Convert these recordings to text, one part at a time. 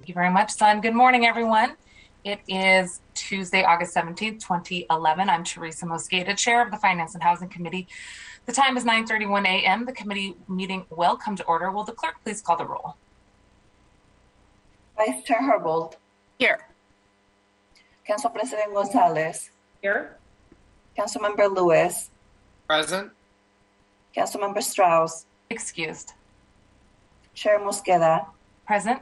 Thank you very much, Son. Good morning, everyone. It is Tuesday, August 17th, 2011. I'm Teresa Mosqueda, Chair of the Finance and Housing Committee. The time is 9:31 a.m. The committee meeting will come to order. Will the clerk please call the roll? Vice Chair Herbold. Here. Council President Gonzalez. Here. Councilmember Lewis. Present. Councilmember Strauss. Excused. Chair Mosqueda. Present.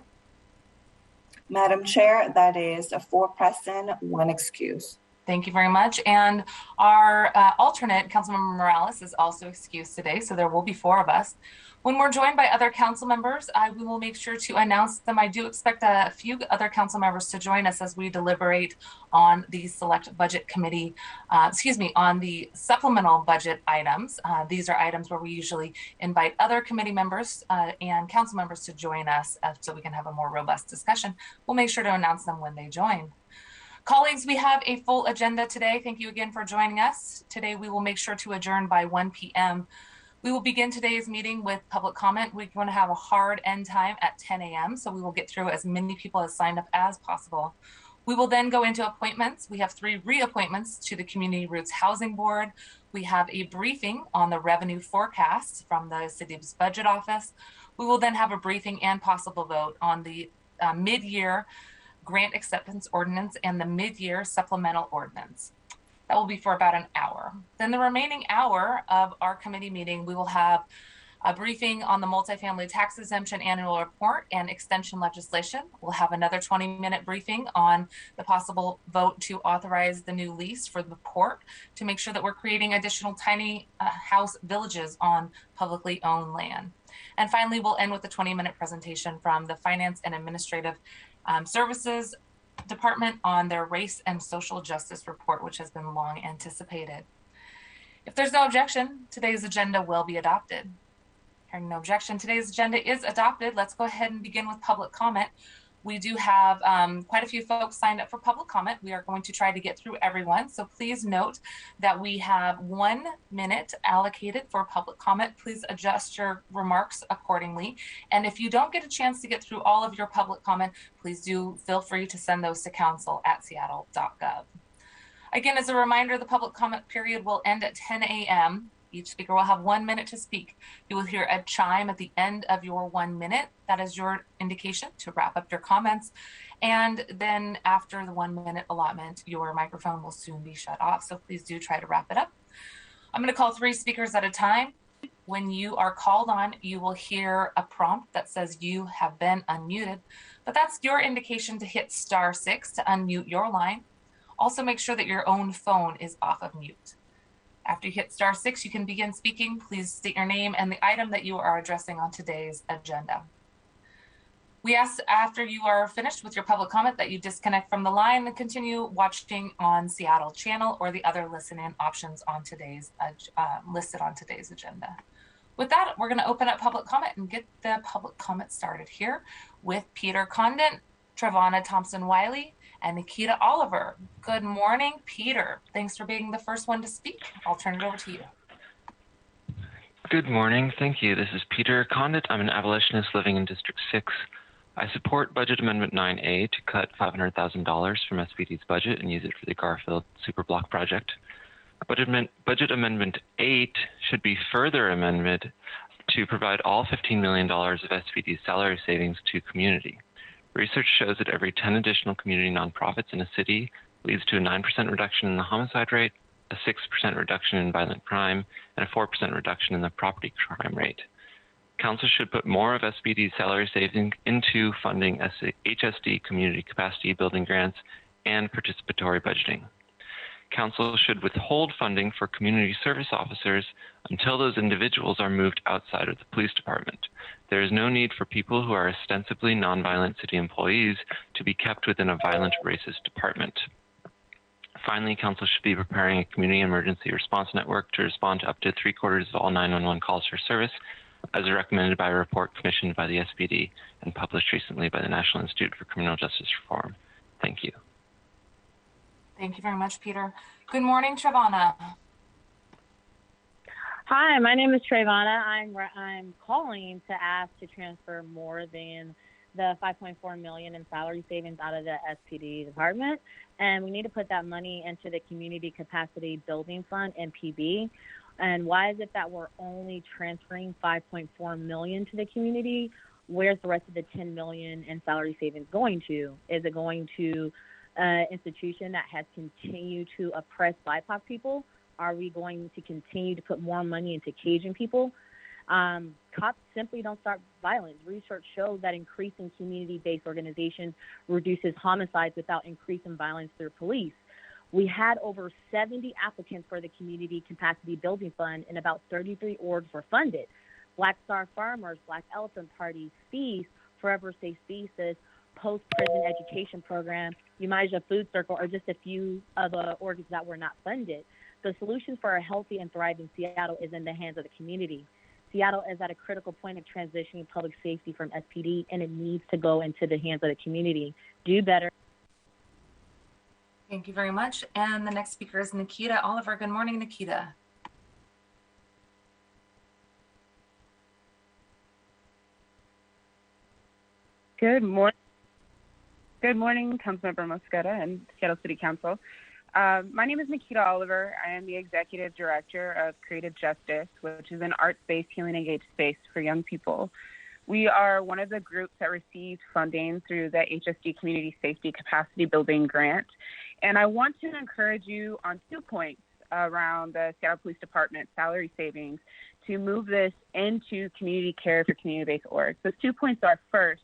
Madam Chair, that is 4 present, 1 excused. Thank you very much. And our alternate, Councilmember Morales, is also excused today, so there will be 4 of us. When we're joined by other council members, we will make sure to announce them. I do expect a few other council members to join us as we deliberate on the select budget committee, on the supplemental budget items. These are items where we usually invite other committee members and council members to join us so we can have a more robust discussion. We'll make sure to announce them when they join. Colleagues, we have a full agenda today. Thank you again for joining us. Today, we will make sure to adjourn by 1 p.m. We will begin today's meeting with public comment. We're going to have a hard end time at 10 a.m., so we will get through as many people as signed up as possible. We will then go into appointments. We have 3 reappointments to the Community Roots Housing Board. We have a briefing on the revenue forecasts from the city's budget office. We will then have a briefing and possible vote on the mid-year grant acceptance ordinance and the mid-year supplemental ordinance. That will be for about an hour. Then the remaining hour of our committee meeting, we will have a briefing on the Multifamily Tax Exemption annual report and extension legislation. We'll have another 20-minute briefing on the possible vote to authorize the new lease for the port to make sure that we're creating additional tiny house villages on publicly owned land. And finally, we'll end with a 20-minute presentation from the Finance and Administrative Services Department on their race and social justice report, which has been long anticipated. If there's no objection, today's agenda will be adopted. Hearing no objection, today's agenda is adopted. Let's go ahead and begin with public comment. We do have quite a few folks signed up for public comment. We are going to try to get through everyone. So please note that we have 1 minute allocated for public comment. Please adjust your remarks accordingly. And if you don't get a chance to get through all of your public comment, please do feel free to send those to council@seattle.gov. Again, as a reminder, the public comment period will end at 10 a.m. Each speaker will have 1 minute to speak. You will hear a chime at the end of your 1 minute. That is your indication to wrap up your comments. And then after the 1 minute allotment, your microphone will soon be shut off. So please do try to wrap it up. I'm going to call 3 speakers at a time. When you are called on, you will hear a prompt that says you have been unmuted, but that's your indication to hit *6 to unmute your line. Also make sure that your own phone is off of mute. After you hit *6, you can begin speaking. Please state your name and the item that you are addressing on today's agenda. We ask after you are finished with your public comment that you disconnect from the line and continue watching on Seattle channel or the other listen-in options on today's listed on today's agenda. With that, we're going to open up public comment and get the public comment started here with Peter Condon, Trevonna Thompson-Wiley, and Nikita Oliver. Good morning, Peter. Thanks for being the first one to speak. I'll turn it over to you. Good morning. Thank you. This is Peter Condit. I'm an abolitionist living in District 6. I support Budget Amendment 9A to cut $500,000 from SPD's budget and use it for the Garfield Superblock project. Budget Amendment 8 should be further amended to provide all $15 million of SPD's salary savings to community. Research shows that every 10 additional community nonprofits in a city leads to a 9% reduction in the homicide rate, a 6% reduction in violent crime, and a 4% reduction in the property crime rate. Council should put more of SPD's salary savings into funding HSD community capacity building grants and participatory budgeting. Council should withhold funding for community service officers until those individuals are moved outside of the police department. There is no need for people who are ostensibly nonviolent city employees to be kept within a violent racist department. Finally, Council should be preparing a community emergency response network to respond to up to 3/4 of all 911 calls for service, as recommended by a report commissioned by the SPD and published recently by the National Institute for Criminal Justice Reform. Thank you. Thank you very much, Peter. Good morning, Trevonna. Hi, my name is Trayvonna. I'm calling to ask to transfer more than the $5.4 million in salary savings out of the SPD department, and we need to put that money into the Community Capacity Building Fund, MPB. And why is it that we're only transferring $5.4 million to the community? Where's the rest of the $10 million in salary savings going to? Is it going to an institution that has continued to oppress BIPOC people? Are we going to continue to put more money into caging people? Cops simply don't start violence. Research shows that increasing community-based organizations reduces homicides without increasing violence through police. We had over 70 applicants for the Community Capacity Building Fund, and about 33 orgs were funded. Black Star Farmers, Black Elephant Party, Feast, Forever Safe Spaces, Post-Prison Education Program, Umaija Food Circle are just a few of the orgs that were not funded. The solution for a healthy and thriving Seattle is in the hands of the community. Seattle is at a critical point of transitioning public safety from SPD, and it needs to go into the hands of the community. Do better. Thank you very much. And the next speaker is Nikita Oliver. Good morning, Nikita. Good morning. Good morning, Councilmember Mosqueda and Seattle City Council. My name is Nikita Oliver. I am the Executive Director of Creative Justice, which is an arts-based healing engaged space for young people. We are one of the groups that received funding through the HSD Community Safety Capacity Building Grant. And I want to encourage you on 2 points around the Seattle Police Department salary savings to move this into community care for community-based orgs. Those 2 points are, first,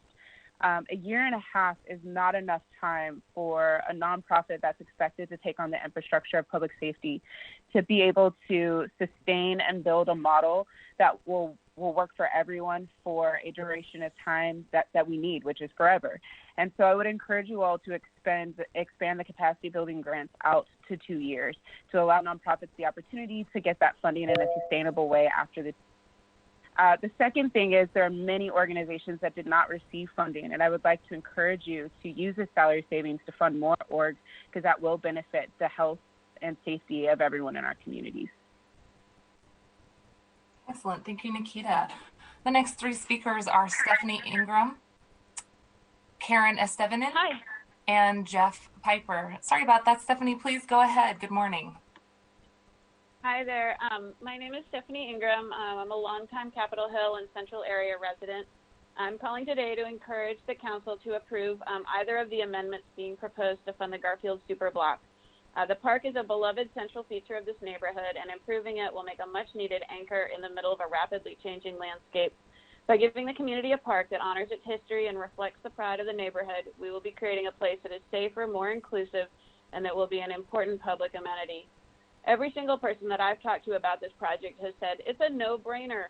a year and a half is not enough time for a nonprofit that's expected to take on the infrastructure of public safety to be able to sustain and build a model that will work for everyone for a duration of time that we need, which is forever. And so I would encourage you all to expand the capacity building grants out to 2 years to allow nonprofits the opportunity to get that funding in a sustainable way after the The second thing is there are many organizations that did not receive funding, and I would like to encourage you to use the salary savings to fund more orgs because that will benefit the health and safety of everyone in our communities. Excellent. Thank you, Nikita. The next three speakers are Stephanie Ingram, Karen Estevanin, Hi. and Jeff Piper. Sorry about that, Stephanie. Please go ahead. Good morning. Hi there. My name is Stephanie Ingram. I'm a longtime Capitol Hill and Central Area resident. I'm calling today to encourage the council to approve either of the amendments being proposed to fund the Garfield Superblock. The park is a beloved central feature of this neighborhood, and improving it will make a much-needed anchor in the middle of a rapidly changing landscape. By giving the community a park that honors its history and reflects the pride of the neighborhood, we will be creating a place that is safer, more inclusive, and that will be an important public amenity. Every single person that I've talked to about this project has said it's a no-brainer.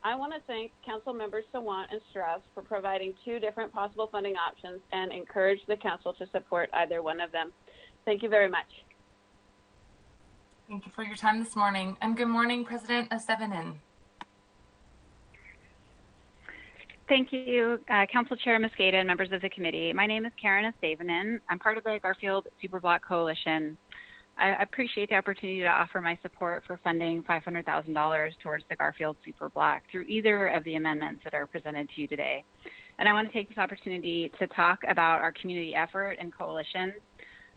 I want to thank Council Members Sawant and Strauss for providing two different possible funding options and encourage the council to support either one of them. Thank you very much. Thank you for your time this morning. And good morning, President Estevanin. Thank you, Council Chair Mosqueda and members of the committee. My name is Karen Estevanin. I'm part of the Garfield Superblock Coalition. I appreciate the opportunity to offer my support for funding $500,000 towards the Garfield Superblock through either of the amendments that are presented to you today. And I want to take this opportunity to talk about our community effort and coalition.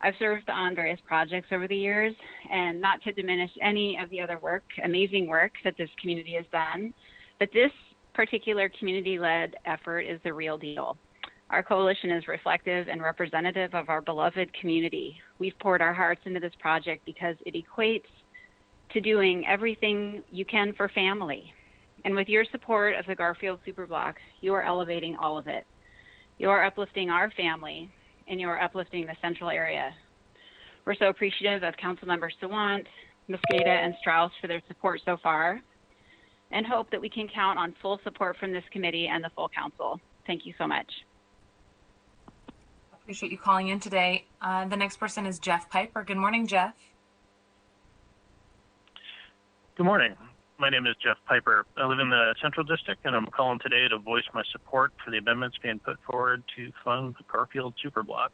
I've served on various projects over the years, and not to diminish any of the other work, amazing work that this community has done, but this particular community-led effort is the real deal. Our coalition is reflective and representative of our beloved community. We've poured our hearts into this project because it equates to doing everything you can for family. And with your support of the Garfield Superblock, you are elevating all of it. You are uplifting our family, and you are uplifting the central area. We're so appreciative of Councilmembers Sawant, Mosqueda, and Strauss for their support so far, and hope that we can count on full support from this committee and the full council. Thank you so much. Appreciate you calling in today. The next person is Jeff Piper. Good morning, Jeff. Good morning. My name is Jeff Piper. I live in the Central District, and I'm calling today to voice my support for the amendments being put forward to fund the Garfield Superblock.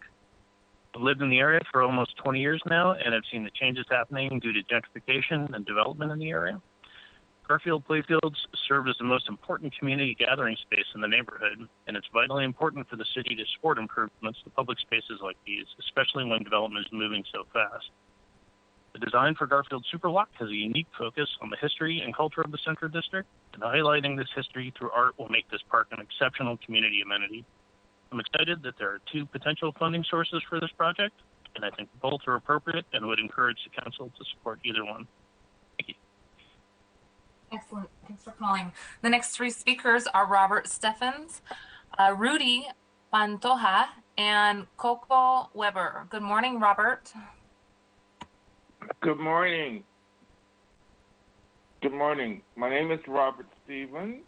I've lived in the area for almost 20 years now, and I've seen the changes happening due to gentrification and development in the area. Garfield playfields serve as the most important community gathering space in the neighborhood, and it's vitally important for the city to support improvements to public spaces like these, especially when development is moving so fast. The design for Garfield Superblock has a unique focus on the history and culture of the Central District, and highlighting this history through art will make this park an exceptional community amenity. I'm excited that there are two potential funding sources for this project, and I think both are appropriate and would encourage the council to support either one. Thank you. Excellent. Thanks for calling. The next three speakers are Robert Steffens, Rudy Pantoja, and Coco Weber. Good morning, Robert. Good morning. Good morning. My name is Robert Stevens,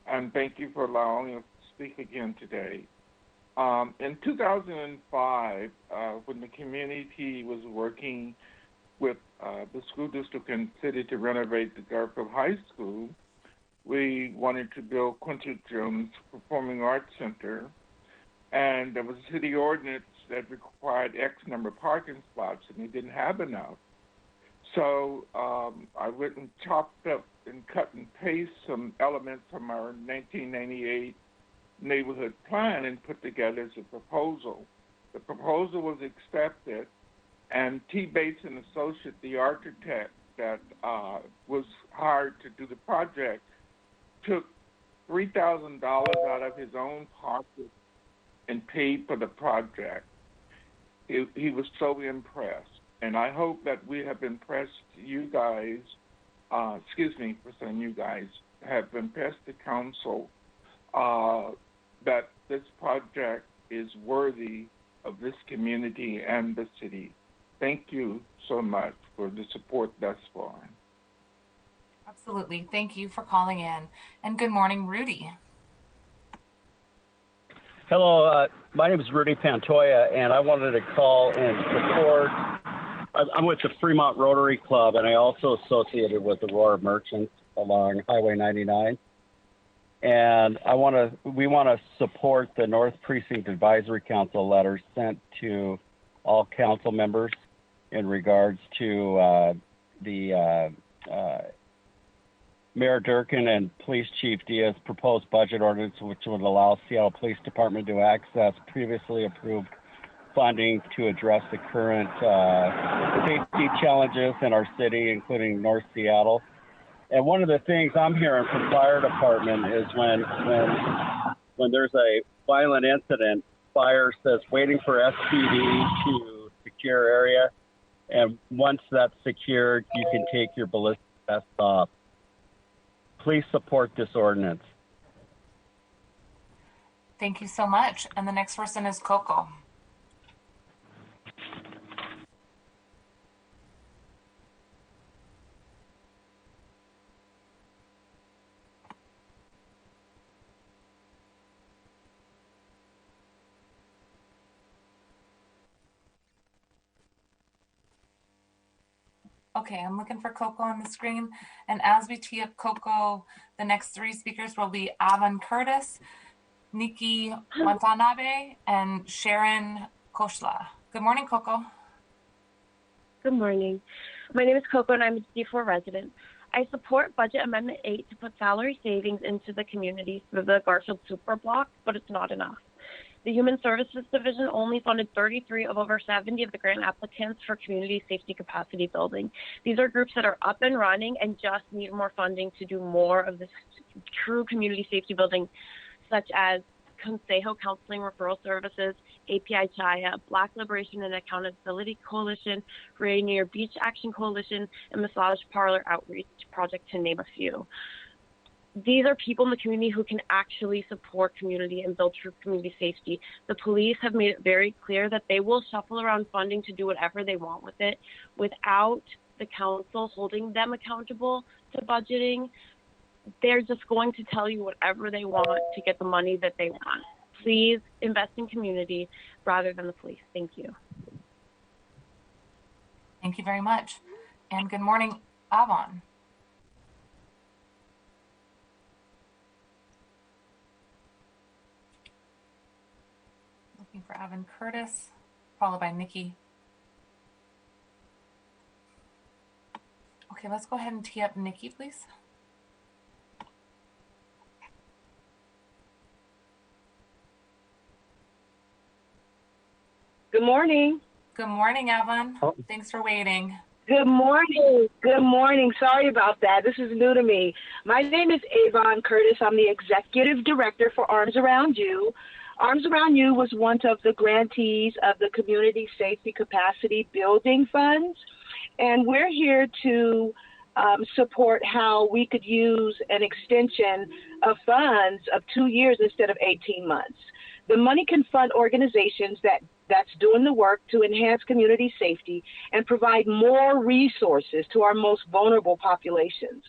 and thank you for allowing us to speak again today. In 2005, when the community was working with the school district and city to renovate the Garfield High School, we wanted to build Quincy Jones Performing Arts Center, and there was a city ordinance that required X number of parking spots, and we didn't have enough. So I went and chopped up and cut and pasted some elements from our 1998 neighborhood plan and put together as a proposal. The proposal was accepted, and T. Bates and Associate, the architect that was hired to do the project, took $3,000 out of his own pocket and paid for the project. He was so impressed, and I hope that we have impressed you guys, excuse me for saying you guys, have impressed the council that this project is worthy of this community and the city. Thank you so much for the support thus far. Absolutely. Thank you for calling in. And good morning, Rudy. Hello, my name is Rudy Pantoja, and I wanted to call and support. I'm with the Fremont Rotary Club, and I also associated with the Aurora Merchants along Highway 99. And we want to support the North Precinct Advisory Council letter sent to all council members in regards to the Mayor Durkin and Police Chief Diaz's proposed budget ordinance, which would allow Seattle Police Department to access previously approved funding to address the current safety challenges in our city, including North Seattle. And one of the things I'm hearing from fire department is when there's a violent incident, fire says waiting for SPD to secure area, and once that's secured, you can take your ballistic vest off. Please support this ordinance. Thank you so much. And the next person is Coco. Okay, I'm looking for Coco on the screen. And as we tee up Coco, the next three speakers will be Avon Curtis, Nikki Watanabe, and Sharon Koshla. Good morning, Coco. Good morning. My name is Coco, and I'm a D4 resident. I support Budget Amendment 8 to put salary savings into the community through the Garfield Superblock, but it's not enough. The Human Services Division only funded 33 of over 70 of the grant applicants for community safety capacity building. These are groups that are up and running and just need more funding to do more of this true community safety building, such as Consejo Counseling Referral Services, API Chaya, Black Liberation and Accountability Coalition, Rainier Beach Action Coalition, and Massage Parlor Outreach Project, to name a few. These are people in the community who can actually support community and build true community safety. The police have made it very clear that they will shuffle around funding to do whatever they want with it without the council holding them accountable to budgeting. They're just going to tell you whatever they want to get the money that they want. Please invest in community rather than the police. Thank you. Thank you very much. And good morning, Avon. Looking for Avon Curtis, followed by Nikki. Okay, let's go ahead and tee up Nikki, please. Good morning. Good morning, Evan. Oh. Thanks for waiting. Good morning. Good morning. Sorry about that. This is new to me. My name is Avon Curtis. I'm the Executive Director for Arms Around You. Arms Around You was one of the grantees of the Community Safety Capacity Building Funds, and we're here to support how we could use an extension of funds of 2 years instead of 18 months. The money can fund organizations that's doing the work to enhance community safety and provide more resources to our most vulnerable populations.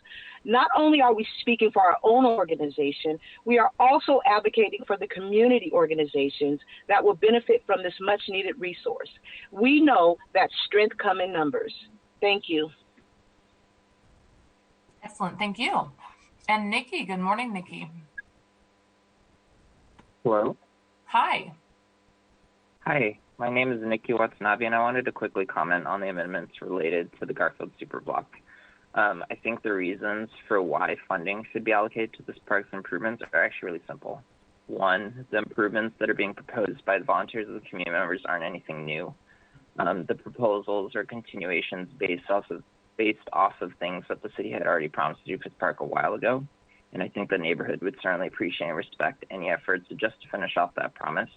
Not only are we speaking for our own organization, we are also advocating for the community organizations that will benefit from this much needed resource. We know that strength comes in numbers. Thank you. Excellent, thank you. And Nikki, good morning, Nikki. Hello. Hi. Hi, my name is Nikki Watanabe, and I wanted to quickly comment on the amendments related to the Garfield Superblock. I think the reasons for why funding should be allocated to this park's improvements are actually really simple. One, the improvements that are being proposed by the volunteers of the community members aren't anything new. The proposals are continuations based off of things that the city had already promised to do for the park a while ago. And I think the neighborhood would certainly appreciate and respect any efforts just to finish off that promise.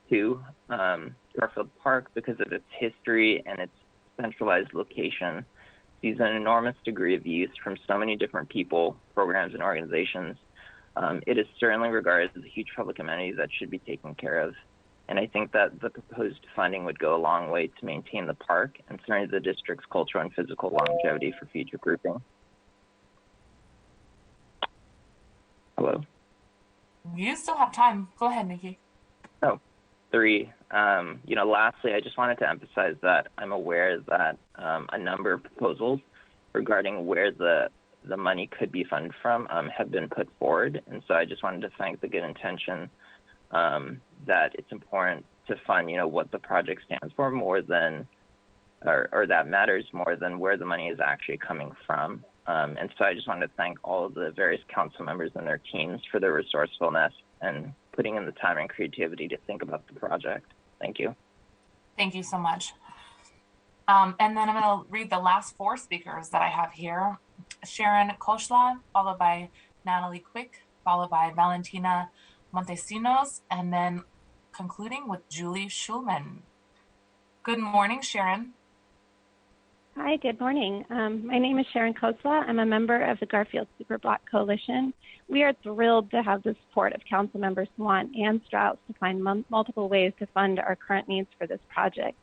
Two, Garfield Park, because of its history and its centralized location, sees an enormous degree of use from so many different people, programs, and organizations. It is certainly regarded as a huge public amenity that should be taken care of. And I think that the proposed funding would go a long way to maintain the park and certainly the district's cultural and physical longevity for future grouping. Hello? You still have time. Go ahead, Nikki. Oh, three. Lastly, I just wanted to emphasize that I'm aware that a number of proposals regarding where the money could be funded from have been put forward. And so I just wanted to thank the good intention that it's important to fund, what the project stands for more than, or that matters more than where the money is actually coming from. And so I just wanted to thank all of the various council members and their teams for their resourcefulness and putting in the time and creativity to think about the project. Thank you. Thank you so much. And then I'm going to read the last four speakers that I have here. Sharon Koshla, followed by Natalie Quick, followed by Valentina Montesinos, and then concluding with Julie Schulman. Good morning, Sharon. Hi, good morning. My name is Sharon Kosla. I'm a member of the Garfield Superblock Coalition. We are thrilled to have the support of council members Swan and Strauss to find multiple ways to fund our current needs for this project.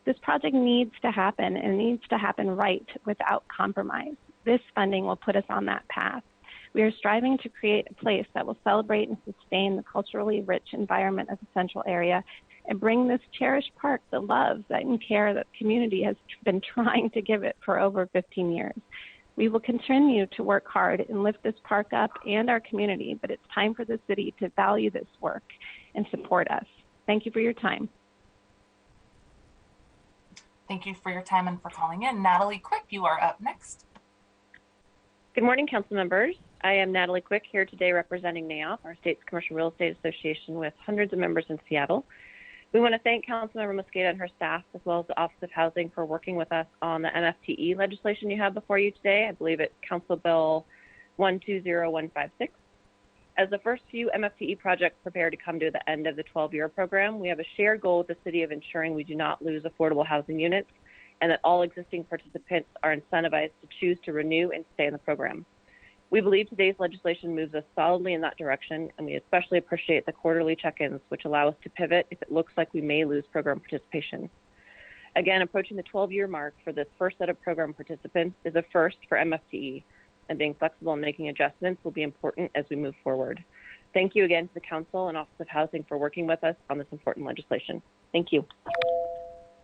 This project needs to happen, and it needs to happen right without compromise. This funding will put us on that path. We are striving to create a place that will celebrate and sustain the culturally rich environment of the central area and bring this cherished park the love and care that the community has been trying to give it for over 15 years. We will continue to work hard and lift this park up and our community, but it's time for the city to value this work and support us. Thank you for your time. Thank you for your time and for calling in. Natalie Quick, you are up next. Good morning, council members. I am Natalie Quick here today representing NAOP, our state's commercial real estate association with hundreds of members in Seattle. We want to thank Councilmember Mosqueda and her staff, as well as the Office of Housing, for working with us on the MFTE legislation you have before you today. I believe it's Council Bill 120156. As the first few MFTE projects prepare to come to the end of the 12-year program, we have a shared goal with the city of ensuring we do not lose affordable housing units and that all existing participants are incentivized to choose to renew and stay in the program. We believe today's legislation moves us solidly in that direction, and we especially appreciate the quarterly check-ins, which allow us to pivot if it looks like we may lose program participation. Again, approaching the 12-year mark for this first set of program participants is a first for MFTE, and being flexible and making adjustments will be important as we move forward. Thank you again to the Council and Office of Housing for working with us on this important legislation. Thank you.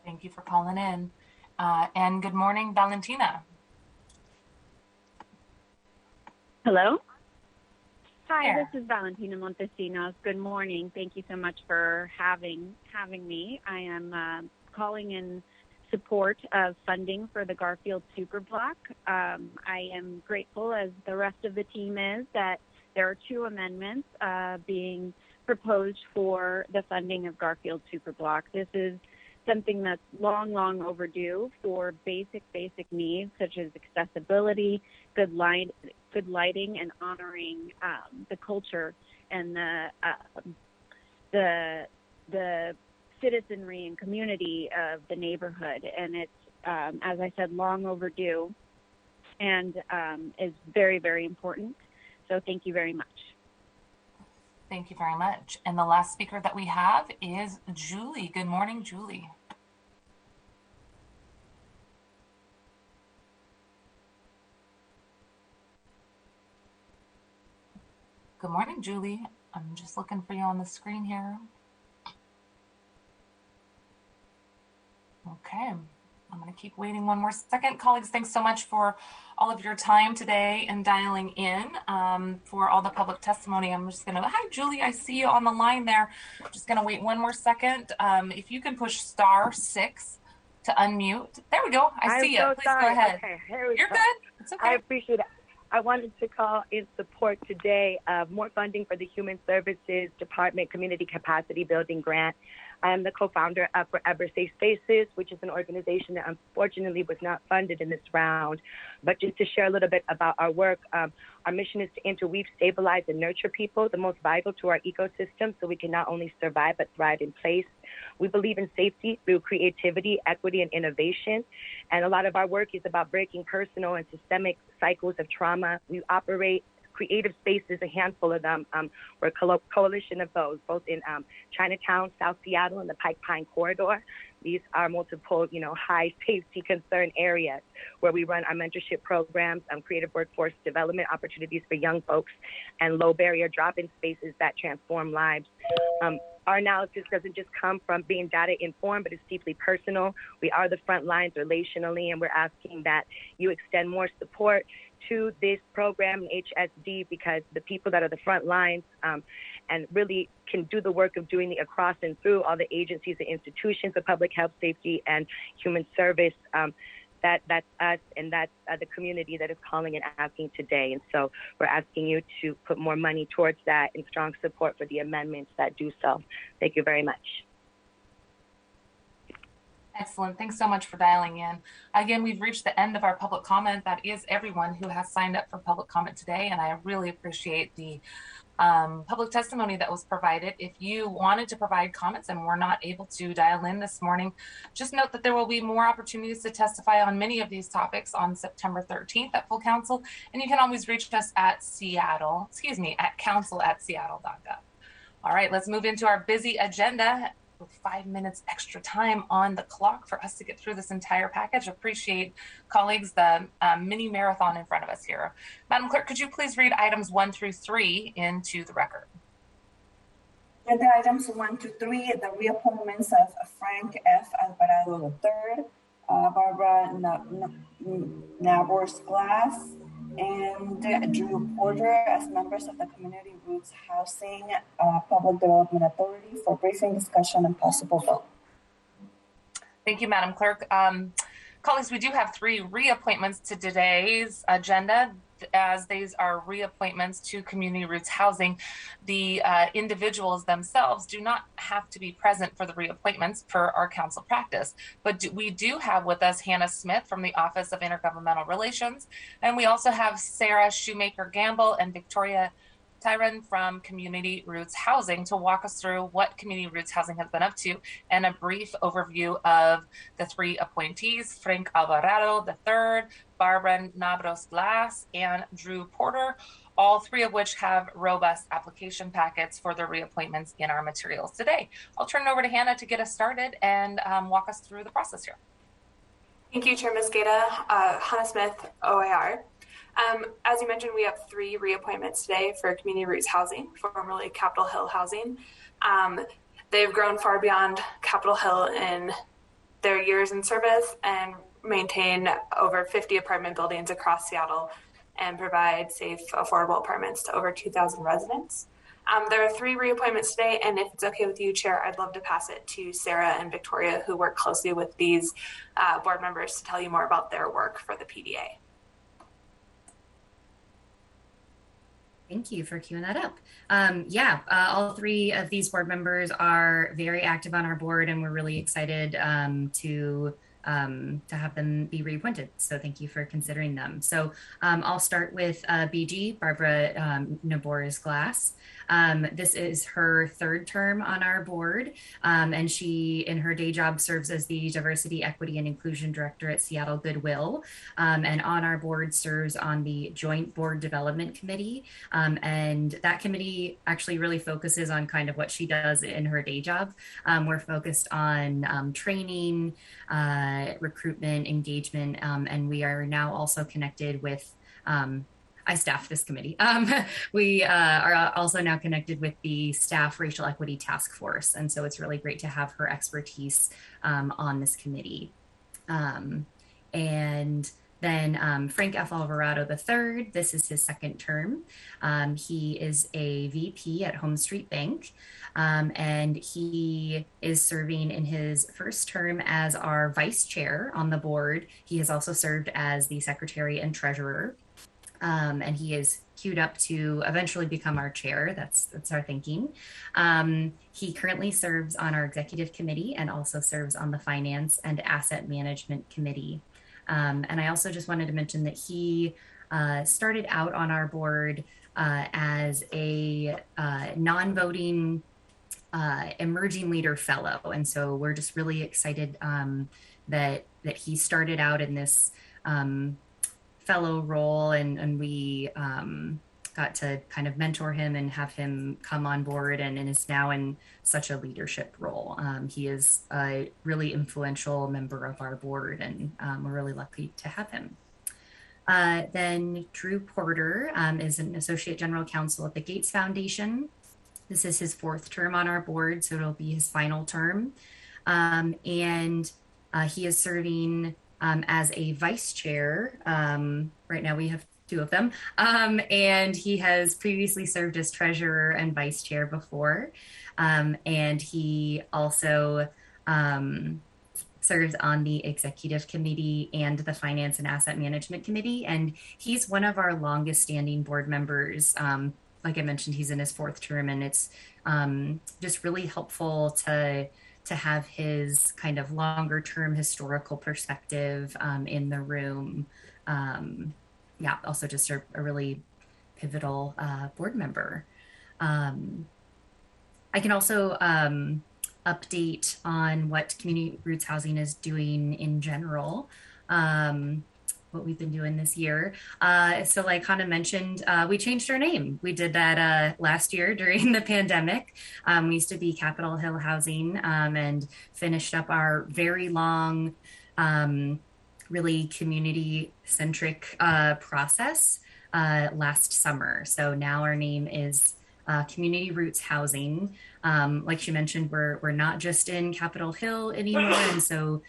Thank you for calling in. And good morning, Valentina. Hello. Hi, Here. this is Valentina Montesinos. Good morning. Thank you so much for having me. I am calling in support of funding for the Garfield Superblock. I am grateful, as the rest of the team is, that there are two amendments being proposed for the funding of Garfield Superblock. This is something that's long overdue for basic needs such as accessibility, good lighting, and honoring the culture and the citizenry and community of the neighborhood. And it's, as I said, long overdue and is very, very important. So thank you very much. Thank you very much. And the last speaker that we have is Julie. Good morning, Julie. Good morning, Julie. I'm just looking for you on the screen here. Okay, I'm going to keep waiting one more second. Colleagues, thanks so much for all of your time today and dialing in for all the public testimony. I'm just going to, hi, Julie, I see you on the line there. I'm just going to wait one more second. If you can push *6 to unmute. There we go. I see you. So Please sorry. go ahead. Okay, here we You're go. good. It's okay. I appreciate it. I wanted to call in support today of more funding for the Human Services Department Community Capacity Building Grant. I am the co-founder of Forever Safe Spaces, which is an organization that unfortunately was not funded in this round. But just to share a little bit about our work, our mission is to interweave, stabilize, and nurture people, the most vital to our ecosystem, so we can not only survive but thrive in place. We believe in safety through creativity, equity, and innovation. And a lot of our work is about breaking personal and systemic cycles of trauma. We operate creative spaces, a handful of them. We're a coalition of those, both in Chinatown, South Seattle, and the Pike Pine Corridor. These are multiple, high safety concern areas where we run our mentorship programs, creative workforce development opportunities for young folks, and low barrier drop-in spaces that transform lives. Our analysis doesn't just come from being data informed, but it's deeply personal. We are the front lines relationally, and we're asking that you extend more support to this program, HSD, because the people that are the front lines and really can do the work of doing the across and through all the agencies and institutions of public health, safety, and human service, that's us, and that's the community that is calling and asking today. And so we're asking you to put more money towards that and strong support for the amendments that do so. Thank you very much. Excellent. Thanks so much for dialing in. Again, we've reached the end of our public comment. That is everyone who has signed up for public comment today, and I really appreciate the public testimony that was provided. If you wanted to provide comments and were not able to dial in this morning, just note that there will be more opportunities to testify on many of these topics on September 13th at full council, and you can always reach us at council@seattle.gov. All right, let's move into our busy agenda with 5 minutes extra time on the clock for us to get through this entire package. Appreciate, colleagues, the mini marathon in front of us here. Madam Clerk, could you please read items 1 through 3 into the record? Agenda items 1 to 3, the reappointments of Frank F. Alvarado III, Barbara Nabors Glass, and Drew Porter as members of the Community Roots Housing Public Development Authority for briefing, discussion, and possible vote. Thank you, Madam Clerk. Colleagues, we do have 3 reappointments to today's agenda. As these are reappointments to Community Roots Housing, the individuals themselves do not have to be present for the reappointments per our council practice. But we do have with us Hannah Smith from the Office of Intergovernmental Relations, and we also have Sarah Shoemaker Gamble and Victoria Tyron from Community Roots Housing to walk us through what Community Roots Housing has been up to and a brief overview of the 3 appointees, Frank Alvarado III, Barbara Nabros Glass, and Drew Porter, all 3 of which have robust application packets for their reappointments in our materials today. I'll turn it over to Hannah to get us started and walk us through the process here. Thank you, Chair Mosqueda. Hannah Smith, OIR. As you mentioned, we have 3 reappointments today for Community Roots Housing, formerly Capitol Hill Housing. They've grown far beyond Capitol Hill in their years in service and maintain over 50 apartment buildings across Seattle and provide safe, affordable apartments to over 2,000 residents. There are 3 reappointments today, and if it's okay with you, Chair, I'd love to pass it to Sarah and Victoria, who work closely with these board members, to tell you more about their work for the PDA. Thank you for queuing that up. All three of these board members are very active on our board, and we're really excited to have them be reappointed. So thank you for considering them. So I'll start with BG, Barbara Nabors Glass. This is her third term on our board, and she, in her day job, serves as the Diversity, Equity, and Inclusion Director at Seattle Goodwill, and on our board serves on the Joint Board Development Committee, and that committee actually really focuses on kind of what she does in her day job. We're focused on training, recruitment, engagement, and we are now also connected with I staff this committee. We are also now connected with the staff racial equity task force. And so it's really great to have her expertise on this committee. And then Frank F. Alvarado III, this is his second term. He is a VP at Home Street Bank, and he is serving in his first term as our vice chair on the board. He has also served as the secretary and treasurer, and he is queued up to eventually become our chair. That's our thinking. He currently serves on our executive committee and also serves on the finance and asset management committee. And I also just wanted to mention that he started out on our board as a non-voting emerging leader fellow. And so we're just really excited that he started out in this fellow role, and we got to kind of mentor him and have him come on board, and is now in such a leadership role. He is a really influential member of our board, and we're really lucky to have him. Then Drew Porter is an associate general counsel at the Gates Foundation. This is his fourth term on our board, so it'll be his final term. And he is serving as a vice chair. Right now we have two of them. And he has previously served as treasurer and vice chair before. And he also serves on the executive committee and the finance and asset management committee. And he's one of our longest standing board members. Like I mentioned, he's in his fourth term, and it's just really helpful to have his kind of longer term historical perspective in the room. Also just a really pivotal board member. I can also update on what Community Roots Housing is doing in general, what we've been doing this year. So like Hannah mentioned, we changed our name. We did that last year during the pandemic. We used to be Capitol Hill Housing, and finished up our very long, really community-centric process last summer. So now our name is Community Roots Housing. Like she mentioned, we're not just in Capitol Hill anymore, and so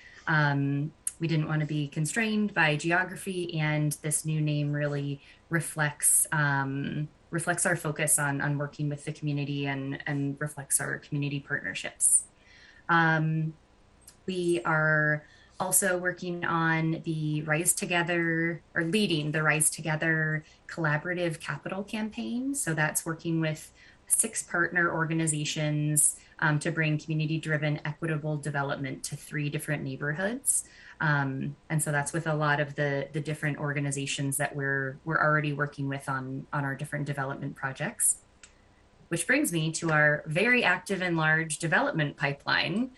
we didn't want to be constrained by geography, and this new name really reflects our focus on working with the community and reflects our community partnerships. We are also working on the Rise Together, or leading the Rise Together collaborative capital campaign. So that's working with 6 partner organizations to bring community-driven equitable development to 3 different neighborhoods. And so that's with a lot of the different organizations that we're already working with on our different development projects. Which brings me to our very active and large development pipeline.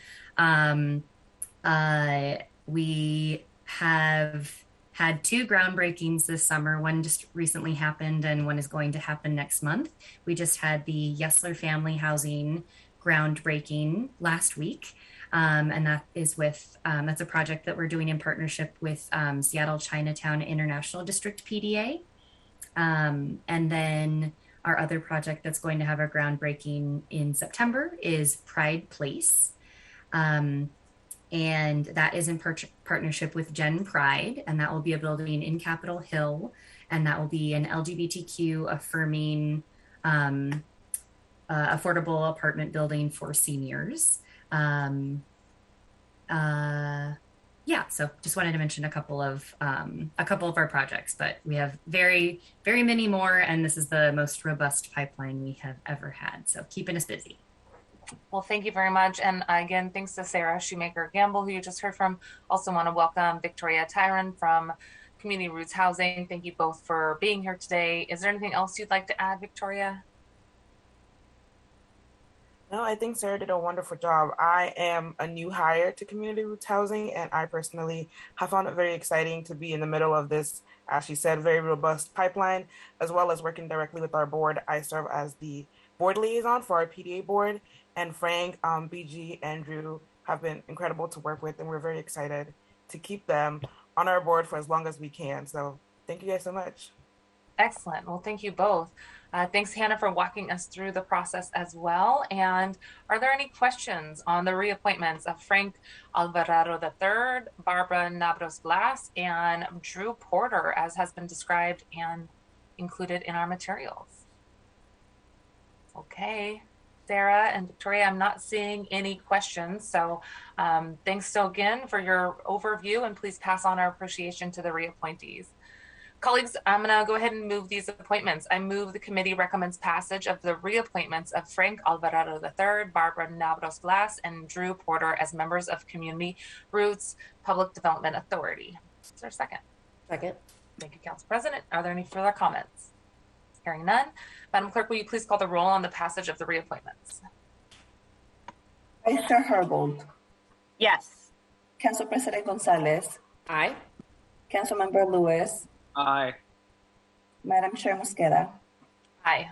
We have had 2 groundbreakings this summer. One just recently happened, and one is going to happen next month. We just had the Yesler Family Housing groundbreaking last week. And that is that's a project that we're doing in partnership with Seattle Chinatown International District PDA. And then our other project that's going to have a groundbreaking in September is Pride Place. And that is in partnership with Gen Pride, and that will be a building in Capitol Hill, and that will be an LGBTQ affirming affordable apartment building for seniors. Yeah, so just wanted to mention a couple of our projects, but we have very, very many more, and this is the most robust pipeline we have ever had. So keeping us busy. Well, thank you very much. And again, thanks to Sarah Shoemaker Gamble, who you just heard from. Also want to welcome Victoria Tyron from Community Roots Housing. Thank you both for being here today. Is there anything else you'd like to add, Victoria? No, I think Sarah did a wonderful job. I am a new hire to Community Roots Housing, and I personally have found it very exciting to be in the middle of this, as she said, very robust pipeline, as well as working directly with our board. I serve as the board liaison for our PDA board, and Frank, BG, Andrew have been incredible to work with, and we're very excited to keep them on our board for as long as we can. So thank you guys so much. Excellent. Well, thank you both. Thanks, Hannah, for walking us through the process as well. And are there any questions on the reappointments of Frank Alvarado III, Barbara Nabros Blas, and Drew Porter, as has been described and included in our materials? Okay, Sarah and Victoria, I'm not seeing any questions. So thanks so again for your overview, and please pass on our appreciation to the reappointees. Colleagues, I'm going to go ahead and move these appointments. I move the committee recommends passage of the reappointments of Frank Alvarado III, Barbara Nabros Blas, and Drew Porter as members of Community Roots Public Development Authority. Is there a second? Second. Thank you, Council President. Are there any further comments? Hearing none. Madam Clerk, will you please call the roll on the passage of the reappointments? Vice Chair Herbold. Yes. Council President Gonzalez. Aye. Councilmember Lewis. Aye. Madam Chair Mosqueda. Aye.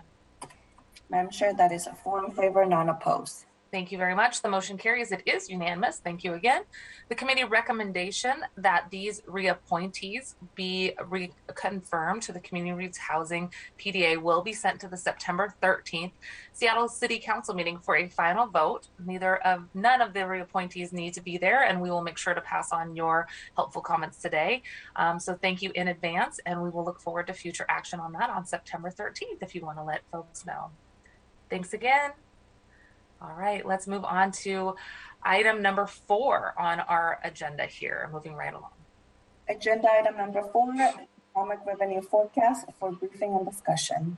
Madam Chair, that is 4 in favor, none opposed. Thank you very much. The motion carries. It is unanimous. Thank you again. The committee recommendation that these reappointees be reconfirmed to the Community Roots Housing PDA will be sent to the September 13th Seattle City Council meeting for a final vote. None of the reappointees need to be there, and we will make sure to pass on your helpful comments today. So thank you in advance, and we will look forward to future action on that on September 13th if you want to let folks know. Thanks again. All right, let's move on to item number 4 on our agenda here, moving right along. Agenda item number 4, economic revenue forecast for briefing and discussion.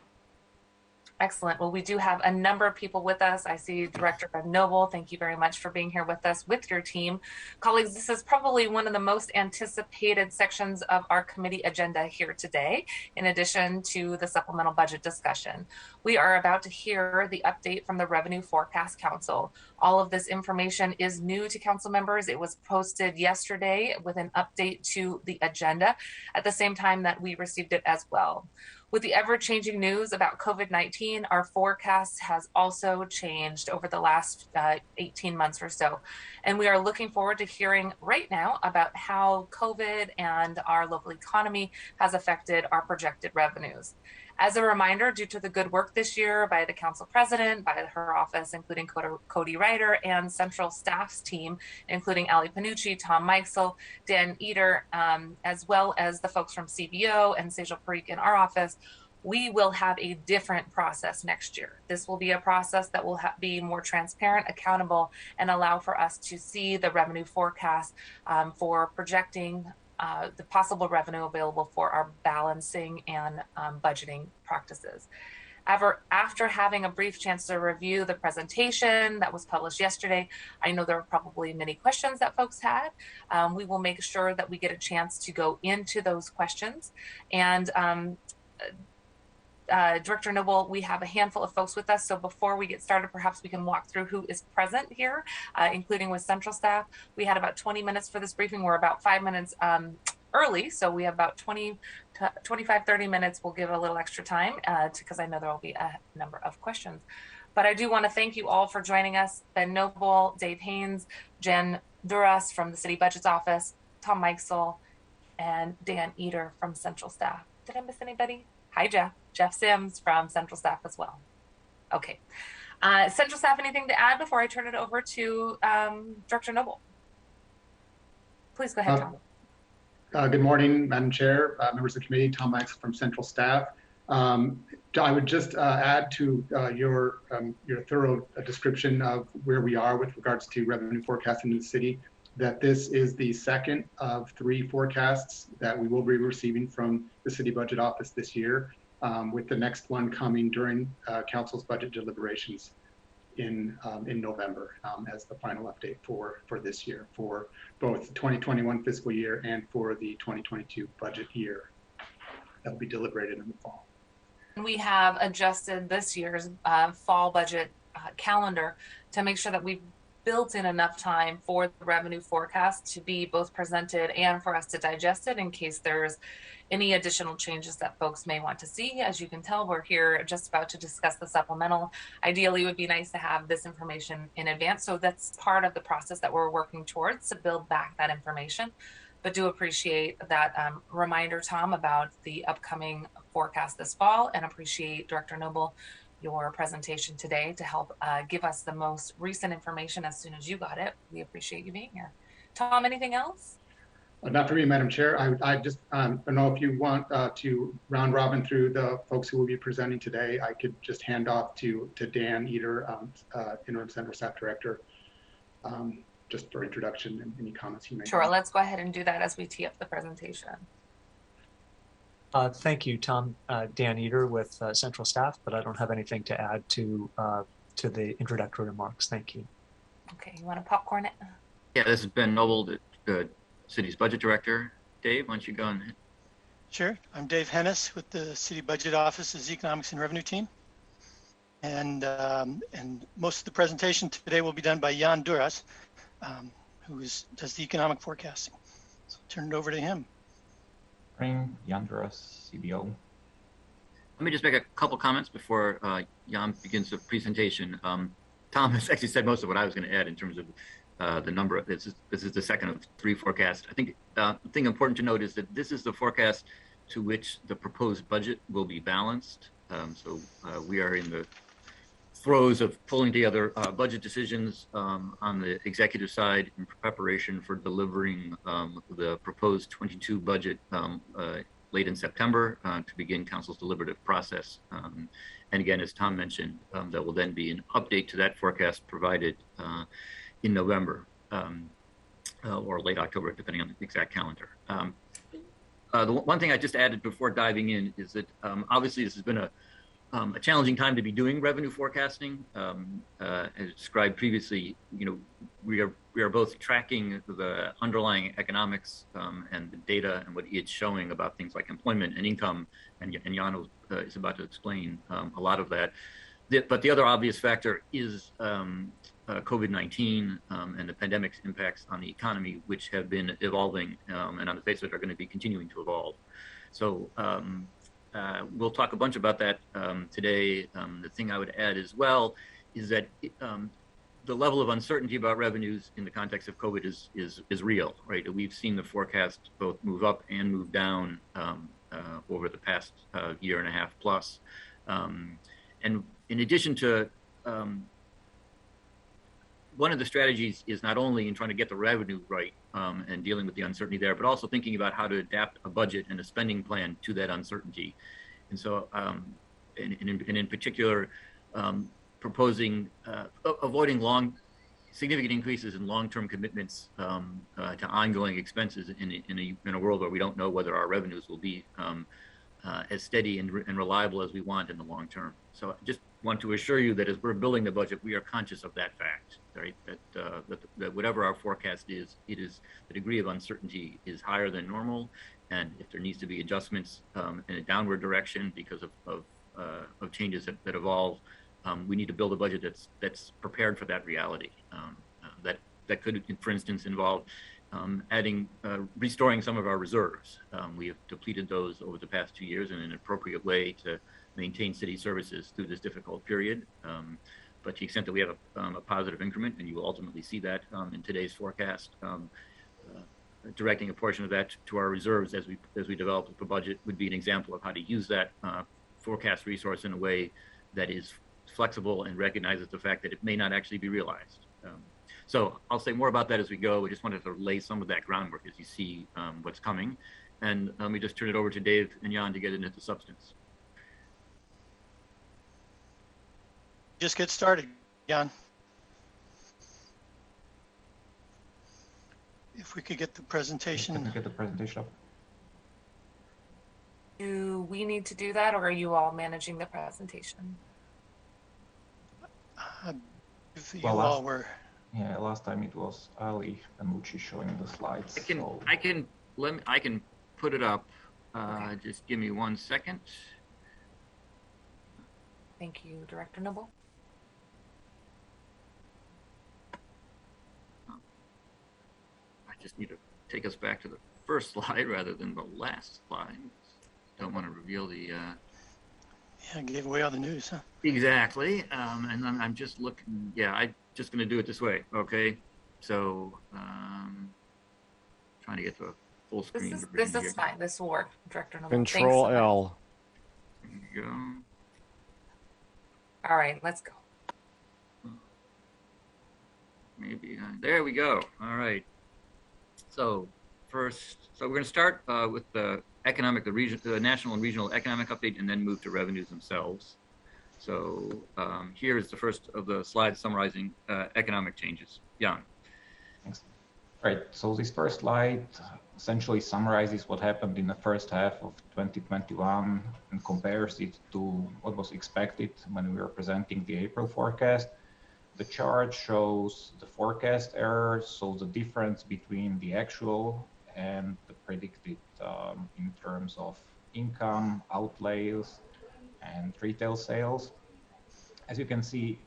Excellent. Well, we do have a number of people with us. I see Director Noble. Thank you very much for being here with us with your team. Colleagues, this is probably one of the most anticipated sections of our committee agenda here today, in addition to the supplemental budget discussion. We are about to hear the update from the Revenue Forecast Council. All of this information is new to council members. It was posted yesterday with an update to the agenda at the same time that we received it as well. With the ever-changing news about COVID-19, our forecast has also changed over the last 18 months or so. And we are looking forward to hearing right now about how COVID and our local economy has affected our projected revenues. As a reminder, due to the good work this year by the council president, by her office, including Cody Ryder, and central staff's team, including Ali Panucci, Tom Meixel, Dan Eder, as well as the folks from CBO and Sejal Parikh in our office, we will have a different process next year. This will be a process that will be more transparent, accountable, and allow for us to see the revenue forecast for projecting the possible revenue available for our balancing and budgeting practices. After having a brief chance to review the presentation that was published yesterday, I know there were probably many questions that folks had. We will make sure that we get a chance to go into those questions. And Director Noble, we have a handful of folks with us. So before we get started, perhaps we can walk through who is present here, including with central staff. We had about 20 minutes for this briefing. We're about 5 minutes early. So we have about 25, 30 minutes. We'll give a little extra time because I know there will be a number of questions. But I do want to thank you all for joining us. Ben Noble, Dave Haynes, Jen Duras from the City Budget's Office, Tom Meixel, and Dan Eder from central staff. Did I miss anybody? Hi, Jeff. Jeff Sims from central staff as well. Okay. Central staff, anything to add before I turn it over to Director Noble? Please go ahead, Tom. Good morning, Madam Chair, members of the committee, Tom Meixel from central staff. I would just add to your thorough description of where we are with regards to revenue forecasting in the city. that this is the second of 3 forecasts that we will be receiving from the City Budget Office this year, with the next one coming during Council's budget deliberations in November as the final update for this year, for both the 2021 fiscal year and for the 2022 budget year that will be deliberated in the fall. We have adjusted this year's fall budget calendar to make sure that we've built in enough time for the revenue forecast to be both presented and for us to digest it in case there's any additional changes that folks may want to see. As you can tell, we're here just about to discuss the supplemental. Ideally, it would be nice to have this information in advance. So that's part of the process that we're working towards, to build back that information. But do appreciate that reminder, Tom, about the upcoming forecast this fall, and appreciate, Director Noble, your presentation today to help give us the most recent information as soon as you got it. We appreciate you being here. Tom, anything else? Not for me, Madam Chair. I just don't know if you want to round robin through the folks who will be presenting today. I could just hand off to Dan Eater, Interim Central Staff Director, just for introduction and any comments you may have. Sure, let's go ahead and do that as we tee up the presentation. Thank you, Tom. Dan Eater with Central Staff, but I don't have anything to add to the introductory remarks. Thank you. Okay, you want to popcorn it? Yeah, this is Ben Noble, the city's budget director. Dave, why don't you go on? Sure. I'm Dave Hennis with the City Budget Office's Economics and Revenue team. And most of the presentation today will be done by Jan Duras, who does the economic forecasting. So I'll turn it over to him. Jan Duras, CBO. Let me just make a couple comments before Jan begins the presentation. Tom has actually said most of what I was going to add in terms of the number. This is the second of 3 forecasts. I think the thing important to note is that this is the forecast to which the proposed budget will be balanced. So we are in the throes of pulling together budget decisions on the executive side in preparation for delivering the proposed 22 budget late in September to begin Council's deliberative process. And again, as Tom mentioned, there will then be an update to that forecast provided in November or late October, depending on the exact calendar. The one thing I just added before diving in is that obviously this has been a challenging time to be doing revenue forecasting. As described previously, we are both tracking the underlying economics and the data and what it's showing about things like employment and income, and Jan is about to explain a lot of that. But the other obvious factor is COVID-19 and the pandemic's impacts on the economy, which have been evolving and on the face of it are going to be continuing to evolve. So we'll talk a bunch about that today. The thing I would add as well is that the level of uncertainty about revenues in the context of COVID is real, right? We've seen the forecast both move up and move down over the past year and a half plus. And in addition to one of the strategies is not only in trying to get the revenue right and dealing with the uncertainty there, but also thinking about how to adapt a budget and a spending plan to that uncertainty. And so, and in particular, proposing avoiding significant increases in long-term commitments to ongoing expenses in a world where we don't know whether our revenues will be as steady and reliable as we want in the long term. So I just want to assure you that as we're building the budget, we are conscious of that fact, right? That whatever our forecast is, the degree of uncertainty is higher than normal, and if there needs to be adjustments in a downward direction because of changes that evolve, we need to build a budget that's prepared for that reality. That could, for instance, involve restoring some of our reserves. We have depleted those over the past 2 years in an appropriate way to maintain city services through this difficult period. But to the extent that we have a positive increment, and you will ultimately see that in today's forecast, directing a portion of that to our reserves as we develop the budget would be an example of how to use that forecast resource in a way that is flexible and recognizes the fact that it may not actually be realized. So I'll say more about that as we go. We just wanted to lay some of that groundwork as you see what's coming. And let me just turn it over to Dave and Jan to get into the substance. Just get started, Jan. If we could get the presentation. Can we get the presentation up? Do we need to do that, or are you all managing the presentation? If you Well, all were. Yeah, last time it was Ali Amucci showing the slides. I can put it up. Just give me 1 second. Thank you, Director Noble. I just need to take us back to the first slide rather than the last slide. Don't want to reveal the. Yeah, gave away all the news, huh? Exactly. And I'm just looking. Yeah, I'm just going to do it this way. Okay. So, trying to get to a full screen. This is fine. This will work, Director Noble. Control Thanks so L. There you go. All right, let's go. Maybe there we go. All right. So first, we're going to start with the national and regional economic update, and then move to revenues themselves. So here is the first of the slides summarizing economic changes. Jan. Thanks. Right. So this first slide essentially summarizes what happened in the first half of 2021 and compares it to what was expected when we were presenting the April forecast. The chart shows the forecast error, so the difference between the actual and the predicted in terms of income, outlays, and retail sales. As you can see,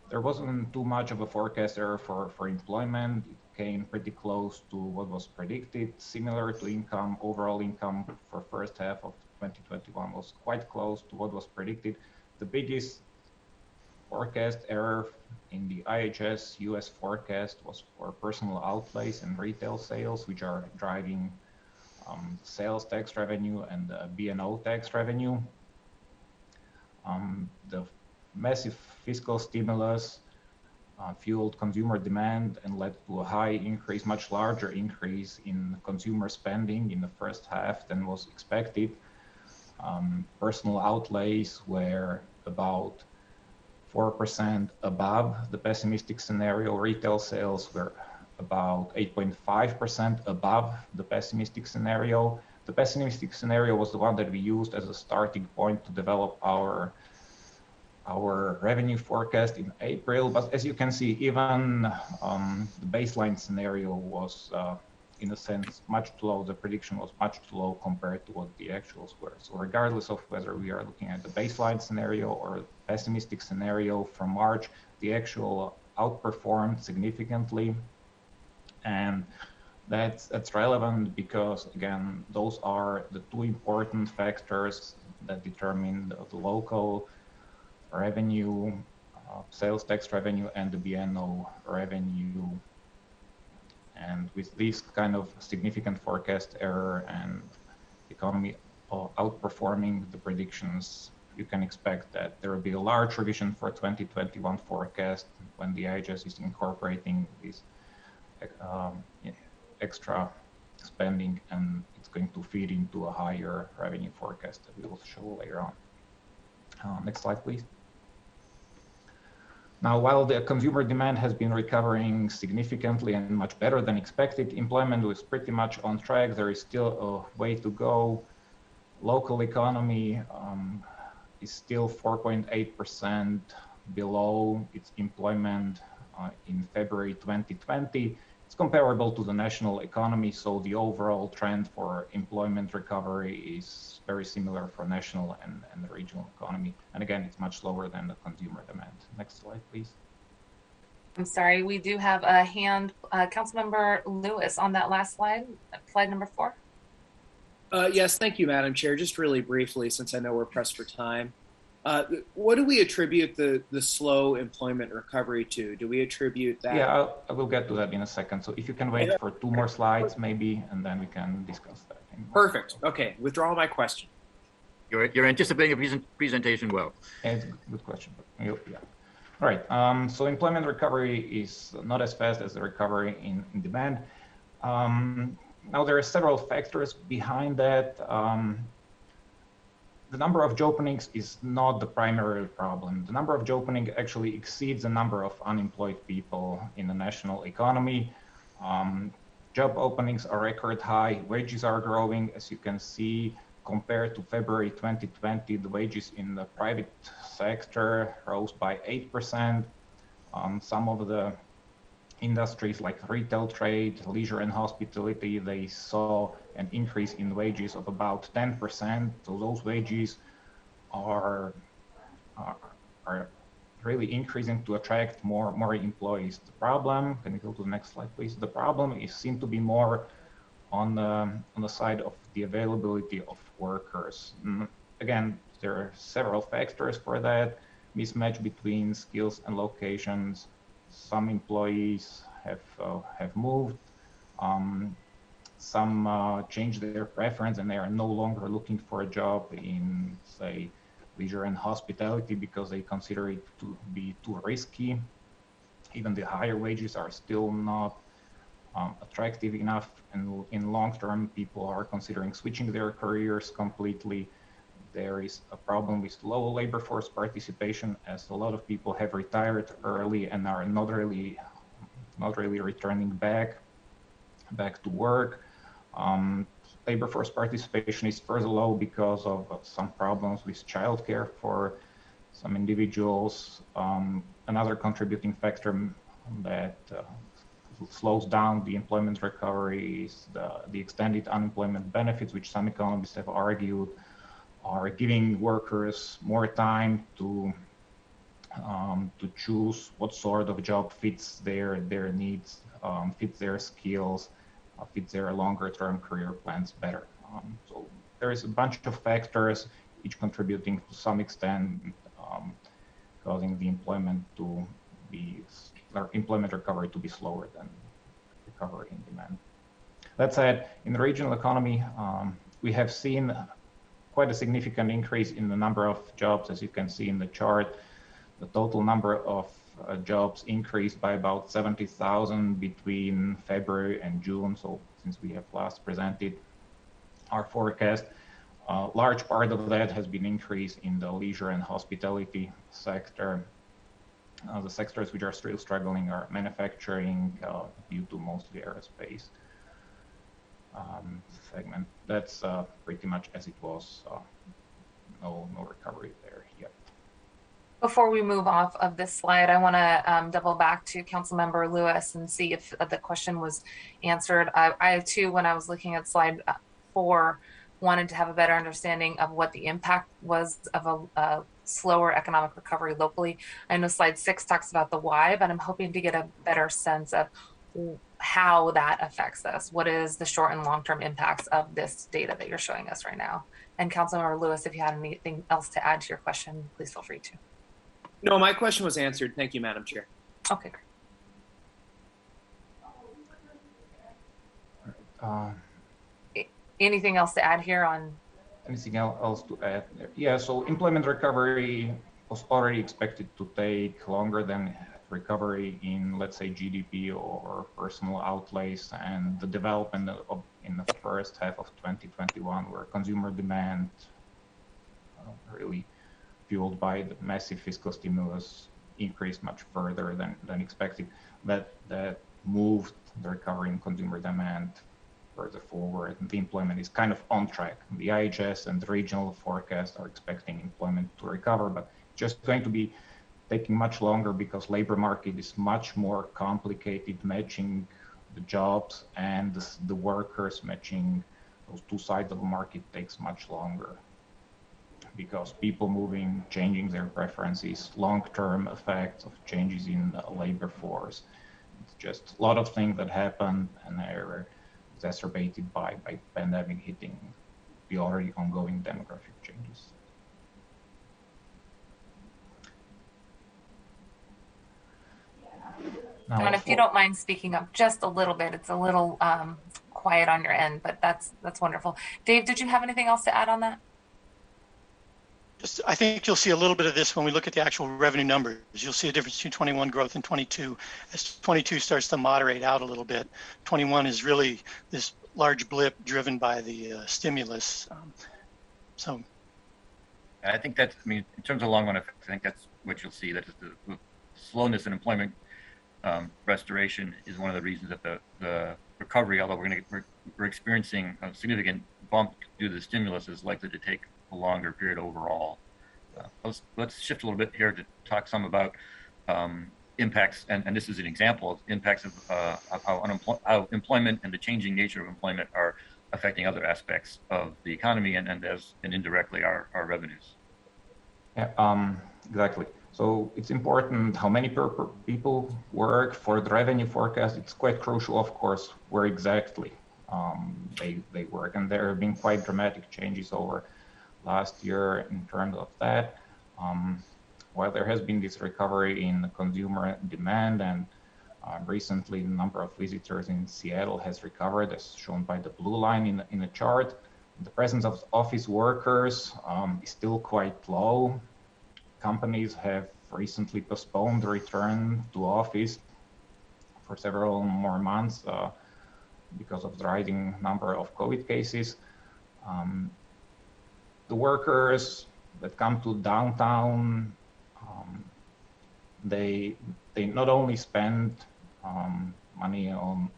there wasn't too much of a forecast error for employment. It came pretty close to what was predicted. Similar to income, overall income for first half of 2021 was quite close to what was predicted. The biggest forecast error in the IHS US forecast was for personal outlays and retail sales, which are driving sales tax revenue and B&O tax revenue. The massive fiscal stimulus fueled consumer demand and led to a high increase, much larger increase in consumer spending in the first half than was expected. Personal outlays were about 4% above the pessimistic scenario. Retail sales were about 8.5% above the pessimistic scenario. The pessimistic scenario was the one that we used as a starting point to develop our revenue forecast in April. But as you can see, even the baseline scenario was, in a sense, much too low. The prediction was much too low compared to what the actuals were. So regardless of whether we are looking at the baseline scenario or pessimistic scenario from March, the actual outperformed significantly. And that's relevant because, again, those are the two important factors that determine the local revenue, sales tax revenue, and the B&O revenue. And with this kind of significant forecast error and economy outperforming the predictions, you can expect that there will be a large revision for 2021 forecast when the IHS is incorporating this extra spending, and it's going to feed into a higher revenue forecast that we will show later on. Next slide, please. Now, while the consumer demand has been recovering significantly and much better than expected, employment was pretty much on track. There is still a way to go. Local economy is still 4.8% below its employment in February 2020. It's comparable to the national economy, so the overall trend for employment recovery is very similar for national and the regional economy. And again, it's much lower than the consumer demand. Next slide, please. I'm sorry, we do have a hand, Councilmember Lewis on that last slide, slide number 4. Yes, thank you, Madam Chair. Just really briefly, since I know we're pressed for time. What do we attribute the slow employment recovery to? Do we attribute that? Yeah, I will get to that in a second. So if you can wait for 2 more slides, maybe, and then we can discuss that. Perfect. Okay, withdraw my question. You're anticipating a presentation well. It's a good question. Yeah. All right. So employment recovery is not as fast as the recovery in demand. Now there are several factors behind that. The number of job openings is not the primary problem. The number of job openings actually exceeds the number of unemployed people in the national economy. Job openings are record high, wages are growing. As you can see, compared to February 2020, the wages in the private sector rose by 8%. Some of the industries like retail trade, leisure and hospitality, they saw an increase in wages of about 10%. So those wages are really increasing to attract more employees. The problem, can you go to the next slide, please? The problem is seem to be more on the side of the availability of workers. Again, there are several factors for that. Mismatch between skills and locations. Some employees have moved. Some changed their preference and they are no longer looking for a job in, say, leisure and hospitality because they consider it to be too risky. Even the higher wages are still not attractive enough, and in long term, people are considering switching their careers completely. There is a problem with low labor force participation, as a lot of people have retired early and are not really returning back to work. Labor force participation is further low because of some problems with childcare for some individuals. Another contributing factor that slows down the employment recovery is the extended unemployment benefits, which some economists have argued are giving workers more time to choose what sort of job fits their needs, fits their skills, fits their longer-term career plans better. So there is a bunch of factors, each contributing to some extent, causing the employment recovery to be slower than recovery in demand. That said, in the regional economy, we have seen quite a significant increase in the number of jobs, as you can see in the chart. The total number of jobs increased by about 70,000 between February and June. So since we have last presented our forecast, a large part of that has been increased in the leisure and hospitality sector. The sectors which are still struggling are manufacturing due to mostly aerospace segment. That's pretty much as it was. No recovery there yet. Before we move off of this slide, I want to double back to Councilmember Lewis and see if the question was answered. I too, when I was looking at slide 4, wanted to have a better understanding of what the impact was of a slower economic recovery locally. I know slide 6 talks about the why, but I'm hoping to get a better sense of how that affects us. What is the short and long-term impacts of this data that you're showing us right now? And Councilmember Lewis, if you had anything else to add to your question, please feel free to. No, my question was answered. Thank you, Madam Chair. Okay, great. Anything else to add here on? Anything else to add there? Yeah, so employment recovery was already expected to take longer than recovery in, let's say, GDP or personal outlays, and the development in the first half of 2021, where consumer demand really fueled by the massive fiscal stimulus increased much further than expected. That moved the recovery in consumer demand further forward, and the employment is kind of on track. The IHS and the regional forecast are expecting employment to recover, but just going to be taking much longer because labor market is much more complicated. Matching the jobs and the workers, matching those two sides of the market takes much longer because people moving, changing their preferences, long-term effects of changes in the labor force. It's just a lot of things that happen and are exacerbated by pandemic hitting the already ongoing demographic changes. Now, and if you don't mind speaking up just a little bit, it's a little quiet on your end, but that's wonderful. Dave, did you have anything else to add on that? I think you'll see a little bit of this when we look at the actual revenue numbers. You'll see a difference between 21 growth and 22. As 22 starts to moderate out a little bit, 21 is really this large blip driven by the stimulus. So I think that's, I mean, in terms of long run effects, I think that's what you'll see, that is the slowness in employment restoration is one of the reasons that the recovery, although we're experiencing a significant bump due to the stimulus, is likely to take a longer period overall. Let's shift a little bit here to talk some about impacts, and this is an example of impacts of how employment and the changing nature of employment are affecting other aspects of the economy and indirectly our revenues. Yeah, exactly. So it's important how many people work for the revenue forecast. It's quite crucial, of course, where exactly they work. And there have been quite dramatic changes over last year in terms of that. While there has been this recovery in consumer demand, and recently the number of visitors in Seattle has recovered, as shown by the blue line in the chart. The presence of office workers is still quite low. Companies have recently postponed the return to office for several more months because of the rising number of COVID cases. The workers that come to downtown, they not only spend money on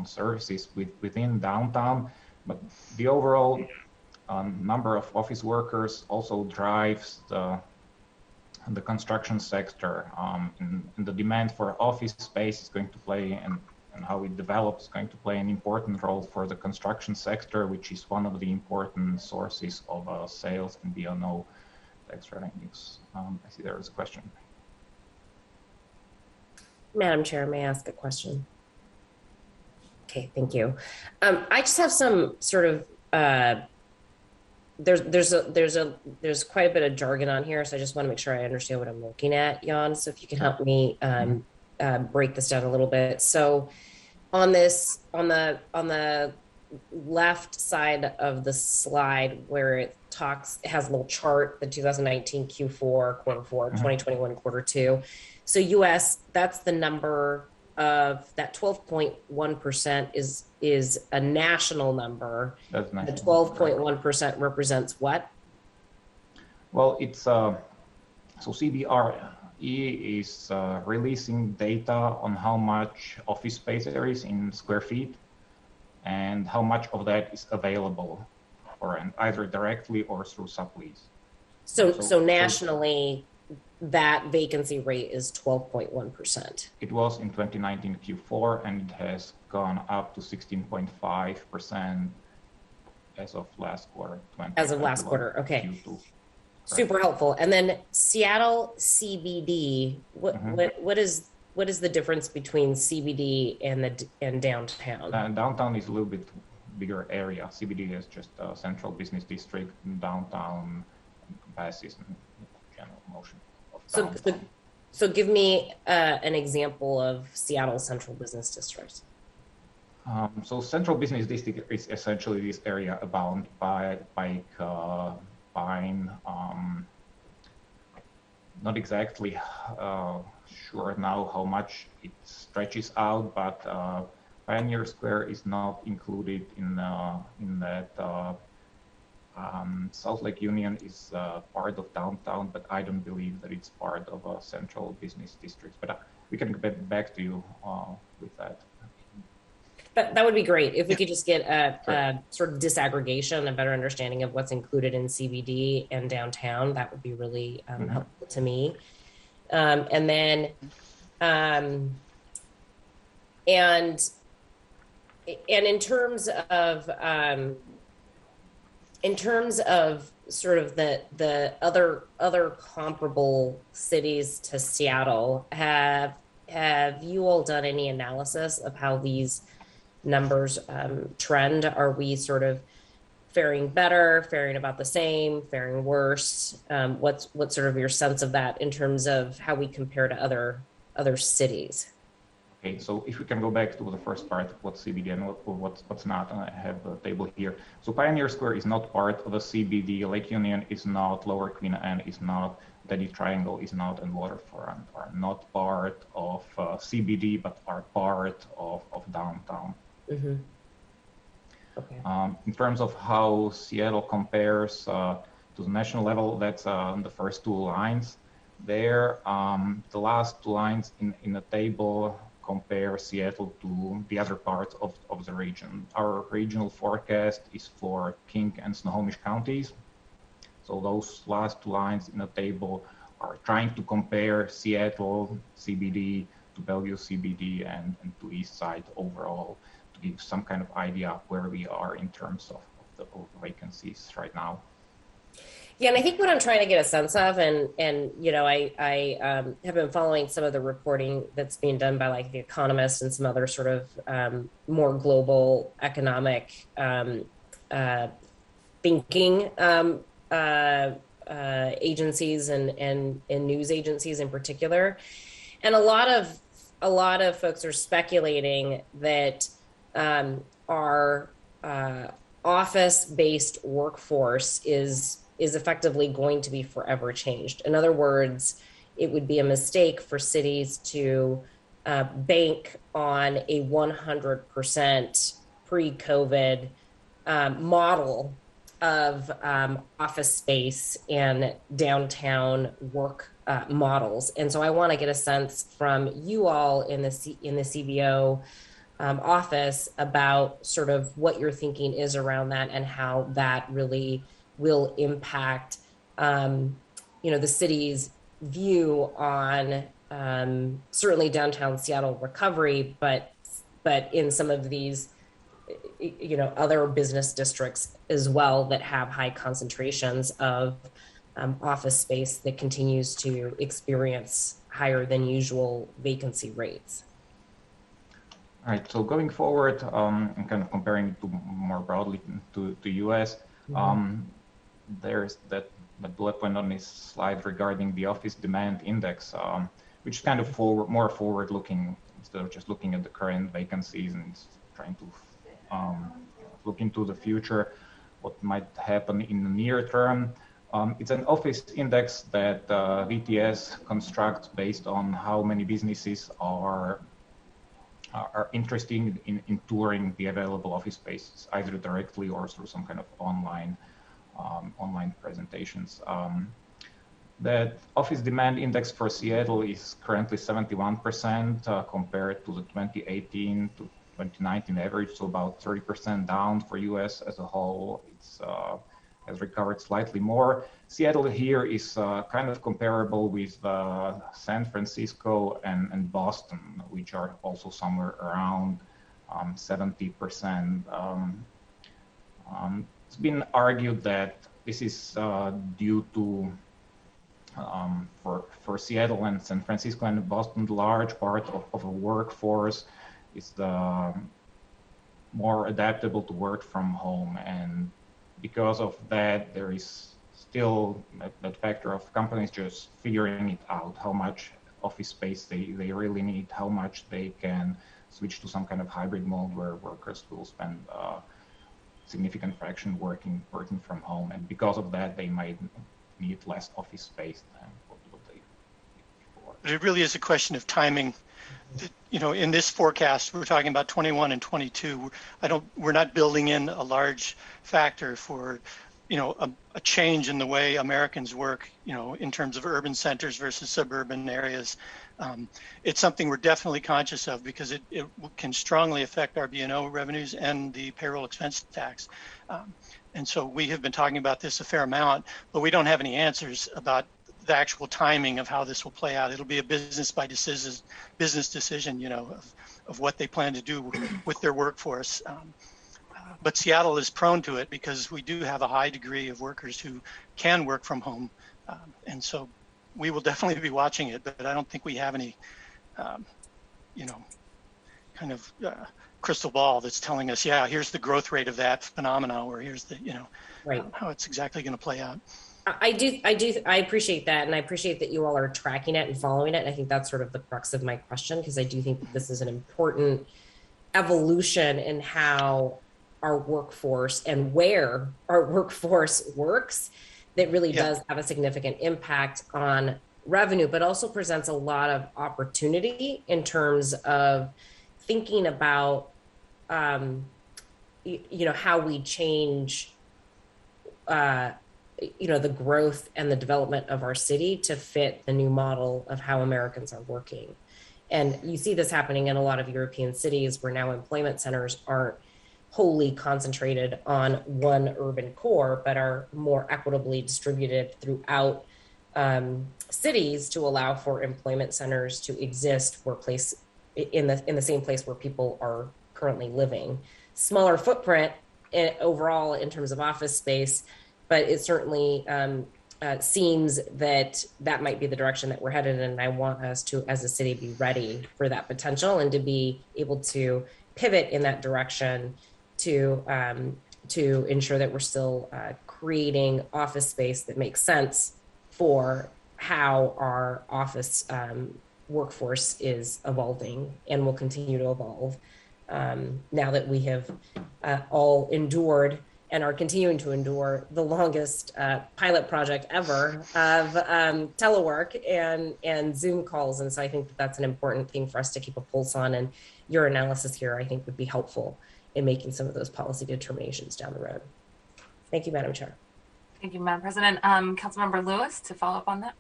services within downtown, but the overall number of office workers also drives the construction sector, and the demand for office space is going to play, and how it develops is going to play an important role for the construction sector, which is one of the important sources of sales and B&O tax revenues. I see there is a question. Madam Chair, may I ask a question? Okay, thank you. I just have some sort of there's quite a bit of jargon on here, so I just want to make sure I understand what I'm looking at, Jan. So if you can help me break this down a little bit. So on the left side of the slide where it has a little chart, the 2019 Q4, quarter 4, 2021 quarter 2. So US, that's the number of that 12.1% is a national number. That's the national. 12.1% represents what? Well, it's so CBRE is releasing data on how much office space there is in square feet and how much of that is available for rent, either directly or through sublease. So nationally, that vacancy rate is 12.1%. It was in 2019 Q4, and it has gone up to 16.5% as of last quarter. As of last quarter, okay. Q2. Super helpful. And then Seattle CBD, what is the difference between CBD and downtown? Downtown is a little bit bigger area. CBD is just a central business district. Downtown passes in general motion. So give me an example of Seattle Central Business District. So Central Business District is essentially this area bound by Pine. Not exactly sure now how much it stretches out, but Pioneer Square is not included in that. South Lake Union is part of downtown, but I don't believe that it's part of a central business district. But we can get back to you with that. That would be great if we could just get a sort of disaggregation, a better understanding of what's included in CBD and downtown. That would be really helpful to me. And then, and in terms of sort of the other comparable cities to Seattle, have you all done any analysis of how these numbers trend? Are we sort of faring better, faring about the same, faring worse? What's sort of your sense of that in terms of how we compare to other cities? Okay, so if we can go back to the first part of what's CBD and what's not, and I have a table here. So Pioneer Square is not part of a CBD, Lake Union is not, Lower Queen Anne is not, Teddy Triangle is not, and Waterfront are not part of CBD, but are part of downtown. Mm-hmm. Okay. In terms of how Seattle compares to the national level, that's on the first two lines there. The last two lines in the table compare Seattle to the other parts of the region. Our regional forecast is for King and Snohomish counties. So those last two lines in the table are trying to compare Seattle CBD to Bellevue CBD and to East Side overall to give some kind of idea of where we are in terms of the vacancies right now. Yeah, and I think what I'm trying to get a sense of, and you know, I have been following some of the reporting that's being done by like The Economist and some other sort of more global economic thinking agencies and news agencies in particular, and a lot of folks are speculating that our office-based workforce is effectively going to be forever changed. In other words, it would be a mistake for cities to bank on a 100% pre-COVID model of office space and downtown work models. And so I want to get a sense from you all in the CBO office about sort of what your thinking is around that and how that really will impact, you know, the city's view on certainly downtown Seattle recovery, but in some of these, you know, other business districts as well that have high concentrations of office space that continues to experience higher than usual vacancy rates. All right, so going forward, and kind of comparing it to more broadly to the US, there's that bullet point on this slide regarding the office demand index, which is kind of more forward-looking instead of just looking at the current vacancies and trying to look into the future, what might happen in the near term. It's an office index that VTS constructs based on how many businesses are interested in touring the available office spaces, either directly or through some kind of online presentations. That office demand index for Seattle is currently 71% compared to the 2018 to 2019 average, so about 30% down for US as a whole. It's has recovered slightly more. Seattle here is kind of comparable with San Francisco and Boston, which are also somewhere around 70%. It's been argued that this is due to, for Seattle and San Francisco and Boston, the large part of a workforce is the more adaptable to work from home. And because of that, there is still that factor of companies just figuring it out, how much office space they really need, how much they can switch to some kind of hybrid mode where workers will spend significant fraction working from home, and because of that, they might need less office space than what they did before. But it really is a question of timing. You know, in this forecast, we're talking about 21 and 22. We're not building in a large factor for, you know, a change in the way Americans work, you know, in terms of urban centers versus suburban areas. It's something we're definitely conscious of because it can strongly affect our B&O revenues and the payroll expense tax. And so we have been talking about this a fair amount, but we don't have any answers about the actual timing of how this will play out. It'll be a business decision, you know, of what they plan to do with their workforce. But Seattle is prone to it because we do have a high degree of workers who can work from home. And so we will definitely be watching it, but I don't think we have any, you know, kind of crystal ball that's telling us, yeah, here's the growth rate of that phenomena, or here's the, you know, how it's exactly going to play out. I appreciate that. And I appreciate that you all are tracking it and following it. And I think that's sort of the crux of my question, because I do think that this is an important evolution in how our workforce and where our workforce works that really does have a significant impact on revenue, but also presents a lot of opportunity in terms of thinking about, you know, how we change, you know, the growth and the development of our city to fit the new model of how Americans are working. And you see this happening in a lot of European cities where now employment centers aren't wholly concentrated on one urban core, but are more equitably distributed throughout cities to allow for employment centers to exist in the same place where people are currently living. Smaller footprint overall in terms of office space, but it certainly seems that might be the direction that we're headed. And I want us to, as a city, be ready for that potential and to be able to pivot in that direction to ensure that we're still creating office space that makes sense for how our office workforce is evolving and will continue to evolve now that we have all endured and are continuing to endure the longest pilot project ever of telework and Zoom calls. And so I think that's an important thing for us to keep a pulse on. And your analysis here, I think, would be helpful in making some of those policy determinations down the road. Thank you, Madam Chair. Thank you, Madam President. Councilmember Lewis, to follow up on that.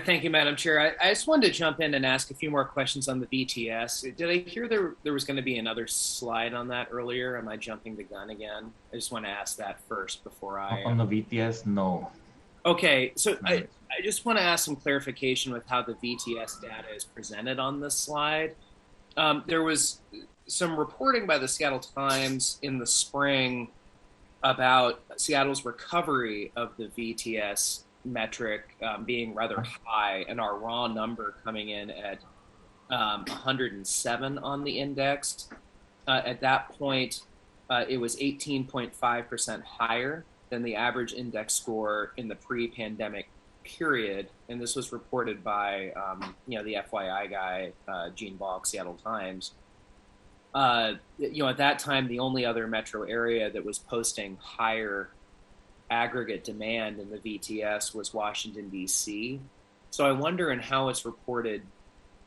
Thank you, Madam Chair. I just wanted to jump in and ask a few more questions on the VTS. Did I hear there was going to be another slide on that earlier? Am I jumping the gun again? I just want to ask that first before I... On the VTS, no. Okay, so I just want to ask some clarification with how the VTS data is presented on this slide. There was some reporting by the Seattle Times in the spring about Seattle's recovery of the VTS metric being rather high, and our raw number coming in at 107 on the index. At that point, it was 18.5% higher than the average index score in the pre-pandemic period, and this was reported by the FYI guy, Gene Balk, Seattle Times. At that time, the only other metro area that was posting higher aggregate demand in the VTS was Washington, D.C. So I wonder in how it's reported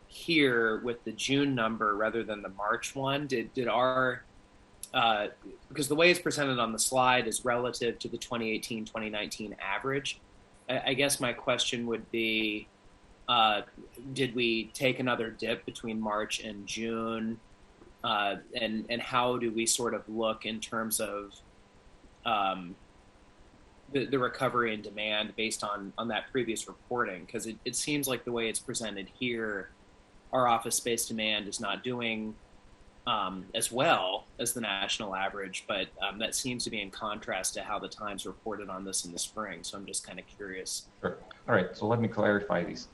here with the June number rather than the March one. Did our, because the way it's presented on the slide is relative to the 2018-2019 average. I guess my question would be, did we take another dip between March and June? And how do we sort of look in terms of the recovery and demand based on that previous reporting? Because it seems like the way it's presented here, our office space demand is not doing as well as the national average, but that seems to be in contrast to how the Times reported on this in the spring. So I'm just kind of curious. Sure. All right, so let me clarify this.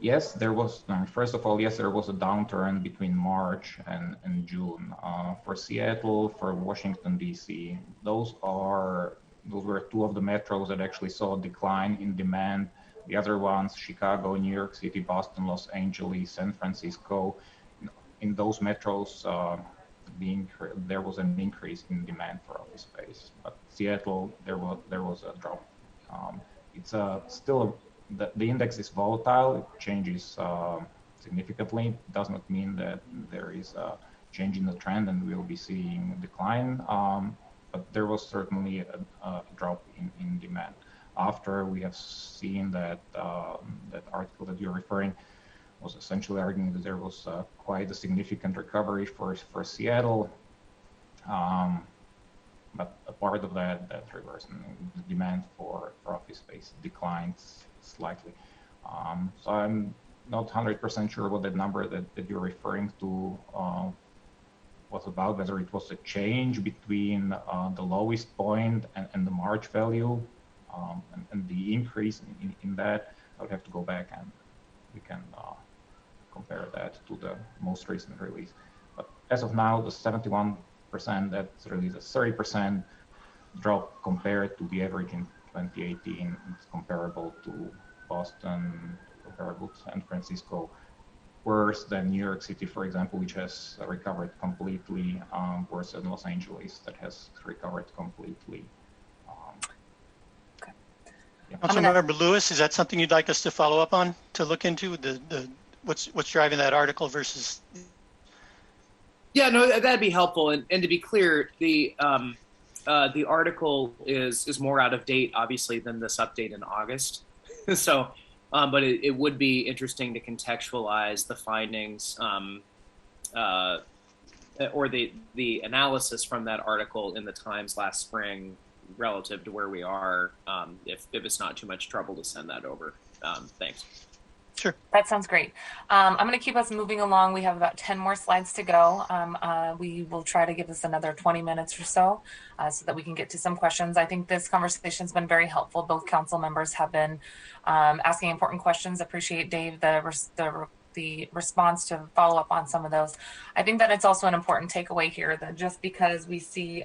Yes, there was, first of all, yes, there was a downturn between March and June. For Seattle, for Washington, D.C., those were two of the metros that actually saw a decline in demand. The other ones, Chicago, New York City, Boston, Los Angeles, San Francisco, in those metros, there was an increase in demand for office space. But Seattle, there was a drop. It's still, the index is volatile. It changes significantly. It does not mean that there is a change in the trend and we'll be seeing a decline. But there was certainly a drop in demand. After we have seen that article that you're referring was essentially arguing that there was quite a significant recovery for Seattle. But a part of that reverse, the demand for office space declines slightly. So I'm not 100% sure what that number that you're referring to was about, whether it was a change between the lowest point and the March value and the increase in that. I would have to go back and we can compare that to the most recent release. But as of now, the 71%, that's really the 30% drop compared to the average in 2018. It's comparable to Boston, comparable to San Francisco, worse than New York City, for example, which has recovered completely, worse than Los Angeles, that has recovered completely. Councilmember Lewis, is that something you'd like us to follow up on, to look into, what's driving that article versus? Yeah, no, that'd be helpful. And to be clear, the article is more out of date, obviously, than this update in August. So But it would be interesting to contextualize the findings or the analysis from that article in the Times last spring relative to where we are, if it's not too much trouble to send that over. Thanks. Sure. That sounds great. I'm going to keep us moving along. We have about 10 more slides to go. We will try to give this another 20 minutes or so that we can get to some questions. I think this conversation has been very helpful. Both council members have been asking important questions. Appreciate, Dave, the response to follow up on some of those. I think that it's also an important takeaway here that just because we see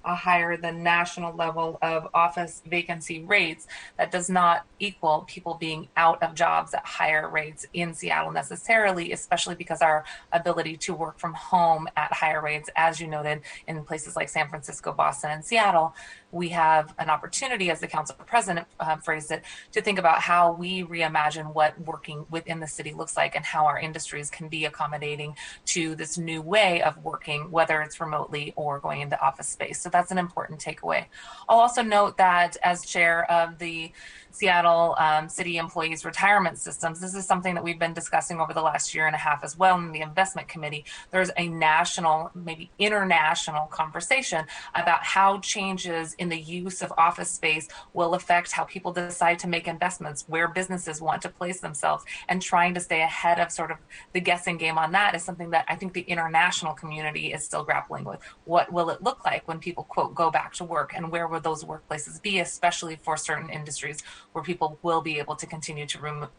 a higher than national level of office vacancy rates, that does not equal people being out of jobs at higher rates in Seattle necessarily, especially because our ability to work from home at higher rates, as you noted, in places like San Francisco, Boston, and Seattle, we have an opportunity, as the council president phrased it, to think about how we reimagine what working within the city looks like and how our industries can be accommodating to this new way of working, whether it's remotely or going into office space. So that's an important takeaway. I'll also note that as chair of the Seattle City Employees Retirement Systems, this is something that we've been discussing over the last year and a half as well in the investment committee. There's a national, maybe international conversation about how changes in the use of office space will affect how people decide to make investments, where businesses want to place themselves, and trying to stay ahead of sort of the guessing game on that is something that I think the international community is still grappling with. What will it look like when people, quote, go back to work, and where will those workplaces be, especially for certain industries where people will be able to continue to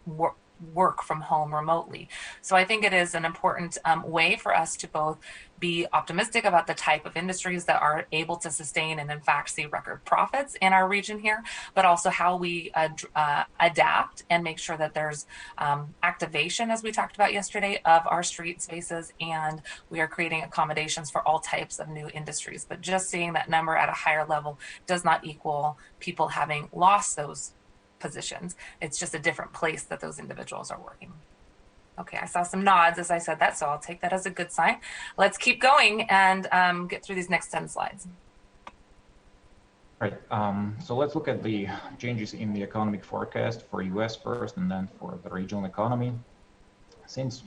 work from home remotely. So I think it is an important way for us to both be optimistic about the type of industries that are able to sustain and in fact see record profits in our region here, but also how we adapt and make sure that there's activation, as we talked about yesterday, of our street spaces, and we are creating accommodations for all types of new industries. But just seeing that number at a higher level does not equal people having lost those positions. It's just a different place that those individuals are working. Okay, I saw some nods as I said that, so I'll take that as a good sign. Let's keep going and get through these next 10 slides. Right, so let's look at the changes in the economic forecast for US first and then for the regional economy. Since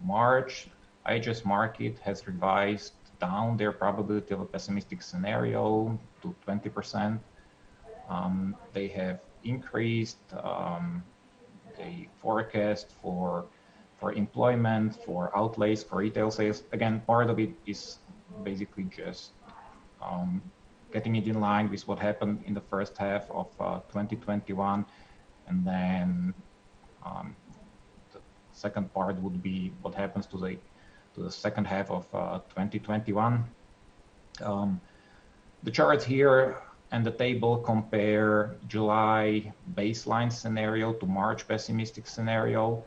March, IHS Markit has revised down their probability of a pessimistic scenario to 20%. They have increased the forecast for employment, for outlays, for retail sales. Again, part of it is basically just getting it in line with what happened in the first half of 2021, and then the second part would be what happens to the second half of 2021. The charts here and the table compare July baseline scenario to March pessimistic scenario.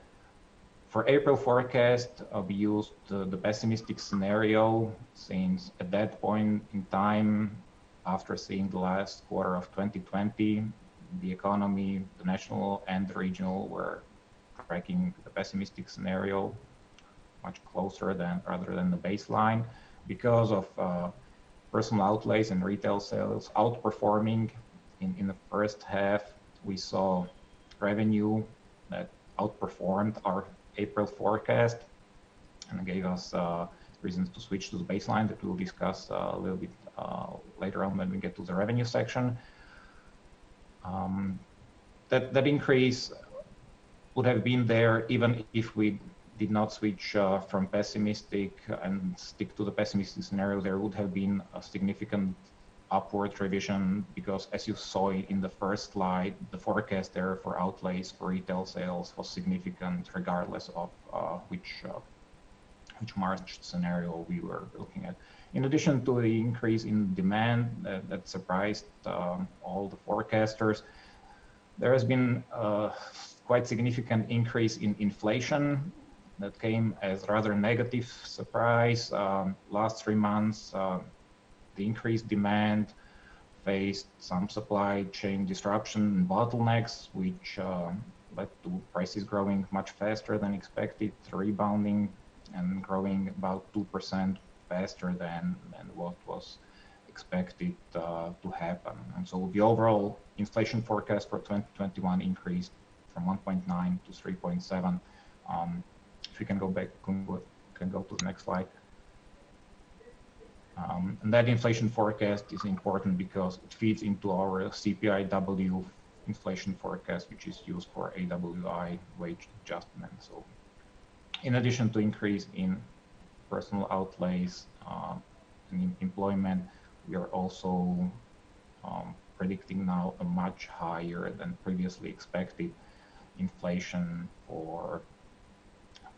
For April forecast, we used the pessimistic scenario, since at that point in time, after seeing the last quarter of 2020, the economy, the national and the regional, were tracking the pessimistic scenario much closer rather than the baseline, because of personal outlays and retail sales outperforming. In the first half, we saw revenue that outperformed our April forecast and gave us reasons to switch to the baseline that we'll discuss a little bit later on when we get to the revenue section. That increase would have been there even if we did not switch from pessimistic and stick to the pessimistic scenario. There would have been a significant upward revision, because as you saw in the first slide, the forecast there for outlays for retail sales was significant regardless of which March scenario we were looking at. In addition to the increase in demand that surprised all the forecasters, there has been a quite significant increase in inflation that came as rather negative surprise. Last 3 months, the increased demand faced some supply chain disruption and bottlenecks, which led to prices growing much faster than expected, rebounding and growing about 2% faster than what was expected to happen. And so the overall inflation forecast for 2021 increased from 1.9 to 3.7. If you can go back, can go to the next slide. And that inflation forecast is important because it feeds into our CPIW inflation forecast, which is used for AWI wage adjustment. So in addition to increase in personal outlays and employment, we are also predicting now a much higher than previously expected inflation for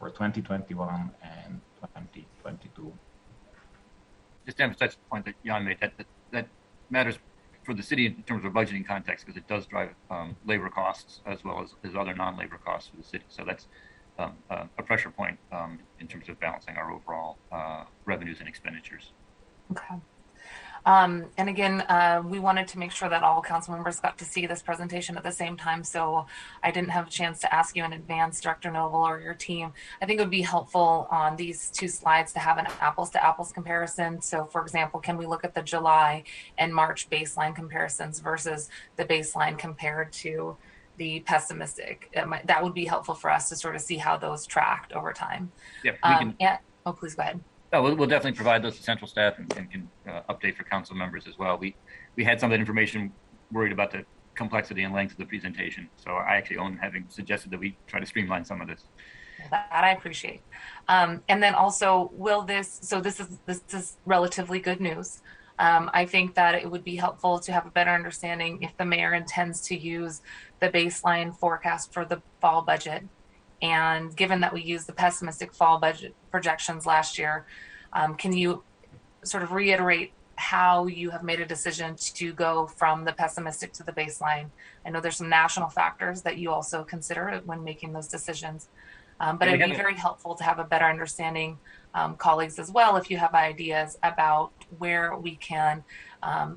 2021 and 2022. Just to emphasize the point that Jan made, that matters for the city in terms of budgeting context, because it does drive labor costs as well as other non-labor costs for the city. So that's a pressure point in terms of balancing our overall revenues and expenditures. Okay. And again, we wanted to make sure that all council members got to see this presentation at the same time. So I didn't have a chance to ask you in advance, Director Noble or your team. I think it would be helpful on these two slides to have an apples to apples comparison. So for example, can we look at the July and March baseline comparisons versus the baseline compared to the pessimistic? That would be helpful for us to sort of see how those tracked over time. Yeah, we can, oh, please go ahead. No, we'll definitely provide those to central staff and can update for council members as well. We had some of that information, worried about the complexity and length of the presentation. So I actually own having suggested that we try to streamline some of this. That I appreciate. And then also, this is relatively good news. I think that it would be helpful to have a better understanding if the mayor intends to use the baseline forecast for the fall budget. And given that we used the pessimistic fall budget projections last year, can you sort of reiterate how you have made a decision to go from the pessimistic to the baseline? I know there's some national factors that you also consider when making those decisions, but it'd be very helpful to have a better understanding, colleagues as well, if you have ideas about where we can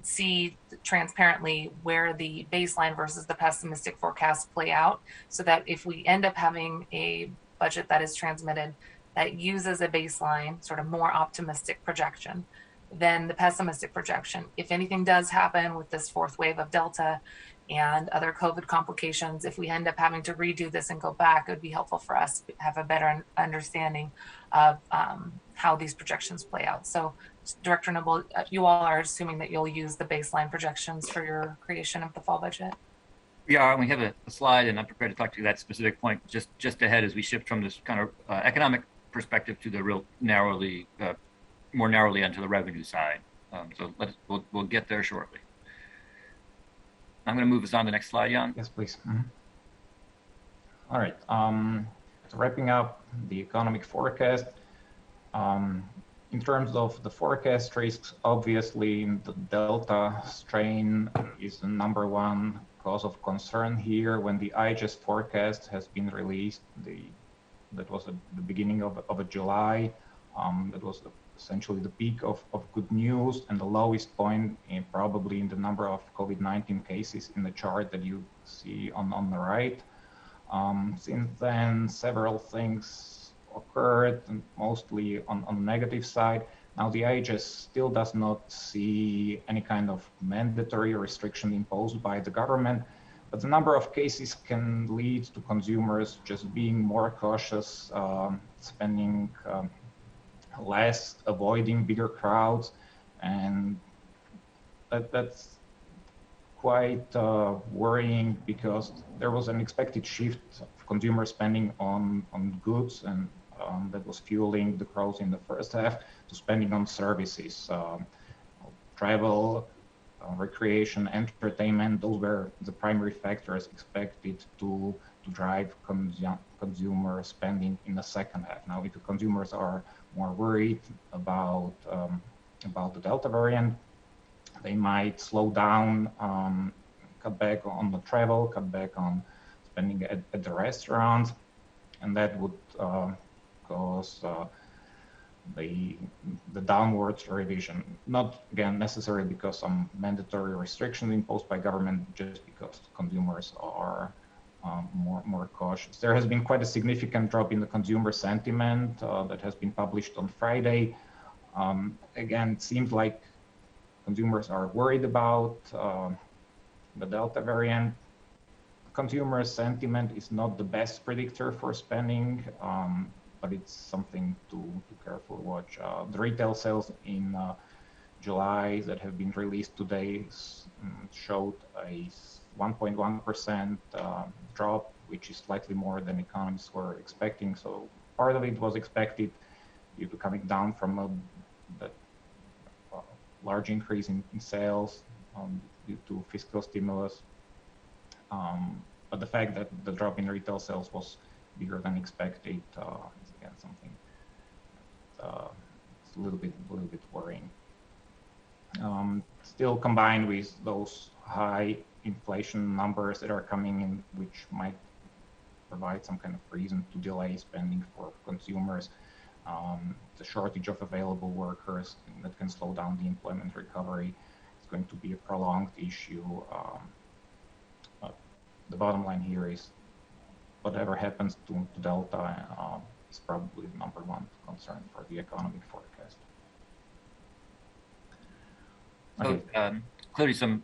see transparently where the baseline versus the pessimistic forecasts play out, so that if we end up having a budget that is transmitted that uses a baseline, sort of more optimistic projection than the pessimistic projection, if anything does happen with this fourth wave of Delta and other COVID complications, if we end up having to redo this and go back, it would be helpful for us to have a better understanding of how these projections play out. So Director Noble, you all are assuming that you'll use the baseline projections for your creation of the fall budget? Yeah, we have a slide, and I'm prepared to talk to that specific point just ahead as we shift from this kind of economic perspective to the real more narrowly onto the revenue side. So we'll get there shortly. I'm going to move us on to the next slide, Jan. Yes, please. Mm-hmm. All right. So wrapping up the economic forecast. In terms of the forecast risks, obviously the Delta strain is the #1 cause of concern here. When the IHS forecast has been released, that was at the beginning of July. That was essentially the peak of good news and the lowest point probably in the number of COVID-19 cases in the chart that you see on the right. Since then, several things occurred, and mostly on the negative side. Now the IHS still does not see any kind of mandatory restriction imposed by the government, but the number of cases can lead to consumers just being more cautious, spending less, avoiding bigger crowds, and that's quite worrying because there was an expected shift of consumer spending on goods, and that was fueling the growth in the first half, to spending on services, travel, recreation, entertainment. Those were the primary factors expected to drive consumer spending in the second half. Now, if the consumers are more worried about the Delta variant, they might slow down, cut back on the travel, cut back on spending at the restaurants, and that would cause the downwards revision. Not again necessarily because some mandatory restrictions imposed by government, just because consumers are more cautious. There has been quite a significant drop in the consumer sentiment that has been published on Friday. Again, it seems like consumers are worried about the Delta variant. consumer sentiment is not the best predictor for spending, but it's something to carefully watch. The retail sales in July that have been released today showed a 1.1% drop, which is slightly more than economists were expecting. So part of it was expected due to coming down from that large increase in sales due to fiscal stimulus. But the fact that the drop in retail sales was bigger than expected is again something it's a little bit worrying. Still combined with those high inflation numbers that are coming in, which might provide some kind of reason to delay spending for consumers. The shortage of available workers that can slow down the employment recovery is going to be a prolonged issue. The bottom line here is whatever happens to Delta is probably the number one concern for the economic forecast. So clearly some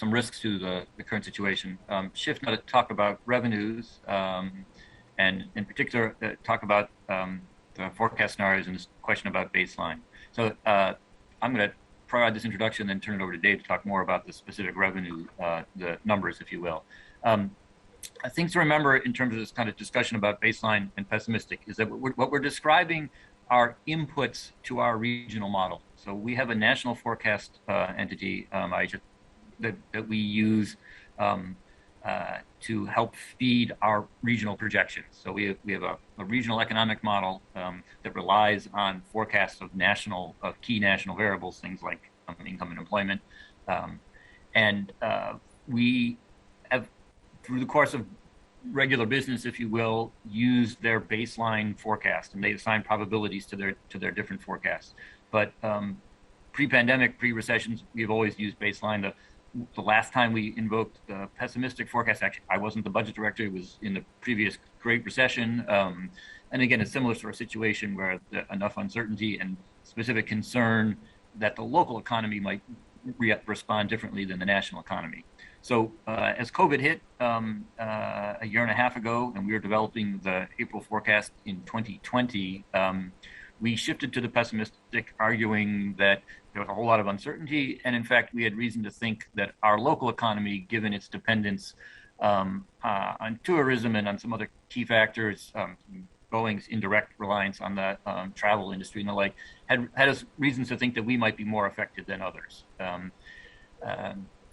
risks to the current situation. Shift now to talk about revenues and in particular talk about the forecast scenarios and this question about baseline. So I'm going to provide this introduction, then turn it over to Dave to talk more about the specific revenue, the numbers, if you will. Things to remember in terms of this kind of discussion about baseline and pessimistic is that what we're describing are inputs to our regional model. So we have a national forecast entity that we use to help feed our regional projections. So we have a regional economic model that relies on forecasts of key national variables, things like income and employment. And we have, through the course of regular business, if you will, use their baseline forecast, and they assign probabilities to their different forecasts. But pre-pandemic, pre-recessions, we've always used baseline. The last time we invoked the pessimistic forecast, actually, I wasn't the budget director. It was in the previous Great Recession. And again, a similar sort of situation where enough uncertainty and specific concern that the local economy might respond differently than the national economy. So as COVID hit a year and a half ago, and we were developing the April forecast in 2020, we shifted to the pessimistic, arguing that there was a whole lot of uncertainty. And in fact, we had reason to think that our local economy, given its dependence on tourism and on some other key factors, Boeing's indirect reliance on the travel industry and the like, had us reasons to think that we might be more affected than others.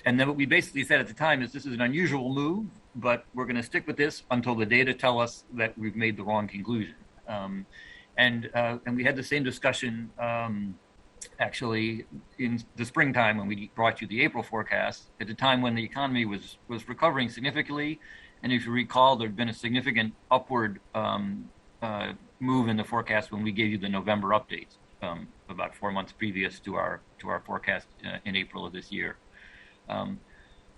And then what we basically said at the time is this is an unusual move, but we're going to stick with this until the data tell us that we've made the wrong conclusion. And we had the same discussion actually in the springtime when we brought you the April forecast, at the time when the economy was recovering significantly. And if you recall, there had been a significant upward move in the forecast when we gave you the November updates about 4 months previous to our forecast in April of this year.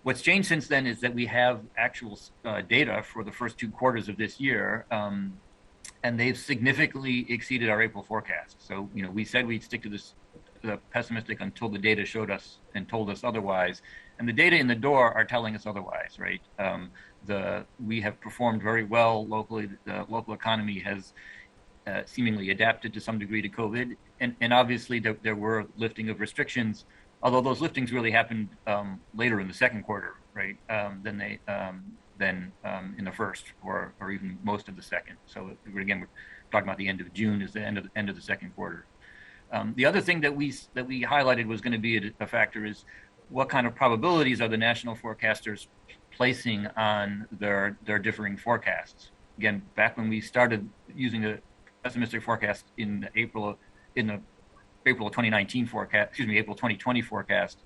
What's changed since then is that we have actual data for the first 2 quarters of this year, and they've significantly exceeded our April forecast. So, we said we'd stick to the pessimistic until the data showed us and told us otherwise. And the data in the door are telling us otherwise, right? We have performed very well locally. The local economy has seemingly adapted to some degree to COVID. And obviously there were lifting of restrictions, although those liftings really happened later in the second quarter, right? Than in the first or even most of the second. So again, we're talking about the end of June is the end of the second quarter. The other thing that we highlighted was going to be a factor is what kind of probabilities are the national forecasters placing on their differing forecasts. Again, back when we started using a pessimistic forecast in the April of 2019 forecast, April 2020 forecast,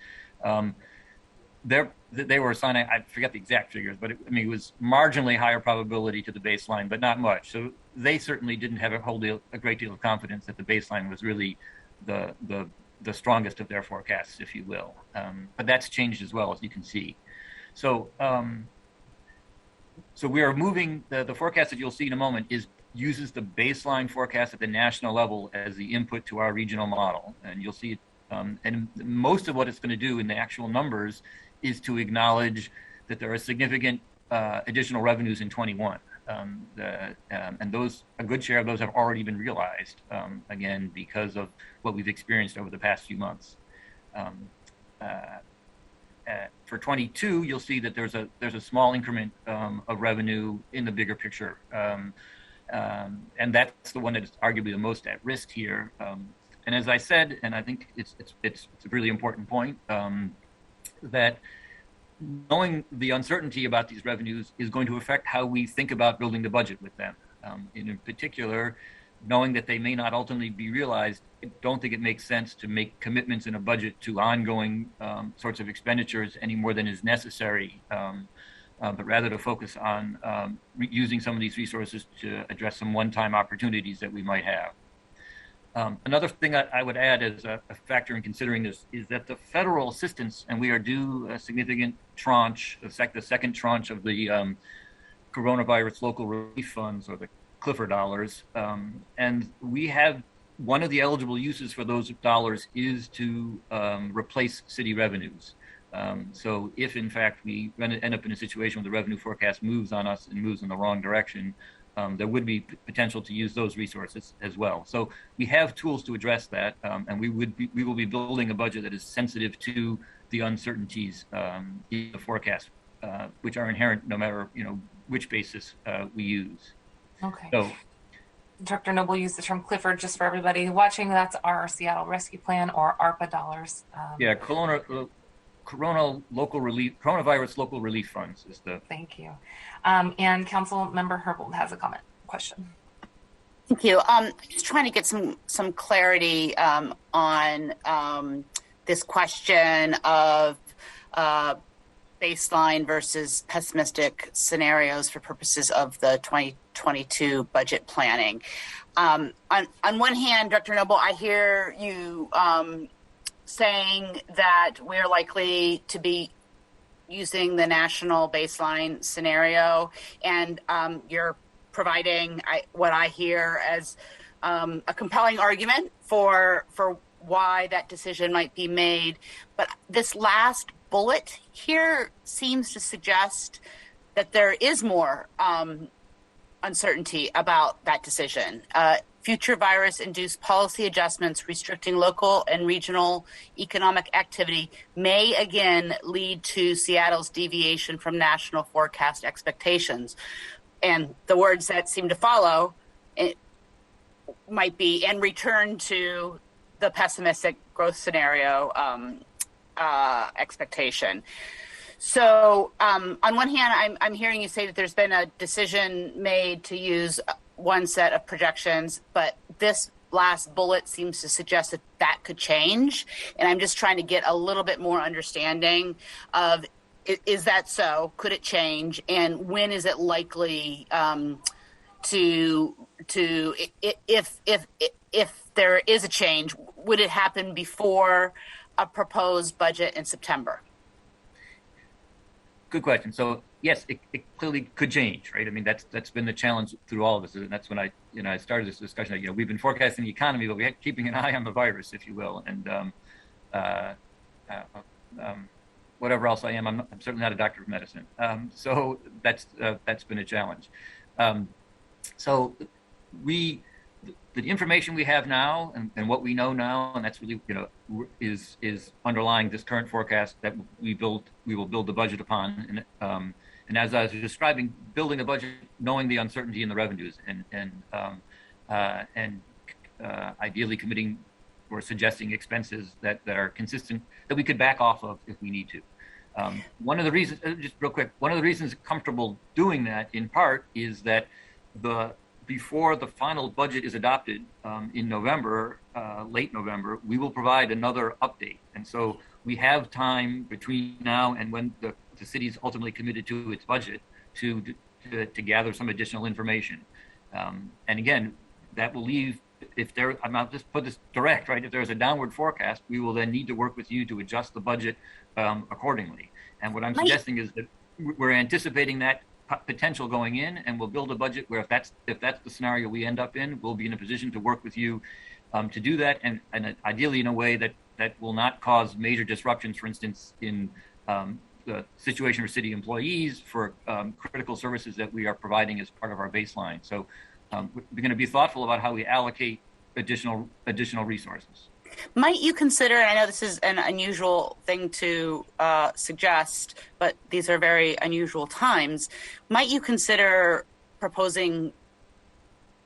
they were assigning, I forget the exact figures, but it was marginally higher probability to the baseline, but not much. So they certainly didn't have a great deal of confidence that the baseline was really the strongest of their forecasts, if you will. But that's changed as well, as you can see. So we are moving, the forecast that you'll see in a moment uses the baseline forecast at the national level as the input to our regional model. And you'll see, and most of what it's going to do in the actual numbers is to acknowledge that there are significant additional revenues in 21. And a good share of those have already been realized, again, because of what we've experienced over the past few months. For 22, you'll see that there's a small increment of revenue in the bigger picture, and that's the one that is arguably the most at risk here. And as I said, and I think it's a really important point, that knowing the uncertainty about these revenues is going to affect how we think about building the budget with them. In particular, knowing that they may not ultimately be realized, I don't think it makes sense to make commitments in a budget to ongoing sorts of expenditures any more than is necessary, but rather to focus on using some of these resources to address some one-time opportunities that we might have. Another thing I would add as a factor in considering this is that the federal assistance, and we are due a significant tranche, the second tranche of the coronavirus local relief funds, or the Clifford dollars, and we have one of the eligible uses for those dollars is to replace city revenues. So if in fact we end up in a situation where the revenue forecast moves on us and moves in the wrong direction, there would be potential to use those resources as well. So we have tools to address that, and we will be building a budget that is sensitive to the uncertainties in the forecast, which are inherent no matter which basis we use. Okay. So, Director Noble used the term Clifford just for everybody watching. That's our Seattle Rescue Plan, or ARPA dollars. Yeah, coronavirus local relief funds is the. Thank you. And Council Member Herbold has a question. Thank you. Just trying to get some clarity on this question of baseline versus pessimistic scenarios for purposes of the 2022 budget planning. On one hand, Dr. Noble, I hear you saying that we're likely to be using the national baseline scenario, and you're providing what I hear as a compelling argument for why that decision might be made. But this last bullet here seems to suggest that there is more uncertainty about that decision. Future virus-induced policy adjustments restricting local and regional economic activity may again lead to Seattle's deviation from national forecast expectations. And the words that seem to follow might be, and return to the pessimistic growth scenario expectation. So on one hand, I'm hearing you say that there's been a decision made to use one set of projections, but this last bullet seems to suggest that that could change. And I'm just trying to get a little bit more understanding of, is that so? Could it change? And when is it likely if there is a change, would it happen before a proposed budget in September? Good question. So yes, it clearly could change, right? I mean, that's been the challenge through all of this, and that's when I started this discussion. We've been forecasting the economy, but we're keeping an eye on the virus, if you will. And whatever else I am, I'm certainly not a doctor of medicine. So that's been a challenge. So the information we have now and what we know now, and that's really is underlying this current forecast that we will build the budget upon. And as I was describing, building a budget, knowing the uncertainty in the revenues, and ideally committing or suggesting expenses that are consistent, that we could back off of if we need to. One of the reasons, just real quick, one of the reasons comfortable doing that in part is that before the final budget is adopted in November, late November, we will provide another update. And so we have time between now and when the city's ultimately committed to its budget to gather some additional information. And again, that will leave, I'll just put this direct, right? If there's a downward forecast, we will then need to work with you to adjust the budget accordingly. And what I'm suggesting is that we're anticipating that potential going in, and we'll build a budget where if that's the scenario we end up in, we'll be in a position to work with you to do that, and ideally in a way that will not cause major disruptions, for instance, in the situation for city employees, for critical services that we are providing as part of our baseline. So we're going to be thoughtful about how we allocate additional resources. Might you consider, and I know this is an unusual thing to suggest, but these are very unusual times, might you consider proposing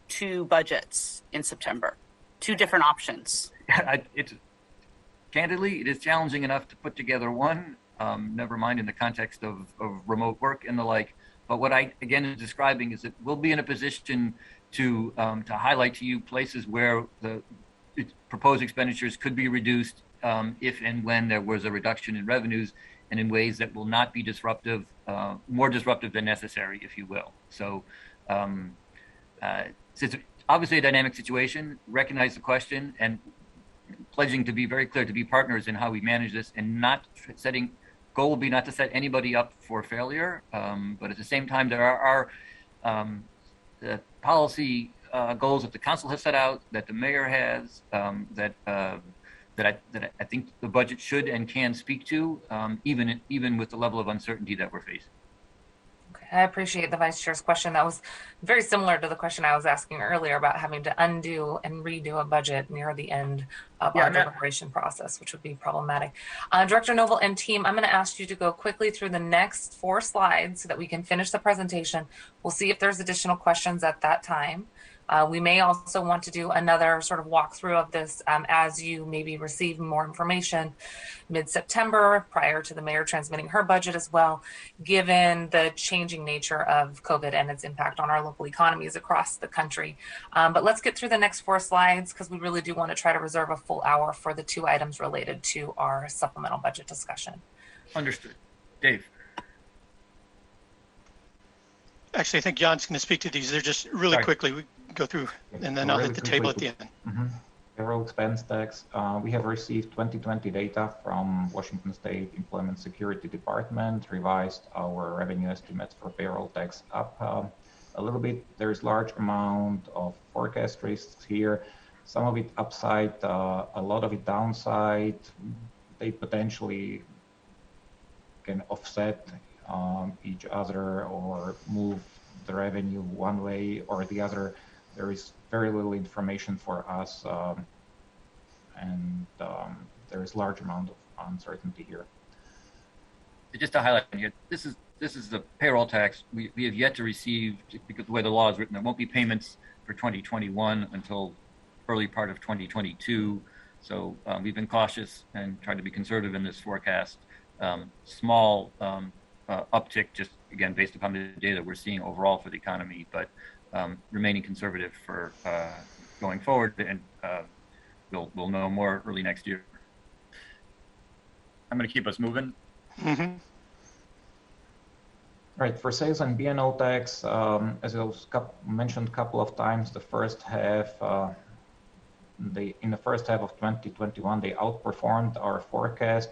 2 budgets in September, 2 different options? Candidly, it is challenging enough to put together one, never mind in the context of remote work and the like. But what I, again, is describing is that we'll be in a position to highlight to you places where the proposed expenditures could be reduced if and when there was a reduction in revenues, and in ways that will not be disruptive, more disruptive than necessary, if you will. So it's obviously a dynamic situation, recognize the question, and pledging to be very clear to be partners in how we manage this, and not setting, goal will be not to set anybody up for failure. But at the same time, there are the policy goals that the council has set out, that the mayor has, that I think the budget should and can speak to, even with the level of uncertainty that we're facing. Okay, I appreciate the vice chair's question. That was very similar to the question I was asking earlier about having to undo and redo a budget near the end of our deliberation process, which would be problematic. Director Noble and team, I'm going to ask you to go quickly through the next 4 slides so that we can finish the presentation. We'll see if there's additional questions at that time. We may also want to do another sort of walkthrough of this as you maybe receive more information mid-September, prior to the mayor transmitting her budget as well, given the changing nature of COVID and its impact on our local economies across the country. But let's get through the next 4 slides, because we really do want to try to reserve a full hour for the 2 items related to our supplemental budget discussion. Understood. Dave. Actually, I think Jan's going to speak to these. They're just really quickly. We go through, and then I'll hit the table at the end. Payroll expense tax. We have received 2020 data from Washington State Employment Security Department, revised our revenue estimates for payroll tax up a little bit. There's large amount of forecast risks here. Some of it upside, a lot of it downside. They potentially can offset each other or move the revenue one way or the other. There is very little information for us, and there is large amount of uncertainty here. Just to highlight here, this is the payroll tax. We have yet to receive, because the way the law is written, there won't be payments for 2021 until early part of 2022. So we've been cautious and tried to be conservative in this forecast. Small uptick, just again based upon the data we're seeing overall for the economy, but remaining conservative for going forward, and we'll know more early next year. I'm going to keep us moving. Right, for sales and B&O tax, as I was mentioned a couple of times, the first half, in the first half of 2021, they outperformed our forecast.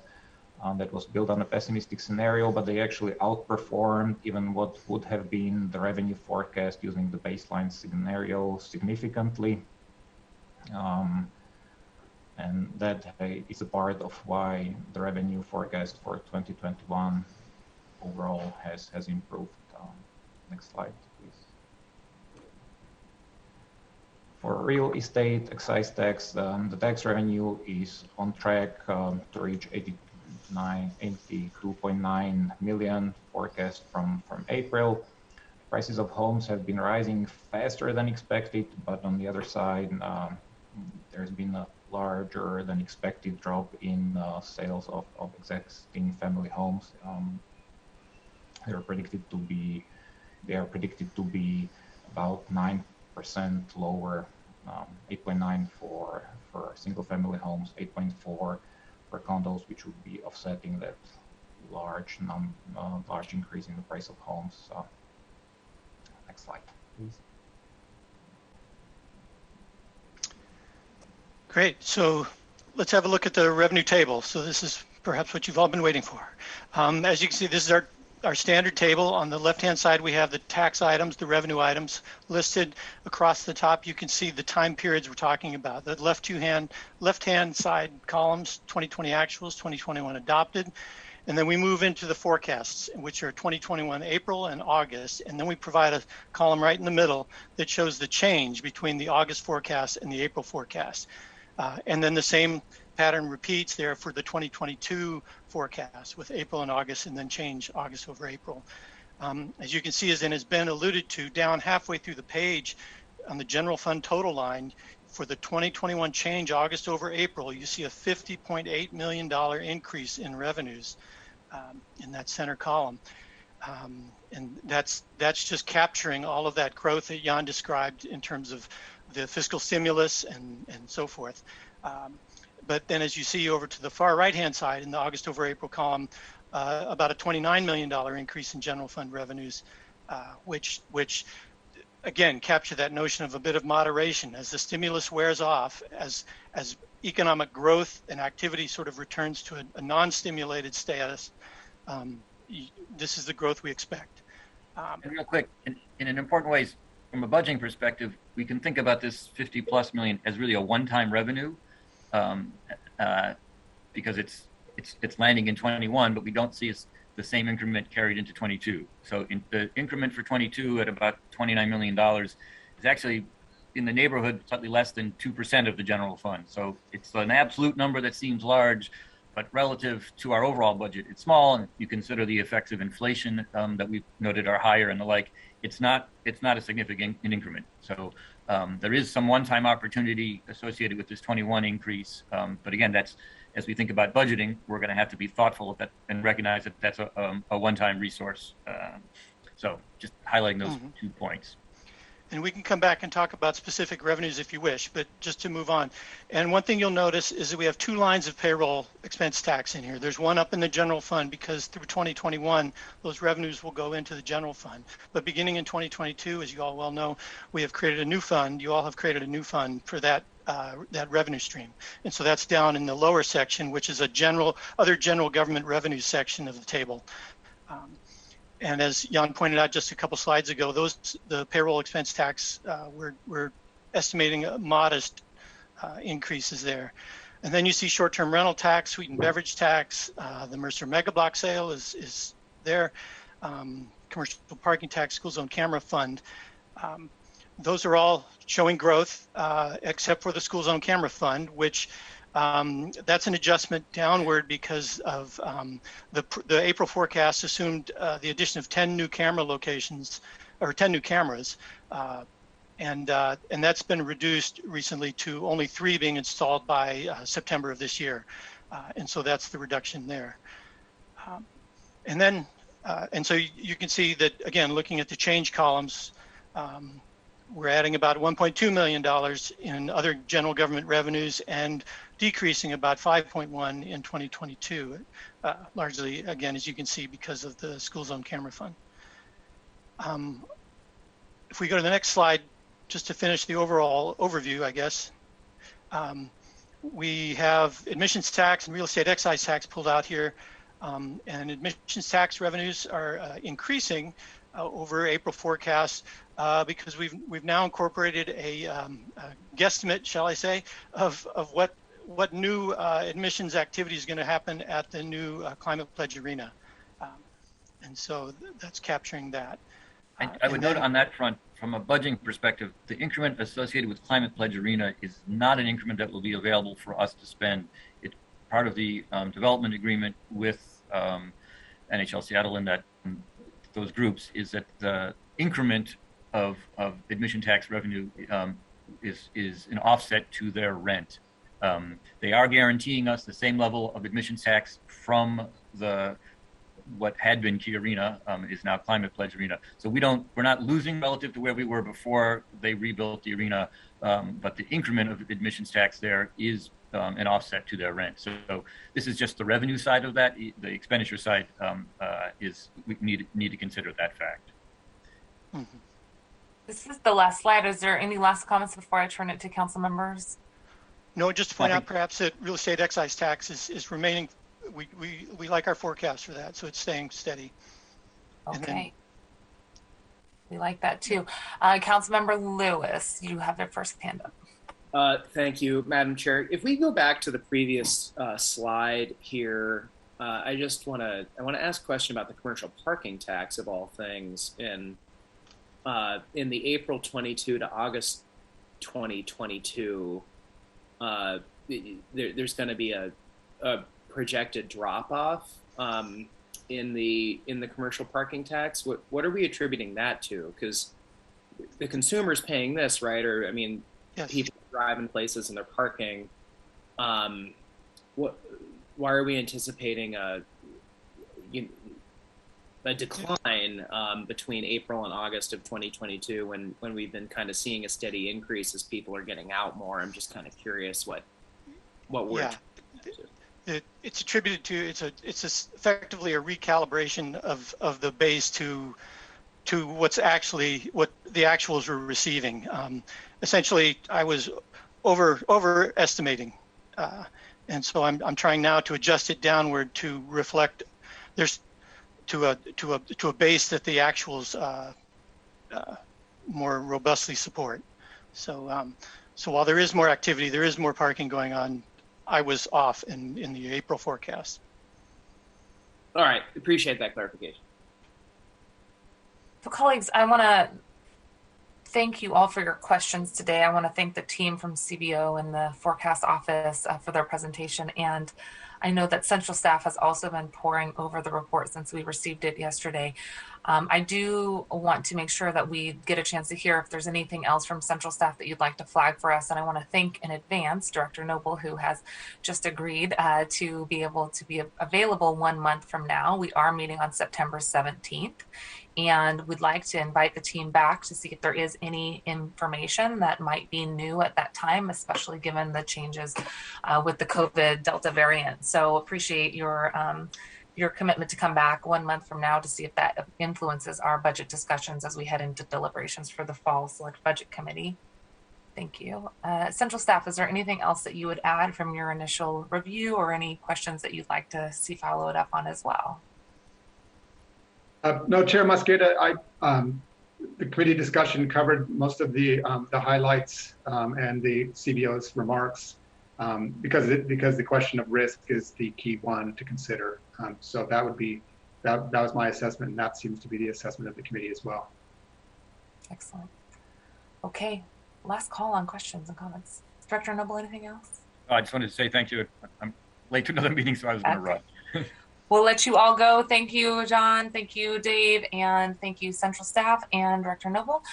That was built on a pessimistic scenario, but they actually outperformed even what would have been the revenue forecast using the baseline scenario significantly. And that is a part of why the revenue forecast for 2021 overall has improved. Next slide, please. For real estate excise tax, the tax revenue is on track to reach 82.9 million forecast from April. Prices of homes have been rising faster than expected, but on the other side, there's been a larger than expected drop in sales of existing family homes. They are predicted to be about 9% lower, 8.9 for single family homes, 8.4 for condos, which would be offsetting that large increase in the price of homes. Next slide, please. Great. So let's have a look at the revenue table. So this is perhaps what you've all been waiting for. As you can see, this is our standard table. On the left-hand side, we have the tax items, the revenue items listed. Across the top, you can see the time periods we're talking about. The left-hand side columns, 2020 actuals, 2021 adopted. And then we move into the forecasts, which are 2021 April and August. And then we provide a column right in the middle that shows the change between the August forecast and the April forecast. And then the same pattern repeats there for the 2022 forecast with April and August, and then change August over April. As you can see, as has been alluded to, down halfway through the page on the general fund total line, for the 2021 change August over April, you see a $50.8 million increase in revenues in that center column. And that's just capturing all of that growth that Jan described in terms of the fiscal stimulus and so forth. But then as you see over to the far right-hand side in the August over April column, about a $29 million increase in general fund revenues, which again, capture that notion of a bit of moderation as the stimulus wears off, as economic growth and activity sort of returns to a non-stimulated status. This is the growth we expect. And real quick, in an important way, from a budgeting perspective, we can think about this 50 plus million as really a one-time revenue because it's landing in 21, but we don't see the same increment carried into 22. So in the increment for 22 at about $29 million is actually in the neighborhood slightly less than 2% of the general fund. So it's an absolute number that seems large, but relative to our overall budget, it's small. And you consider the effects of inflation that we've noted are higher and the like. It's not a significant increment. So there is some one-time opportunity associated with this 21 increase. But again, that's, as we think about budgeting, we're going to have to be thoughtful of that and recognize that that's a one-time resource. So just highlighting those 2 points. And we can come back and talk about specific revenues if you wish, but just to move on. And one thing you'll notice is that we have 2 lines of payroll expense tax in here. There's one up in the general fund because through 2021, those revenues will go into the general fund. But beginning in 2022, as you all well know, we have created a new fund. You all have created a new fund for that revenue stream. And so that's down in the lower section, which is a other general government revenue section of the table. And as Jan pointed out just a couple slides ago, the payroll expense tax, we're estimating modest increases there. And then you see short-term rental tax, sweet and beverage tax, the Mercer Mega Block sale is there, commercial parking tax, school zone camera fund. Those are all showing growth, except for the school zone camera fund, which that's an adjustment downward because of the April forecast assumed the addition of 10 new camera locations or 10 new cameras. And that's been reduced recently to only 3 being installed by September of this year. And so that's the reduction there. And so you can see that, again, looking at the change columns, we're adding about $1.2 million in other general government revenues and decreasing about 5.1 in 2022, largely, again, as you can see, because of the school zone camera fund. If we go to the next slide, just to finish the overall overview, I guess, we have admissions tax and real estate excise tax pulled out here, and admissions tax revenues are increasing over April forecast because we've now incorporated a guesstimate, shall I say, of what new admissions activity is going to happen at the new Climate Pledge Arena. And so that's capturing that. I would note on that front, from a budgeting perspective, the increment associated with Climate Pledge Arena is not an increment that will be available for us to spend. It's part of the development agreement with NHL Seattle and those groups is that the increment of admission tax revenue is an offset to their rent. They are guaranteeing us the same level of admissions tax from what had been Key Arena is now Climate Pledge Arena. So we're not losing relative to where we were before they rebuilt the arena, but the increment of admissions tax there is an offset to their rent. So this is just the revenue side of that. The expenditure side is we need to consider that fact. Mm-hmm. This is the last slide. Is there any last comments before I turn it to council members? No, just to point out perhaps that real estate excise tax is remaining. We like our forecast for that, so it's staying steady. Okay. We like that too. Councilmember Lewis, you have your first hand up. Thank you, Madam Chair. If we go back to the previous slide here, I want to ask a question about the commercial parking tax of all things. In the April 22 to August 2022, there's going to be a projected drop off in the commercial parking tax. What are we attributing that to? Because the consumer's paying this, right? Or I mean, yes. People driving places and they're parking. Why are we anticipating a decline between April and August of 2022 when we've been kind of seeing a steady increase as people are getting out more? I'm just kind of curious what we're. Yeah. It's attributed to it's effectively a recalibration of the base to what the actuals we're receiving. Essentially, I was overestimating, and so I'm trying now to adjust it downward to reflect to a base that the actuals more robustly support. So while there is more activity, there is more parking going on. I was off in the April forecast. All right, appreciate that clarification. So colleagues, I want to thank you all for your questions today. I want to thank the team from CBO and the forecast office for their presentation. And I know that central staff has also been poring over the report since we received it yesterday. I do want to make sure that we get a chance to hear if there's anything else from central staff that you'd like to flag for us. And I want to thank in advance Director Noble, who has just agreed to be able to be available 1 month from now. We are meeting on September 17th. And we'd like to invite the team back to see if there is any information that might be new at that time, especially given the changes with the COVID Delta variant. So appreciate your commitment to come back 1 month from now to see if that influences our budget discussions as we head into deliberations for the fall select budget committee. Thank you. Central staff, is there anything else that you would add from your initial review or any questions that you'd like to see followed up on as well? No, Chair Mosqueda, the committee discussion covered most of the highlights and the CBO's remarks because the question of risk is the key one to consider. So that was my assessment, and that seems to be the assessment of the committee as well. Excellent. Okay, last call on questions and comments. Director Noble, anything else? I just wanted to say thank you. I'm late to another meeting, so I was going to rush. We'll let you all go. Thank you, John. Thank you, Dave. And thank you, central staff and Director Noble.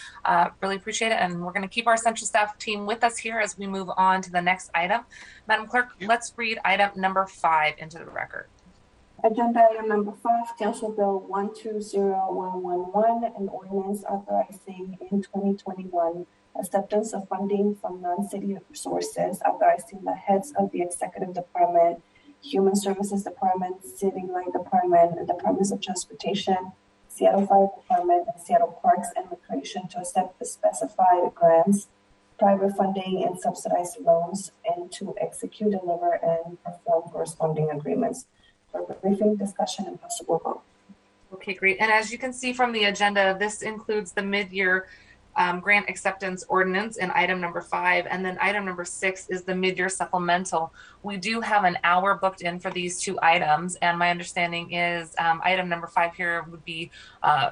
Really appreciate it. And we're going to keep our central staff team with us here as we move on to the next item. Madam Clerk, let's read item number 5 into the record. Agenda item number 5, Council Bill 120111, an ordinance authorizing in 2021 acceptance of funding from non-city sources, authorizing the heads of the Executive Department, Human Services Department, City Line Department, and Departments of Transportation, Seattle Fire Department, and Seattle Parks and Recreation to accept the specified grants, private funding, and subsidized loans, and to execute, deliver, and perform corresponding agreements. For briefing, discussion, and possible vote. Okay, great. And as you can see from the agenda, this includes the mid-year grant acceptance ordinance in item number 5, and then item number 6 is the mid-year supplemental. We do have an hour booked in for these 2 items, and my understanding is item number 5 here would be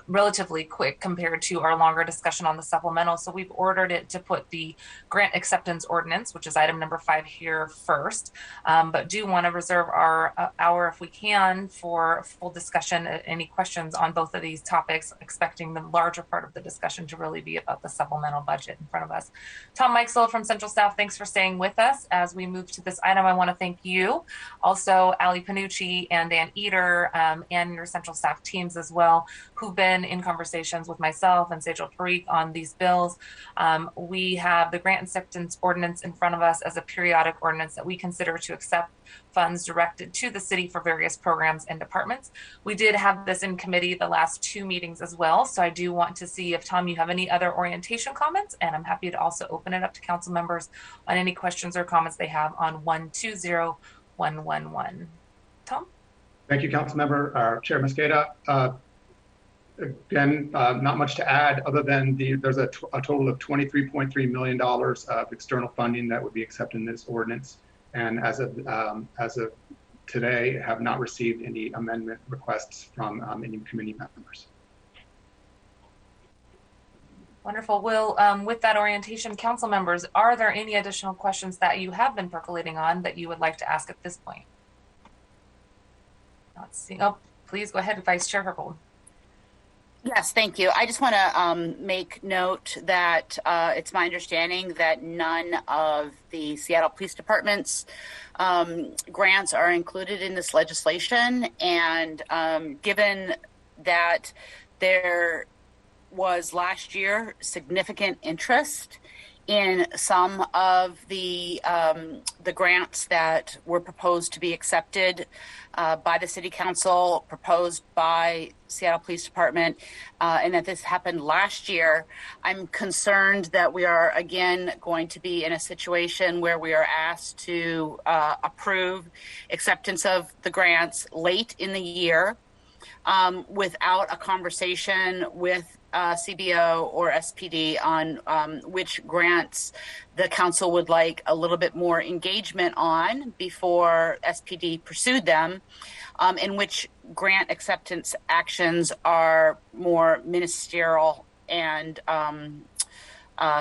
relatively quick compared to our longer discussion on the supplemental. So we've ordered it to put the grant acceptance ordinance, which is item number 5 here first, but do want to reserve our hour if we can for full discussion. Any questions on both of these topics, expecting the larger part of the discussion to really be about the supplemental budget in front of us. Tom Mikesell from Central Staff, thanks for staying with us as we move to this item. I want to thank you, also Ali Panucci and Dan Eder, and your Central Staff teams as well, who've been in conversations with myself and Sejal Parikh on these bills. We have the grant acceptance ordinance in front of us as a periodic ordinance that we consider to accept funds directed to the city for various programs and departments. We did have this in committee the last 2 meetings as well. So I do want to see if, Tom, you have any other orientation comments, and I'm happy to also open it up to council members on any questions or comments they have on 120111. Tom? Thank you, Council Member Chair Mosqueda. Again, not much to add other than there's a total of $23.3 million of external funding that would be accepted in this ordinance. And as of today have not received any amendment requests from any committee members. Wonderful. Will, with that orientation, council members, are there any additional questions that you have been percolating on that you would like to ask at this point? Let's see. Oh, please go ahead, Vice Chair Herbold. Yes, thank you. I just want to make note that it's my understanding that none of the Seattle Police Department's grants are included in this legislation. And given that there was last year significant interest in some of the grants that were proposed to be accepted by the City Council, proposed by Seattle Police Department, and that this happened last year, I'm concerned that we are again going to be in a situation where we are asked to approve acceptance of the grants late in the year without a conversation with CBO or SPD on which grants the council would like a little bit more engagement on before SPD pursued them, and which grant acceptance actions are more ministerial and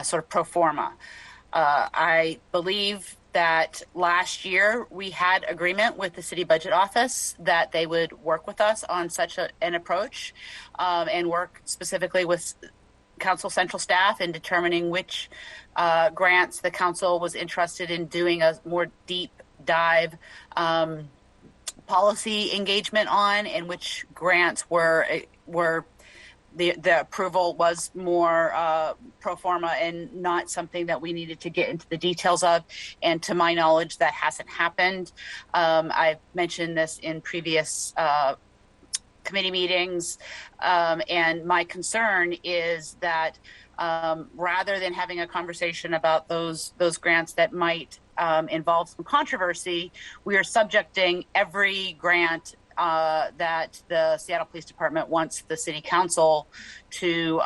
sort of pro forma. I believe that last year we had agreement with the City Budget Office that they would work with us on such an approach and work specifically with Council Central staff in determining which grants the Council was interested in doing a more deep dive policy engagement on, and which grants were the approval was more pro forma and not something that we needed to get into the details of. And to my knowledge, that hasn't happened. I've mentioned this in previous committee meetings, and my concern is that rather than having a conversation about those grants that might involve some controversy, we are subjecting every grant that the Seattle Police Department wants the City Council to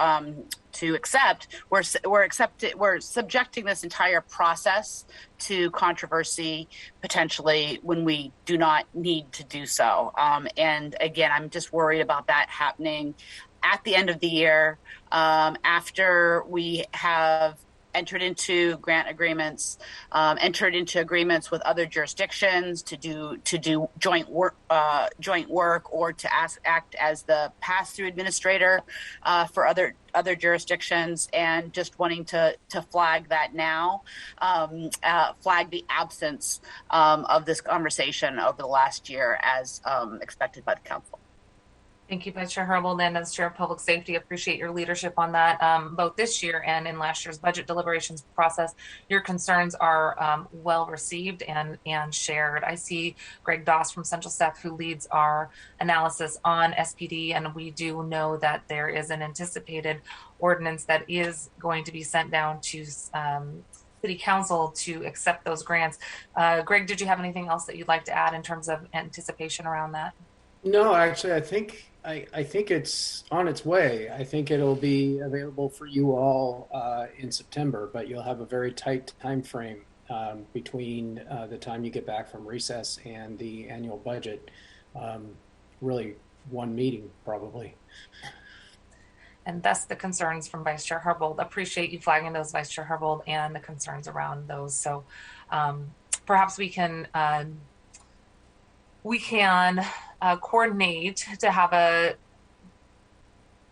accept. We're subjecting this entire process to controversy potentially when we do not need to do so. And again, I'm just worried about that happening at the end of the year, after we have entered into grant agreements, entered into agreements with other jurisdictions to do joint work, or to act as the pass-through administrator for other jurisdictions, and just wanting to flag that now, flag the absence of this conversation over the last year as expected by the council. Thank you, Vice Chair Herbold, and as Chair of Public Safety, appreciate your leadership on that, both this year and in last year's budget deliberations process. Your concerns are well received and shared. I see Greg Doss from Central Staff, who leads our analysis on SPD, and we do know that there is an anticipated ordinance that is going to be sent down to City Council to accept those grants. Greg, did you have anything else that you'd like to add in terms of anticipation around that? No, actually, I think it's on its way. I think it'll be available for you all in September, but you'll have a very tight time frame between the time you get back from recess and the annual budget. Really, one meeting probably. And thus the concerns from Vice Chair Herbold. Appreciate you flagging those, Vice Chair Herbold, and the concerns around those. So perhaps we can coordinate to have a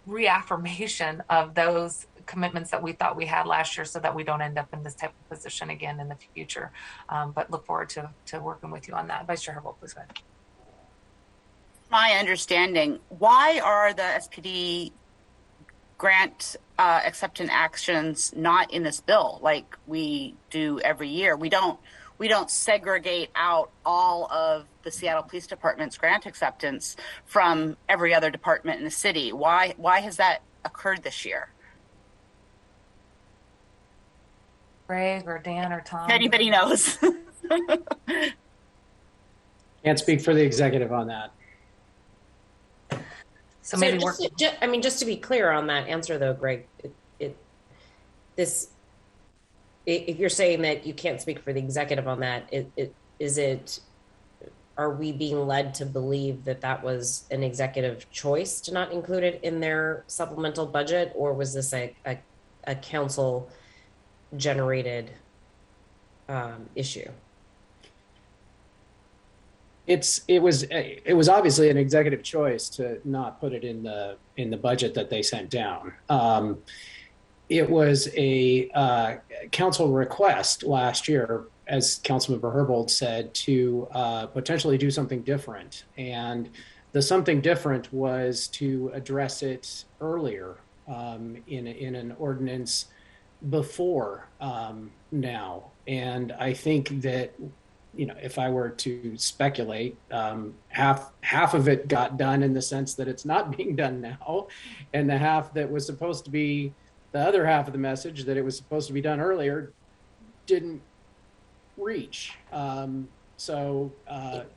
reaffirmation of those commitments that we thought we had last year, so that we don't end up in this type of position again in the future. But look forward to working with you on that. Vice Chair Herbold, please go ahead. My understanding, why are the SPD grant acceptance actions not in this bill like we do every year? We don't segregate out all of the Seattle Police Department's grant acceptance from every other department in the city. Why has that occurred this year? Greg or Dan or Tom? If anybody knows. Can't speak for the executive on that. So maybe just to be clear on that answer, though, Greg, if you're saying that you can't speak for the executive on that, is it are we being led to believe that that was an executive choice to not include it in their supplemental budget, or was this a council generated issue? It was obviously an executive choice to not put it in the budget that they sent down. It was a council request last year, as Councilmember Herbold said, to potentially do something different. And the something different was to address it earlier in an ordinance before now. And I think that, you know, if I were to speculate, half of it got done in the sense that it's not being done now, and the half that was supposed to be the other half of the message that it was supposed to be done earlier didn't reach. So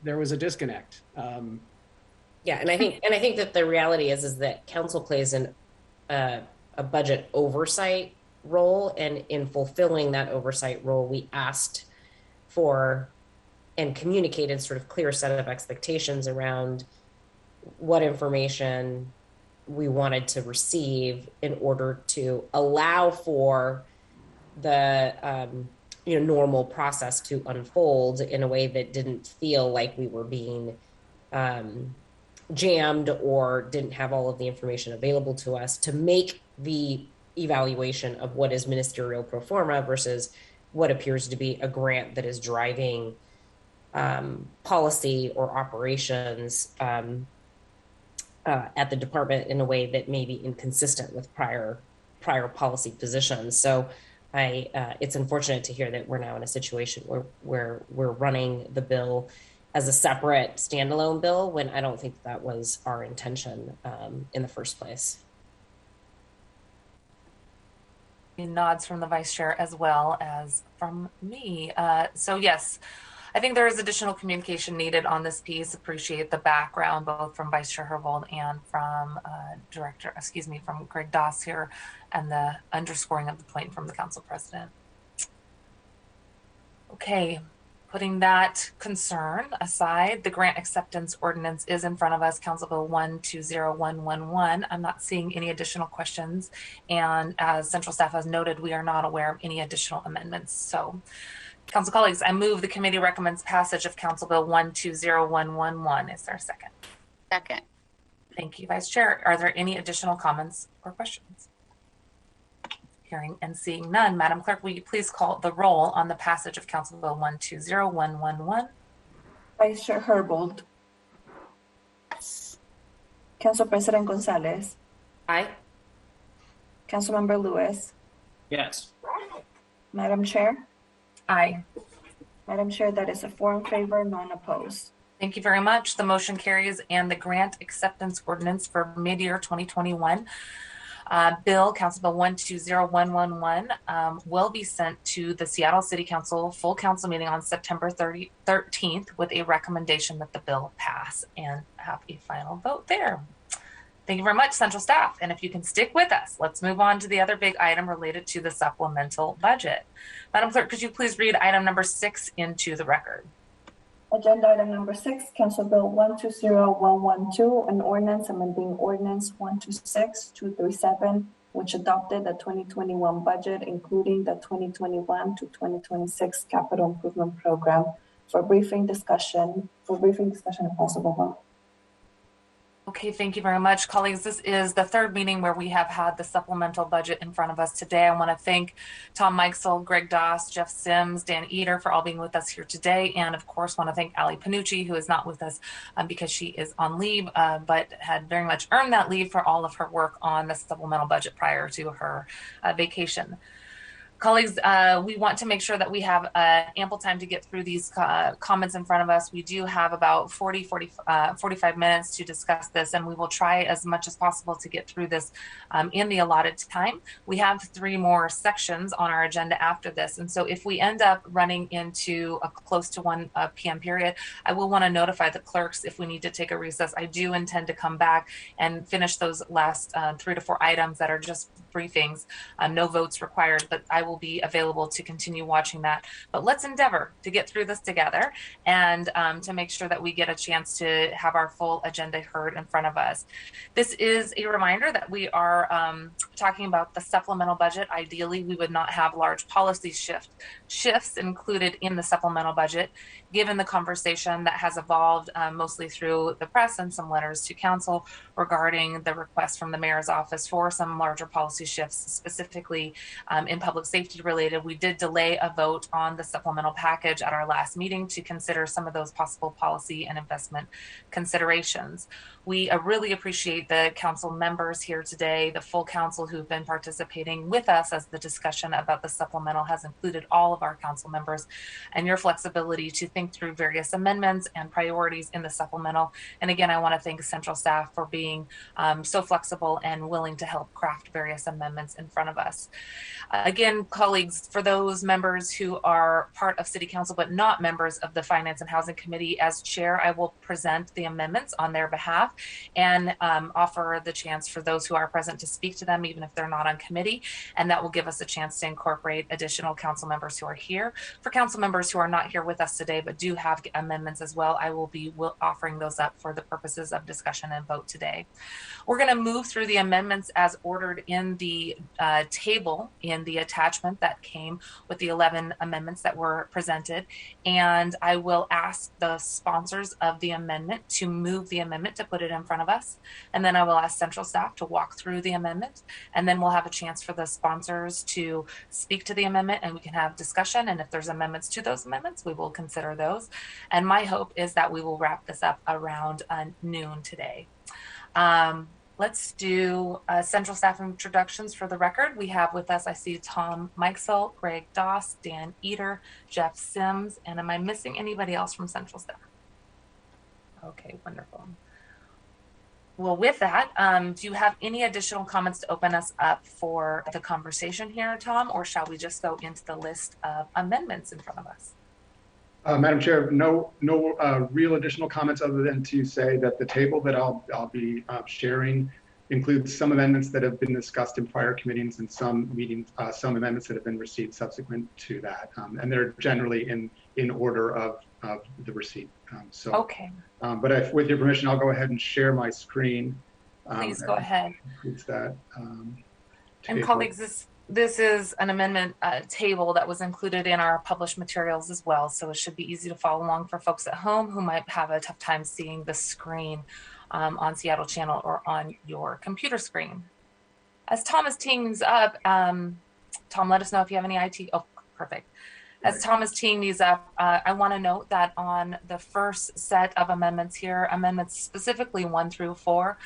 there was a disconnect. Yeah, and I think that the reality is that council plays a budget oversight role, and in fulfilling that oversight role, we asked for and communicated sort of clear set of expectations around what information we wanted to receive in order to allow for the normal process to unfold in a way that didn't feel like we were being jammed or didn't have all of the information available to us to make the evaluation of what is ministerial pro forma versus what appears to be a grant that is driving policy or operations at the department in a way that may be inconsistent with prior policy positions. So it's unfortunate to hear that we're now in a situation where we're running the bill as a separate standalone bill when I don't think that was our intention in the first place. Nods from the vice chair as well as from me. So yes, I think there is additional communication needed on this piece. Appreciate the background, both from Vice Chair Herbold and from from Greg Doss here, and the underscoring of the point from the council president. Okay, putting that concern aside, the grant acceptance ordinance is in front of us, Council Bill 120111. I'm not seeing any additional questions. And as central staff has noted, we are not aware of any additional amendments. So council colleagues, I move the committee recommends passage of Council Bill 120111. Is there a second? Second. Thank you, Vice Chair. Are there any additional comments or questions? Hearing and seeing none, Madam Clerk, will you please call the roll on the passage of Council Bill 120111? Vice Chair Herbold. Council President Gonzalez. Aye. Councilmember Lewis. Yes. Madam Chair. Aye. Madam Chair, that is a 4 in favor, none opposed. Thank you very much. The motion carries, and the grant acceptance ordinance for mid-year 2021 bill, Council Bill 120111, will be sent to the Seattle City Council full council meeting on September 13th with a recommendation that the bill pass and have a final vote there. Thank you very much, central staff. And if you can stick with us, let's move on to the other big item related to the supplemental budget. Madam Clerk, could you please read item number 6 into the record? Agenda item number 6, Council Bill 120112, an ordinance amending Ordinance 126237, which adopted the 2021 budget, including the 2021 to 2026 capital improvement program. For briefing discussion and possible vote. Okay, thank you very much, colleagues. This is the third meeting where we have had the supplemental budget in front of us today. I want to thank Tom Mikesell, Greg Doss, Jeff Sims, Dan Eder for all being with us here today. And of course, want to thank Ali Panucci, who is not with us because she is on leave, but had very much earned that leave for all of her work on the supplemental budget prior to her vacation. Colleagues, we want to make sure that we have ample time to get through these comments in front of us. We do have about 45 minutes to discuss this, and we will try as much as possible to get through this in the allotted time. We have 3 more sections on our agenda after this, and so if we end up running into a close to 1 p.m. period, I will want to notify the clerks if we need to take a recess. I do intend to come back and finish those last 3 to 4 items that are just briefings. No votes required, but I will be available to continue watching that. But let's endeavor to get through this together and to make sure that we get a chance to have our full agenda heard in front of us. This is a reminder that we are talking about the supplemental budget. Ideally, we would not have large policy shifts included in the supplemental budget, given the conversation that has evolved mostly through the press and some letters to council regarding the request from the mayor's office for some larger policy shifts, specifically in public safety related. We did delay a vote on the supplemental package at our last meeting to consider some of those possible policy and investment considerations. We really appreciate the council members here today, the full council who've been participating with us as the discussion about the supplemental has included all of our council members, and your flexibility to think through various amendments and priorities in the supplemental. And again, I want to thank central staff for being so flexible and willing to help craft various amendments in front of us. Again, colleagues, for those members who are part of City Council but not members of the Finance and Housing Committee, as chair, I will present the amendments on their behalf and offer the chance for those who are present to speak to them, even if they're not on committee. And that will give us a chance to incorporate additional council members who are here. For council members who are not here with us today but do have amendments as well, I will be offering those up for the purposes of discussion and vote today. We're going to move through the amendments as ordered in the table in the attachment that came with the 11 amendments that were presented. And I will ask the sponsors of the amendment to move the amendment to put it in front of us. And then I will ask central staff to walk through the amendment. And then we'll have a chance for the sponsors to speak to the amendment and we can have discussion. And if there's amendments to those amendments, we will consider those. And my hope is that we will wrap this up around noon today. Let's do central staff introductions for the record. We have with us, I see Tom Mikesell, Greg Doss, Dan Eater, Jeff Sims, and am I missing anybody else from central staff? Okay, wonderful. Well, with that, do you have any additional comments to open us up for the conversation here, Tom, or shall we just go into the list of amendments in front of us? Madam Chair, no real additional comments other than to say that the table that I'll be sharing includes some amendments that have been discussed in prior committees and some amendments that have been received subsequent to that, and they're generally in order of the receipt. Okay. But with your permission, I'll go ahead and share my screen. Please go ahead. Includes that. And colleagues, this is an amendment table that was included in our published materials as well, so it should be easy to follow along for folks at home who might have a tough time seeing the screen on Seattle Channel or on your computer screen. As Tom is teeing these up, Tom, let us know if you have any IT. Oh, perfect. As Tom is teeing these up, I want to note that on the first set of amendments here, amendments specifically 1 through 4,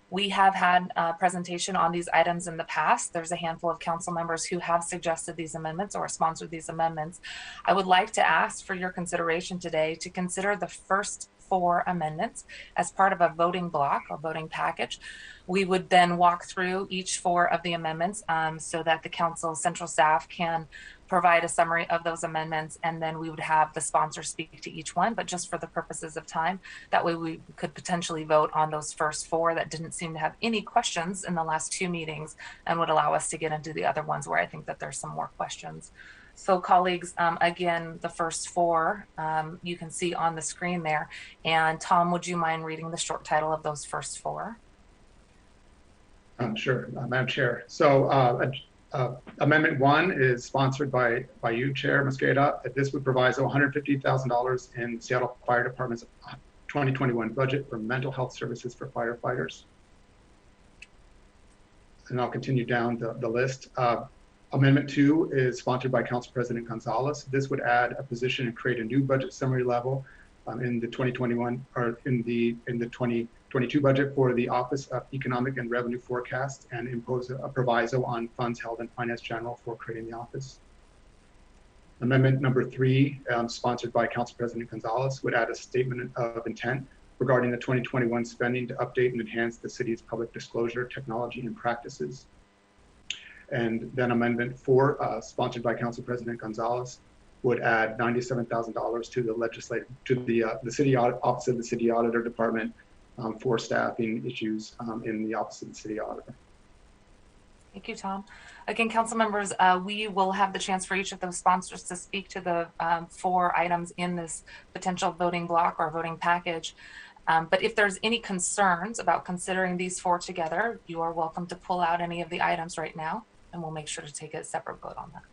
we have had a presentation on these items in the past. There's a handful of council members who have suggested these amendments or sponsored these amendments. I would like to ask for your consideration today to consider the first 4 amendments as part of a voting block or voting package. We would then walk through each 4 of the amendments so that the council central staff can provide a summary of those amendments, and then we would have the sponsor speak to each one, but just for the purposes of time. That way we could potentially vote on those first 4 that didn't seem to have any questions in the last 2 meetings and would allow us to get into the other ones where I think that there's some more questions. So colleagues, again, the first 4 you can see on the screen there. And Tom, would you mind reading the short title of those first 4? Sure, Madam Chair. So Amendment 1 is sponsored by you, Chair Mosqueda. This would provide $150,000 in Seattle Fire Department's 2021 budget for mental health services for firefighters. And I'll continue down the list. Amendment 2 is sponsored by Council President Gonzalez. This would add a position and create a new budget summary level in the 2021 or in the 2022 budget for the Office of Economic and Revenue Forecast and impose a proviso on funds held in Finance General for creating the office. Amendment number 3, sponsored by Council President Gonzalez, would add a statement of intent regarding the 2021 spending to update and enhance the city's public disclosure technology and practices. And then Amendment 4, sponsored by Council President Gonzalez, would add $97,000 to the legislative, to the city office of the city auditor department for staffing issues in the office of the city auditor. Thank you, Tom. Again, council members, we will have the chance for each of those sponsors to speak to the 4 items in this potential voting block or voting package. But if there's any concerns about considering these 4 together, you are welcome to pull out any of the items right now, and we'll make sure to take a separate vote on that.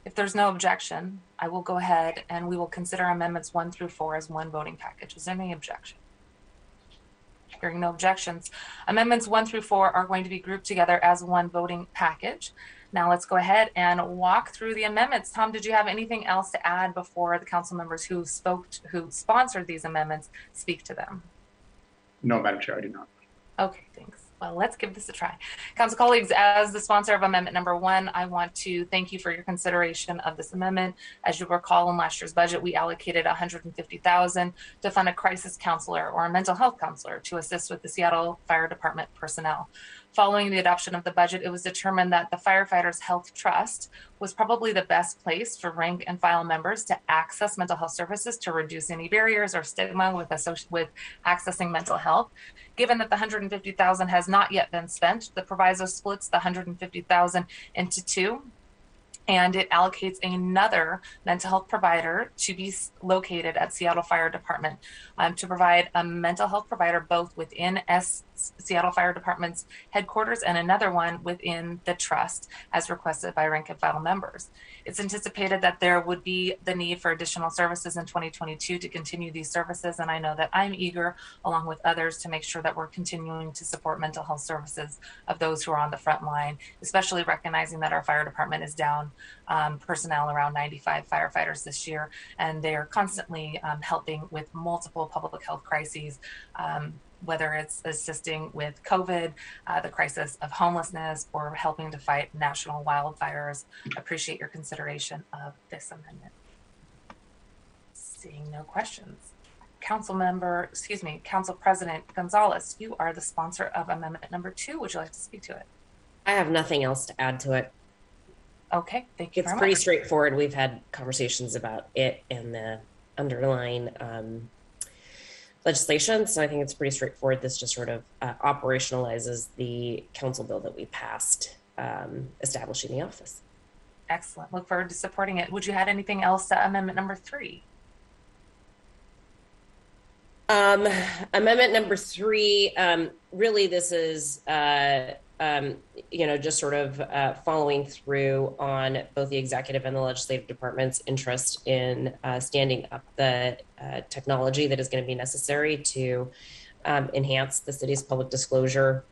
If there's no objection, I will go ahead and we will consider amendments 1 through 4 as one voting package. Is there any objection? Hearing no objections, amendments 1 through 4 are going to be grouped together as one voting package. Now let's go ahead and walk through the amendments. Tom, did you have anything else to add before the council members who sponsored these amendments speak to them? No, Madam Chair, I do not. Okay, thanks. Well, let's give this a try. Council colleagues, as the sponsor of amendment number 1, I want to thank you for your consideration of this amendment. As you recall, in last year's budget, we allocated $150,000 to fund a crisis counselor or a mental health counselor to assist with the Seattle Fire Department personnel. Following the adoption of the budget, it was determined that the Firefighters Health Trust was probably the best place for rank and file members to access mental health services to reduce any barriers or stigma with accessing mental health. Given that the $150,000 has not yet been spent, the proviso splits the $150,000 into 2, and it allocates another mental health provider to be located at Seattle Fire Department to provide a mental health provider both within Seattle Fire Department's headquarters and another one within the trust as requested by rank and file members. It's anticipated that there would be the need for additional services in 2022 to continue these services, and I know that I'm eager, along with others, to make sure that we're continuing to support mental health services of those who are on the front line, especially recognizing that our fire department is down personnel, around 95 firefighters this year, and they are constantly helping with multiple public health crises, whether it's assisting with COVID, the crisis of homelessness, or helping to fight national wildfires. Appreciate your consideration of this amendment. Seeing no questions. Council President Gonzalez, you are the sponsor of amendment number 2. Would you like to speak to it? I have nothing else to add to it. Okay, thank you very much. It's pretty straightforward. We've had conversations about it and the underlying legislation, so I think it's pretty straightforward. This just sort of operationalizes the council bill that we passed establishing the office. Excellent. Look forward to supporting it. Would you add anything else to amendment number 3? Amendment number 3, really this is just sort of following through on both the executive and the legislative department's interest in standing up the technology that is going to be necessary to enhance the city's public disclosure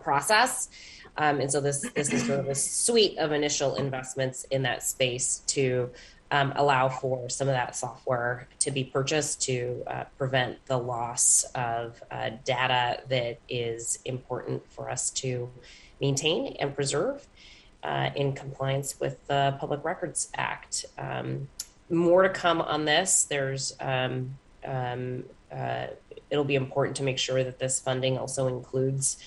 process. And so this is sort of a suite of initial investments in that space to allow for some of that software to be purchased to prevent the loss of data that is important for us to maintain and preserve in compliance with the Public Records Act. More to come on this. There's it'll be important to make sure that this funding also includes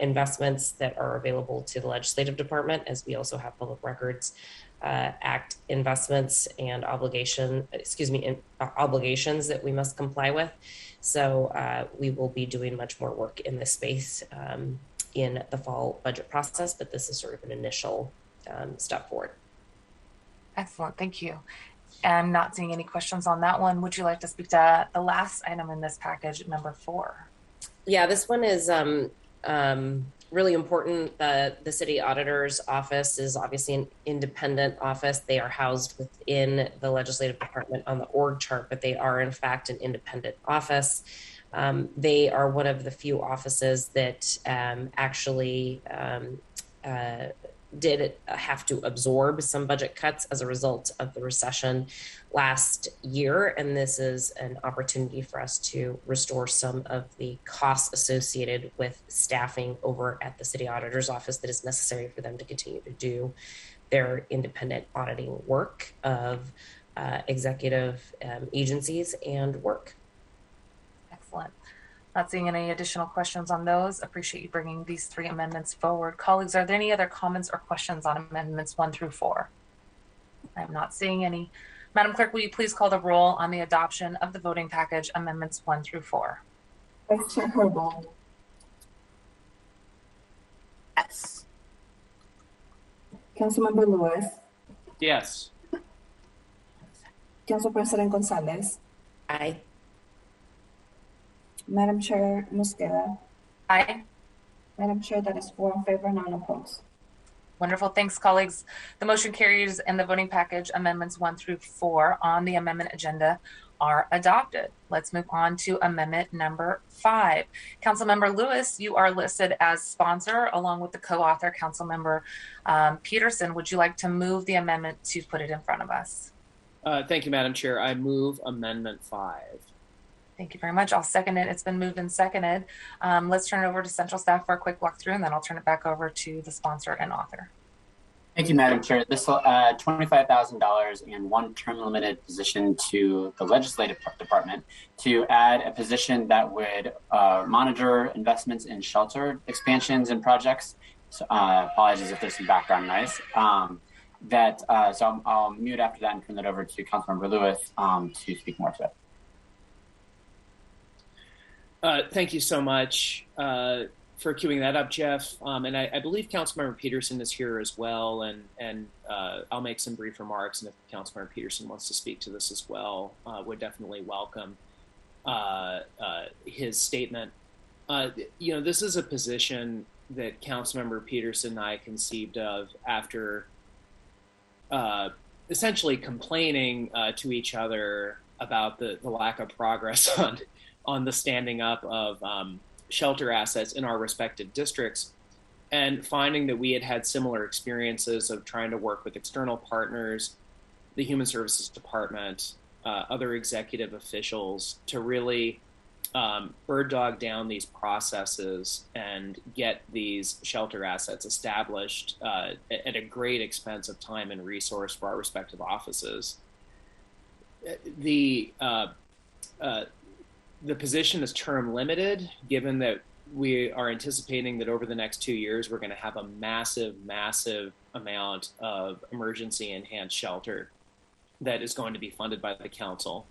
investments that are available to the legislative department, as we also have Public Records Act investments and obligations that we must comply with. So we will be doing much more work in this space in the fall budget process, but this is sort of an initial step forward. Excellent, thank you. And not seeing any questions on that one, would you like to speak to the last item in this package, number 4? Yeah, this one is really important. The city auditor's office is obviously an independent office. They are housed within the legislative department on the org chart, but they are in fact an independent office. They are one of the few offices that actually did have to absorb some budget cuts as a result of the recession last year. And this is an opportunity for us to restore some of the costs associated with staffing over at the city auditor's office that is necessary for them to continue to do their independent auditing work of executive agencies and work. Excellent. Not seeing any additional questions on those. Appreciate you bringing these 3 amendments forward. Colleagues, are there any other comments or questions on amendments 1 through 4? I'm not seeing any. Madam Clerk, will you please call the roll on the adoption of the voting package amendments 1 through 4? Vice Chair Herbold. Councilmember Lewis, Yes. Council President Gonzalez. Aye. Madam Chair Mosqueda. Aye. Madam Chair, that is 4 in favor, none opposed. Wonderful. Thanks, colleagues. The motion carries and the voting package amendments 1 through 4 on the amendment agenda are adopted. Let's move on to amendment number 5. Councilmember Lewis, you are listed as sponsor along with the co-author, Councilmember Peterson. Would you like to move the amendment to put it in front of us? Thank you, Madam Chair. I move Amendment 5. Thank you very much. I'll second it. It's been moved and seconded. Let's turn it over to central staff for a quick walkthrough, and then I'll turn it back over to the sponsor and author. Thank you, Madam Chair. This will add $25,000 and 1 term limited position to the legislative department to add a position that would monitor investments in shelter expansions and projects. So, apologies if there's some background noise. So I'll mute after that and turn that over to Councilmember Lewis to speak more to it. Thank you so much for queuing that up, Jeff. And I believe Councilmember Peterson is here as well, and I'll make some brief remarks. And if Councilmember Peterson wants to speak to this as well, would definitely welcome his statement. This is a position that Councilmember Peterson and I conceived of after essentially complaining to each other about the lack of progress on the standing up of shelter assets in our respective districts, and finding that we had similar experiences of trying to work with external partners, the Human Services Department, other executive officials to really bird dog down these processes and get these shelter assets established at a great expense of time and resource for our respective offices. The position is term limited, given that we are anticipating that over the next 2 years, we're going to have a massive amount of emergency enhanced shelter that is going to be funded by the council.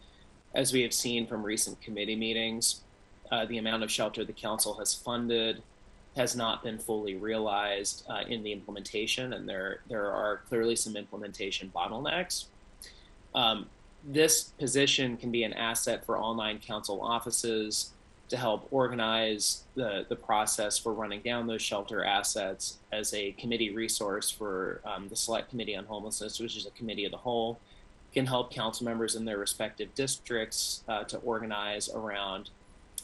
As we have seen from recent committee meetings, the amount of shelter the council has funded has not been fully realized in the implementation, and there are clearly some implementation bottlenecks. This position can be an asset for all 9 council offices to help organize the process for running down those shelter assets as a committee resource for the Select Committee on Homelessness, which is a committee of the whole, can help council members in their respective districts to organize around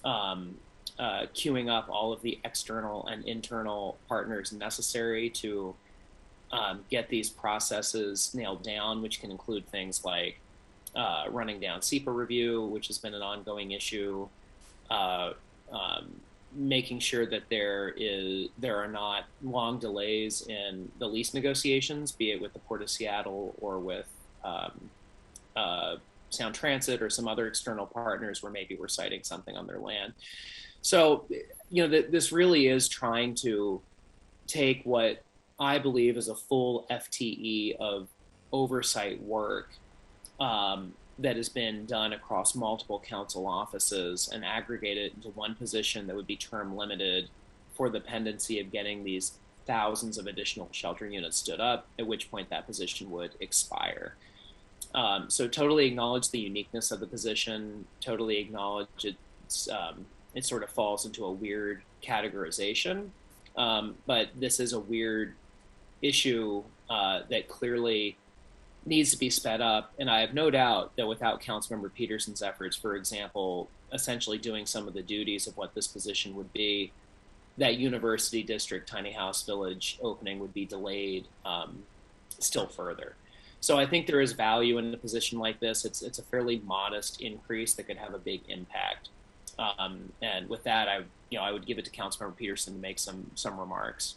queuing up all of the external and internal partners necessary to get these processes nailed down, which can include things like running down SEPA review, which has been an ongoing issue, making sure that there are not long delays in the lease negotiations, be it with the Port of Seattle or with Sound Transit or some other external partners where maybe we're citing something on their land. So, this really is trying to take what I believe is a full FTE of oversight work that has been done across multiple council offices and aggregate it into one position that would be term limited for the pendency of getting these thousands of additional shelter units stood up, at which point that position would expire. So totally acknowledge the uniqueness of the position, totally acknowledge it sort of falls into a weird categorization, but this is a weird issue that clearly needs to be sped up. And I have no doubt that without Councilmember Peterson's efforts, for example, essentially doing some of the duties of what this position would be, that university district tiny house village opening would be delayed still further. So I think there is value in a position like this. It's a fairly modest increase that could have a big impact. And with that, I would give it to Councilmember Peterson to make some remarks.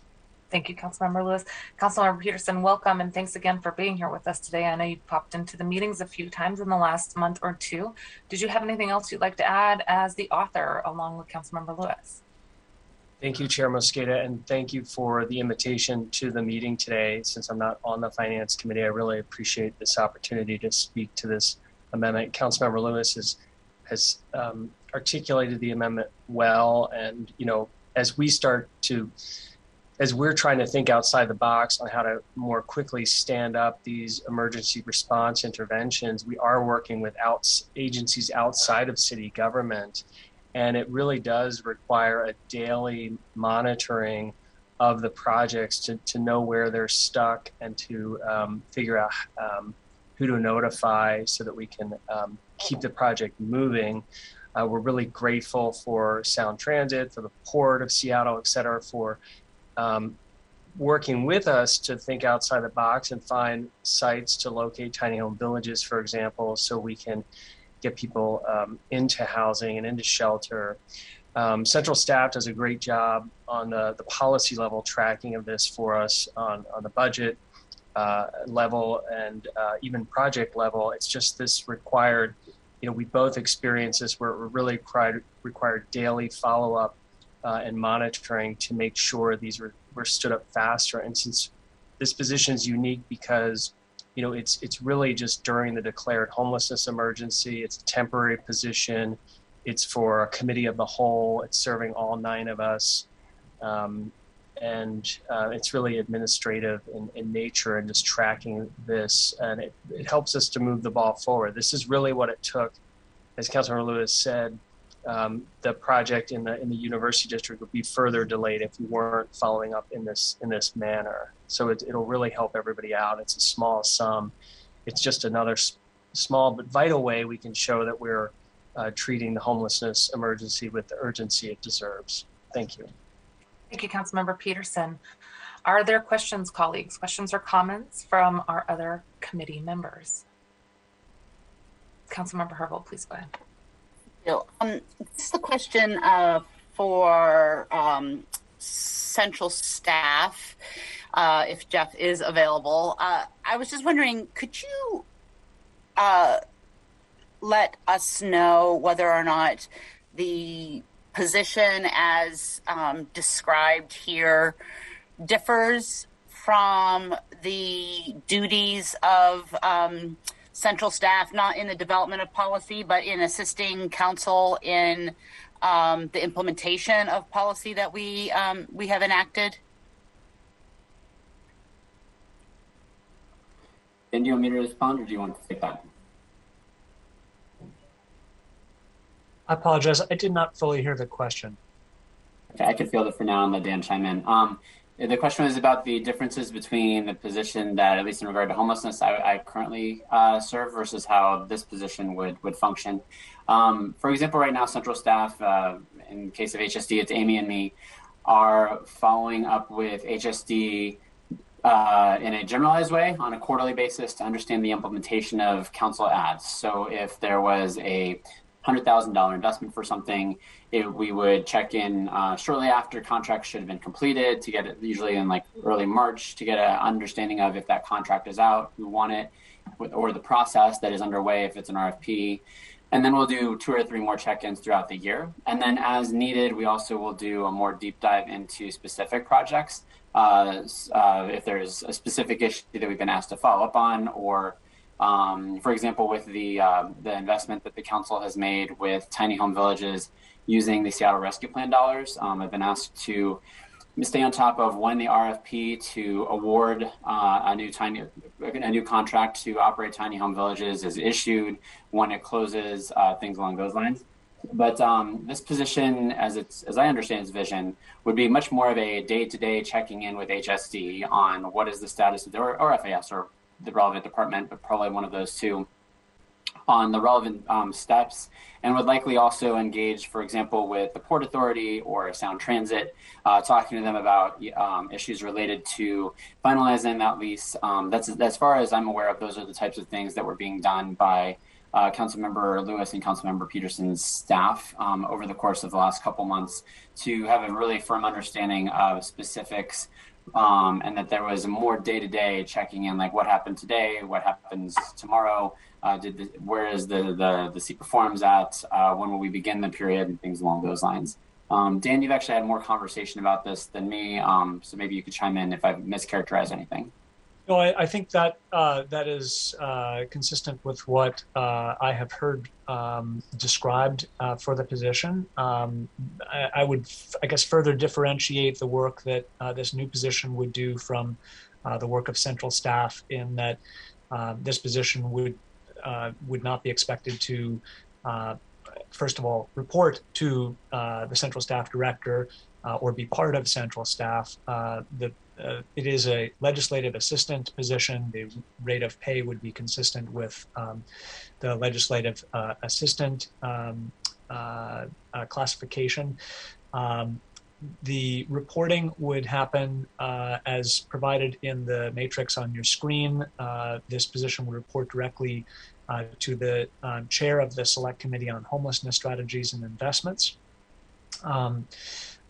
Thank you, Councilmember Lewis. Councilmember Peterson, welcome, and thanks again for being here with us today. I know you popped into the meetings a few times in the last month or two. Did you have anything else you'd like to add as the author along with Councilmember Lewis? Thank you, Chair Mosqueda, and thank you for the invitation to the meeting today. Since I'm not on the Finance Committee, I really appreciate this opportunity to speak to this amendment. Councilmember Lewis has articulated the amendment well, and as we start to as we're trying to think outside the box on how to more quickly stand up these emergency response interventions, we are working with agencies outside of city government. And it really does require a daily monitoring of the projects to know where they're stuck and to figure out who to notify so that we can keep the project moving. We're really grateful for Sound Transit, for the Port of Seattle, et cetera, for working with us to think outside the box and find sites to locate tiny home villages, for example, so we can get people into housing and into shelter. Central staff does a great job on the policy level tracking of this for us on the budget level and even project level. It's just this required, we both experience this where it really required daily follow-up and monitoring to make sure these were stood up faster. And since this position is unique because it's really just during the declared homelessness emergency, it's a temporary position, it's for a committee of the whole, it's serving all 9 of us, and it's really administrative in nature and just tracking this, and it helps us to move the ball forward. This is really what it took. As Councilmember Lewis said, the project in the university district would be further delayed if we weren't following up in this manner. So it'll really help everybody out. It's a small sum. It's just another small but vital way we can show that we're treating the homelessness emergency with the urgency it deserves. Thank you. Thank you, Councilmember Peterson. Are there questions, colleagues? Questions or comments from our other committee members? Councilmember Herbold, please go ahead. This is a question for central staff, if Jeff is available. I was just wondering, could you let us know whether or not the position as described here differs from the duties of central staff, not in the development of policy, but in assisting council in the implementation of policy that we have enacted? Dan, do you want me to respond, or do you want to take that? I apologize. I did not fully hear the question. Okay, I can field it for now and let Dan chime in. The question was about the differences between the position that, at least in regard to homelessness, I currently serve versus how this position would function. For example, right now, central staff, in case of HSD, it's Amy and me, are following up with HSD in a generalized way on a quarterly basis to understand the implementation of council ads. So if there was a $100,000 investment for something, we would check in shortly after contracts should have been completed to get it, usually in like early March, to get an understanding of if that contract is out, who won it, or the process that is underway if it's an RFP. And then we'll do 2 or 3 more check-ins throughout the year. And then as needed, we also will do a more deep dive into specific projects. If there's a specific issue that we've been asked to follow up on, or for example, with the investment that the council has made with tiny home villages using the Seattle Rescue Plan dollars, I've been asked to stay on top of when the RFP to award a new contract to operate tiny home villages is issued, when it closes, things along those lines. But this position, as I understand its vision, would be much more of a day-to-day checking in with HSD on what is the status of the, or FAS, or the relevant department, but probably one of those two, on the relevant steps, and would likely also engage, for example, with the Port Authority or Sound Transit, talking to them about issues related to finalizing that lease. That's as far as I'm aware of. Those are the types of things that were being done by Councilmember Lewis and Councilmember Peterson's staff over the course of the last couple months, to have a really firm understanding of specifics. And that there was a more day-to-day checking in, like what happened today, what happens tomorrow, where is the secret forms at, when will we begin the period, and things along those lines. Dan, you've actually had more conversation about this than me, so maybe you could chime in if I've mischaracterized anything. No, I think that that is consistent with what I have heard described for the position. I would, I guess, further differentiate the work that this new position would do from the work of central staff in that this position would not be expected to, first of all, report to the central staff director or be part of central staff. It is a legislative assistant position. The rate of pay would be consistent with the legislative assistant classification. The reporting would happen as provided in the matrix on your screen. This position would report directly to the chair of the Select Committee on Homelessness Strategies and Investments.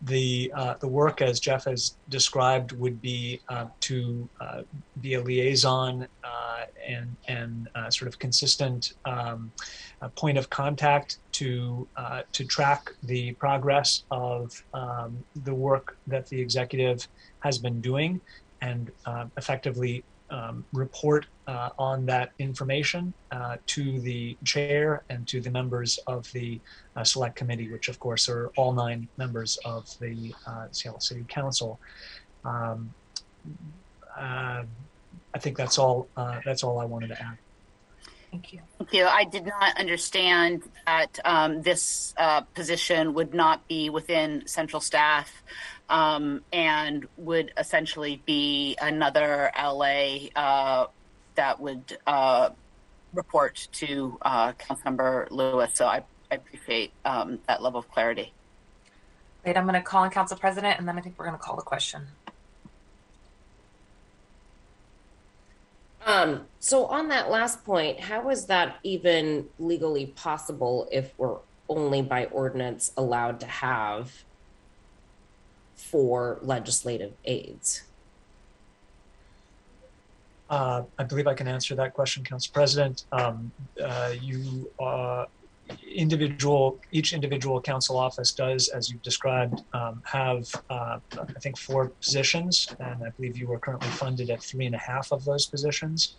The work, as Jeff has described, would be to be a liaison and sort of consistent point of contact to track the progress of the work that the executive has been doing and effectively report on that information to the chair and to the members of the select committee, which of course are all 9 members of the Seattle City Council. I think that's all I wanted to add. Thank you. Thank you. I did not understand that this position would not be within central staff and would essentially be another LA that would report to Councilmember Lewis. So I appreciate that level of clarity. Wait, I'm going to call on Council President, and then I think we're going to call the question. So on that last point, how is that even legally possible if we're only by ordinance allowed to have 4 legislative aides? I believe I can answer that question, Council President. Each individual council office does, as you've described, have, I think, 4 positions, and I believe you are currently funded at 3.5 of those positions.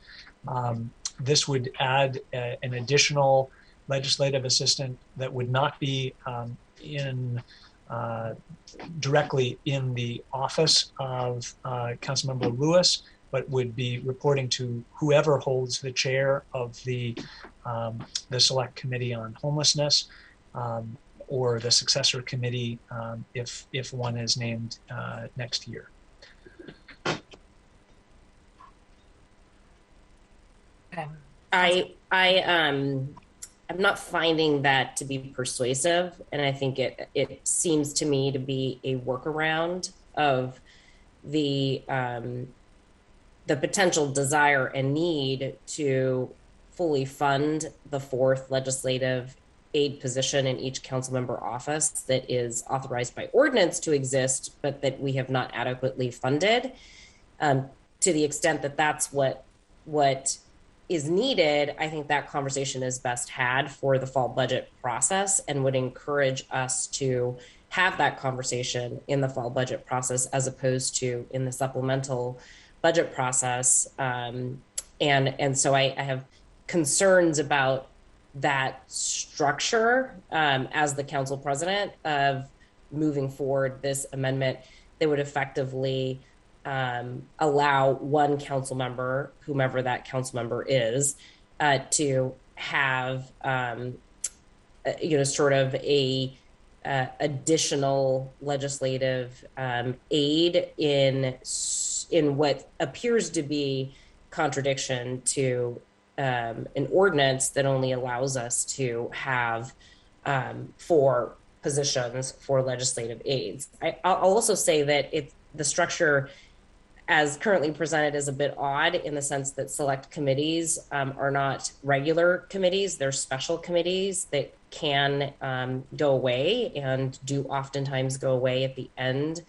This would add an additional legislative assistant that would not be directly in the office of Councilmember Lewis, but would be reporting to whoever holds the chair of the Select Committee on Homelessness or the successor committee if one is named next year. I'm not finding that to be persuasive, and I think it seems to me to be a workaround of the potential desire and need to fully fund the 4th legislative aide position in each council member office that is authorized by ordinance to exist, but that we have not adequately funded. To the extent that that's what is needed, I think that conversation is best had for the fall budget process and would encourage us to have that conversation in the fall budget process as opposed to in the supplemental budget process. And so I have concerns about that structure as the council president of moving forward this amendment that would effectively allow one council member, whomever that council member is, to have sort of a additional legislative aid in what appears to be contradiction to an ordinance that only allows us to have 4 positions for legislative aides. I'll also say that the structure as currently presented is a bit odd in the sense that select committees are not regular committees. They're special committees that can go away and do oftentimes go away at the end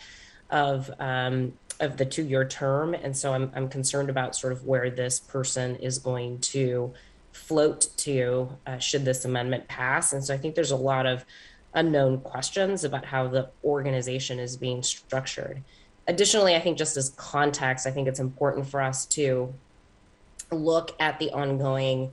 of the 2-year term. And so I'm concerned about sort of where this person is going to float to should this amendment pass. And so I think there's a lot of unknown questions about how the organization is being structured. Additionally, I think just as context, I think it's important for us to look at the ongoing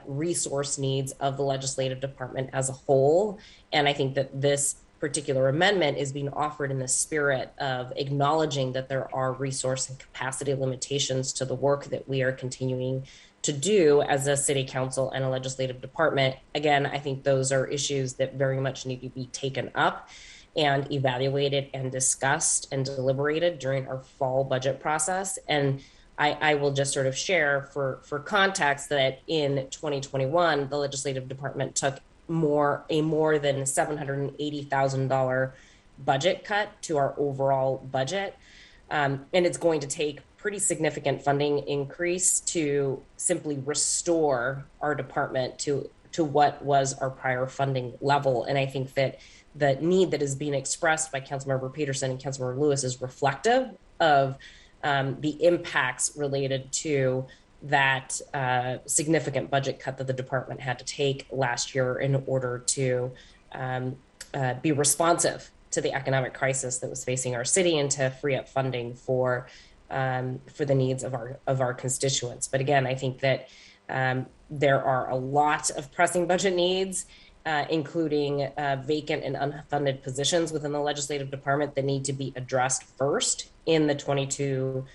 resource needs of the legislative department as a whole. And I think that this particular amendment is being offered in the spirit of acknowledging that there are resource and capacity limitations to the work that we are continuing to do as a city council and a legislative department. Again, I think those are issues that very much need to be taken up and evaluated and discussed and deliberated during our fall budget process. And I will just sort of share for context that in 2021, the legislative department took a more than $780,000 budget cut to our overall budget. And it's going to take pretty significant funding increase to simply restore our department to what was our prior funding level. And I think that the need that is being expressed by Councilmember Peterson and Councilmember Lewis is reflective of the impacts related to that significant budget cut that the department had to take last year in order to be responsive to the economic crisis that was facing our city and to free up funding for the needs of our constituents. But again, I think that there are a lot of pressing budget needs, including vacant and unfunded positions within the legislative department that need to be addressed first in the 22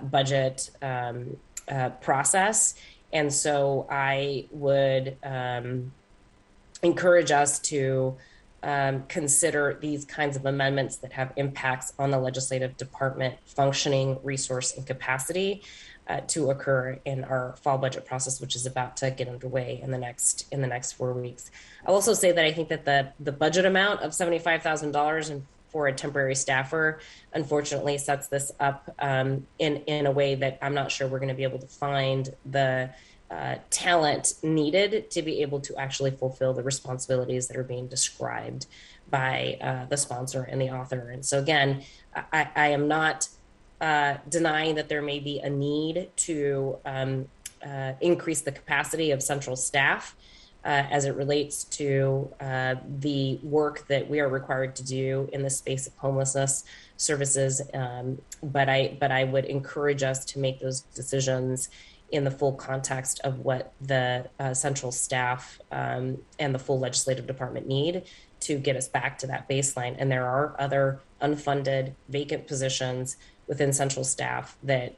budget process. And so I would encourage us to consider these kinds of amendments that have impacts on the legislative department functioning, resource, and capacity to occur in our fall budget process, which is about to get underway in the next 4 weeks. I'll also say that I think that the budget amount of $75,000 for a temporary staffer, unfortunately, sets this up in a way that I'm not sure we're going to be able to find the talent needed to be able to actually fulfill the responsibilities that are being described by the sponsor and the author. And so again, I am not denying that there may be a need to increase the capacity of central staff as it relates to the work that we are required to do in the space of homelessness services. But I would encourage us to make those decisions in the full context of what the central staff and the full legislative department need to get us back to that baseline. And there are other unfunded vacant positions within central staff that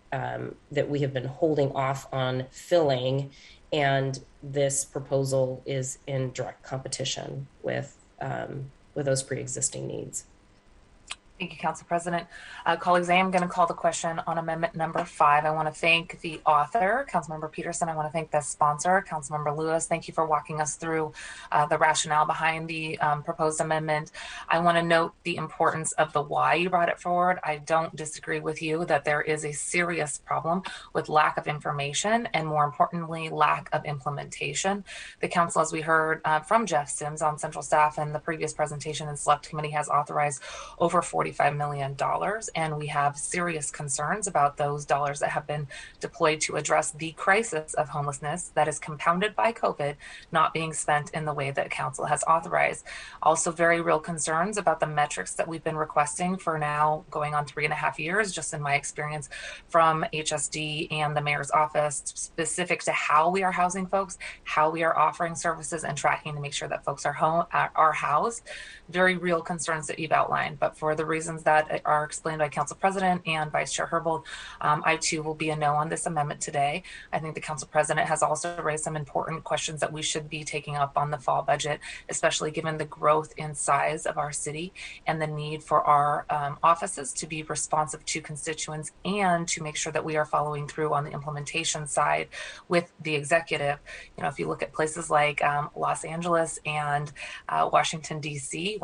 we have been holding off on filling, and this proposal is in direct competition with those pre-existing needs. Thank you, Council President. Colleagues, I am going to call the question on amendment number 5. I want to thank the author, Councilmember Peterson. I want to thank the sponsor, Councilmember Lewis. Thank you for walking us through the rationale behind the proposed amendment. I want to note the importance of the why you brought it forward. I don't disagree with you that there is a serious problem with lack of information and, more importantly, lack of implementation. The council, as we heard from Jeff Sims on central staff in the previous presentation and select committee, has authorized over $45 million, and we have serious concerns about those dollars that have been deployed to address the crisis of homelessness that is compounded by COVID not being spent in the way that council has authorized. Also, very real concerns about the metrics that we've been requesting for now going on 3.5 years, just in my experience from HSD and the mayor's office, specific to how we are housing folks, how we are offering services and tracking to make sure that folks are housed. Very real concerns that you've outlined, but for the reasons that are explained by Council President and Vice Chair Herbold, I too will be a no on this amendment today. I think the Council President has also raised some important questions that we should be taking up on the fall budget, especially given the growth in size of our city and the need for our offices to be responsive to constituents and to make sure that we are following through on the implementation side with the executive. You know, if you look at places like Los Angeles and Washington, D.C.,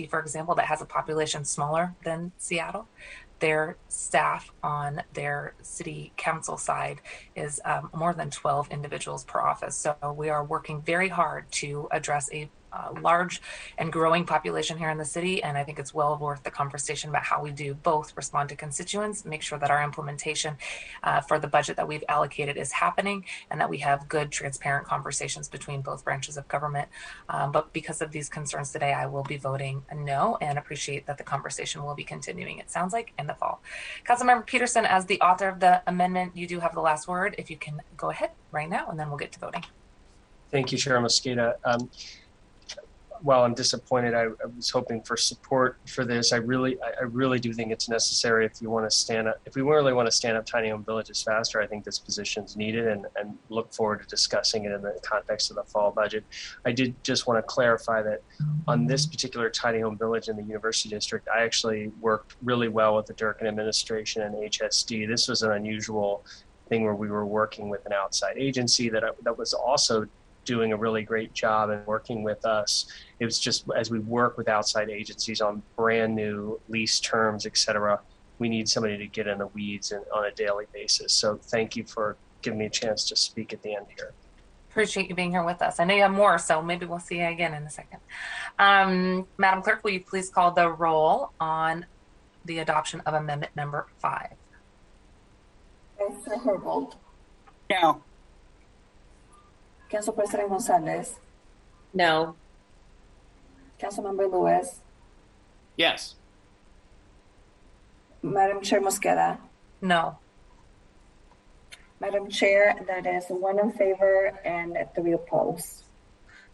for example, that has a population smaller than Seattle, their staff on their city council side is more than 12 individuals per office. So we are working very hard to address a large and growing population here in the city, and I think it's well worth the conversation about how we do both respond to constituents, make sure that our implementation for the budget that we've allocated is happening, and that we have good, transparent conversations between both branches of government. But because of these concerns today, I will be voting no, and appreciate that the conversation will be continuing, it sounds like, in the fall. Councilmember Peterson, as the author of the amendment, you do have the last word. If you can go ahead right now, and then we'll get to voting. Thank you, Chair Mosqueda. While I'm disappointed, I was hoping for support for this. I really do think it's necessary if you want to stand up, if we really want to stand up tiny home villages faster. I think this position is needed, and look forward to discussing it in the context of the fall budget. I did just want to clarify that on this particular tiny home village in the University District, I actually worked really well with the Durkin administration and HSD. This was an unusual thing where we were working with an outside agency that was also doing a really great job and working with us. It was just, as we work with outside agencies on brand new lease terms, et cetera, we need somebody to get in the weeds and on a daily basis. So thank you for giving me a chance to speak at the end here. Appreciate you being here with us. I know you have more, so maybe we'll see you again in a second. Madam Clerk, will you please call the roll on the adoption of amendment number 5? Councilor Herbold. No. Council President Gonzalez. No. Councilmember Lewis. Yes. Madam Chair Mosqueda. No. Madam Chair, that is 1 in favor and 3 opposed.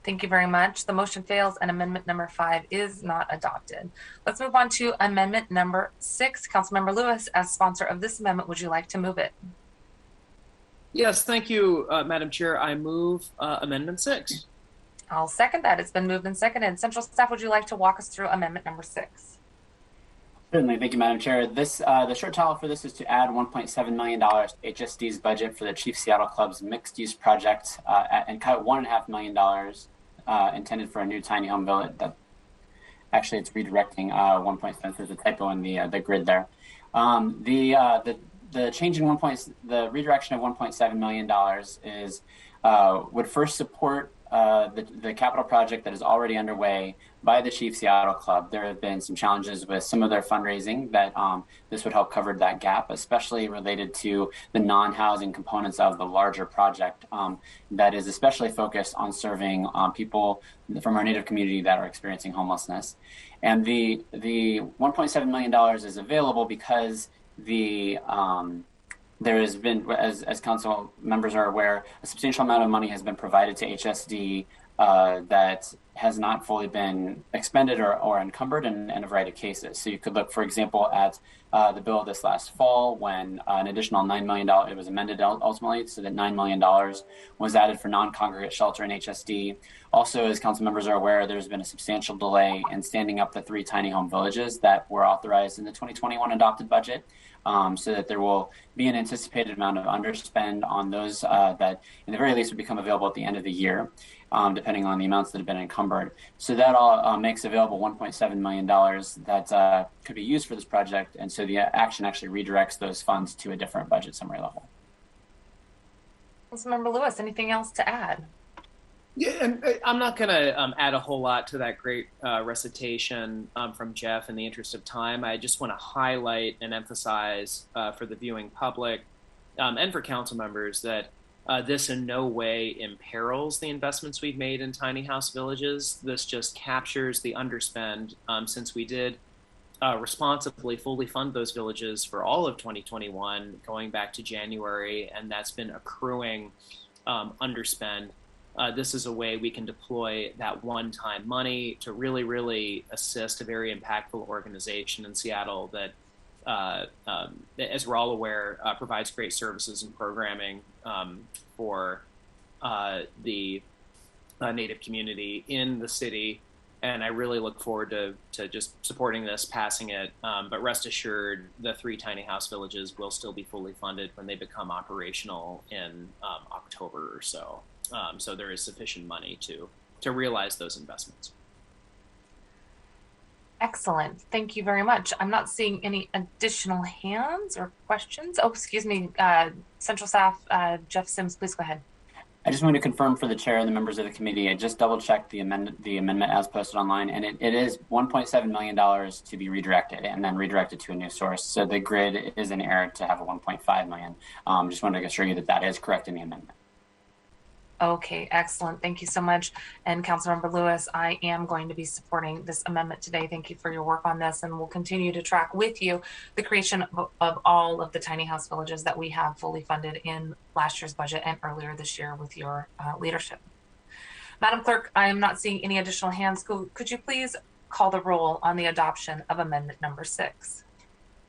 Thank you very much. The motion fails and amendment number 5 is not adopted. Let's move on to amendment number 6. Councilmember Lewis, as sponsor of this amendment, would you like to move it? Yes, thank you, Madam Chair. I move Amendment 6. I'll second that. It's been moved and seconded. Central staff, would you like to walk us through amendment number 6? Certainly, thank you, Madam Chair. This the short title for this is to add $1.7 million to HSD's budget for the Chief Seattle Club's mixed-use project and cut $1.5 million intended for a new tiny home village. That actually, it's redirecting 1.7. There's a typo in the grid there. The change in the redirection of $1.7 million is would first support the capital project that is already underway by the Chief Seattle Club. There have been some challenges with some of their fundraising that this would help cover that gap, especially related to the non-housing components of the larger project that is especially focused on serving people from our Native community that are experiencing homelessness. And the $1.7 million is available because there has been, as council members are aware, a substantial amount of money has been provided to HSD that has not fully been expended or encumbered in a variety of cases. So you could look, for example, at the bill this last fall when an additional $9 million, it was amended ultimately so that $9 million was added for non-congregate shelter in HSD. Also, as council members are aware, there's been a substantial delay in standing up the 3 tiny home villages that were authorized in the 2021 adopted budget. So that there will be an anticipated amount of underspend on those that, in the very least, would become available at the end of the year, depending on the amounts that have been encumbered. So that all makes available $1.7 million that could be used for this project, and so the action actually redirects those funds to a different budget summary level. Councilmember Lewis, anything else to add? Yeah, and I'm not going to add a whole lot to that great recitation from Jeff in the interest of time. I just want to highlight and emphasize for the viewing public and for council members that this in no way imperils the investments we've made in tiny house villages. This just captures the underspend since we did responsibly fully fund those villages for all of 2021 going back to January, and that's been accruing underspend. This is a way we can deploy that one-time money to really, really assist a very impactful organization in Seattle that, as we're all aware, provides great services and programming for the Native community in the city. And I really look forward to just supporting this, passing it. But rest assured, the 3 tiny house villages will still be fully funded when they become operational in October or so. So there is sufficient money to realize those investments. Excellent. Thank you very much. I'm not seeing any additional hands or questions. Oh, excuse me. Central staff, Jeff Sims, please go ahead. I just want to confirm for the chair and the members of the committee, I just double checked the amendment as posted online, and it is $1.7 million to be redirected and then redirected to a new source. So the grid is in error to have a 1.5 million. Just wanted to assure you that that is correct in the amendment. Okay, excellent. Thank you so much. And Councilmember Lewis, I am going to be supporting this amendment today. Thank you for your work on this, and we'll continue to track with you the creation of all of the tiny house villages that we have fully funded in last year's budget and earlier this year with your leadership. Madam Clerk, I am not seeing any additional hands. Could you please call the roll on the adoption of amendment number 6?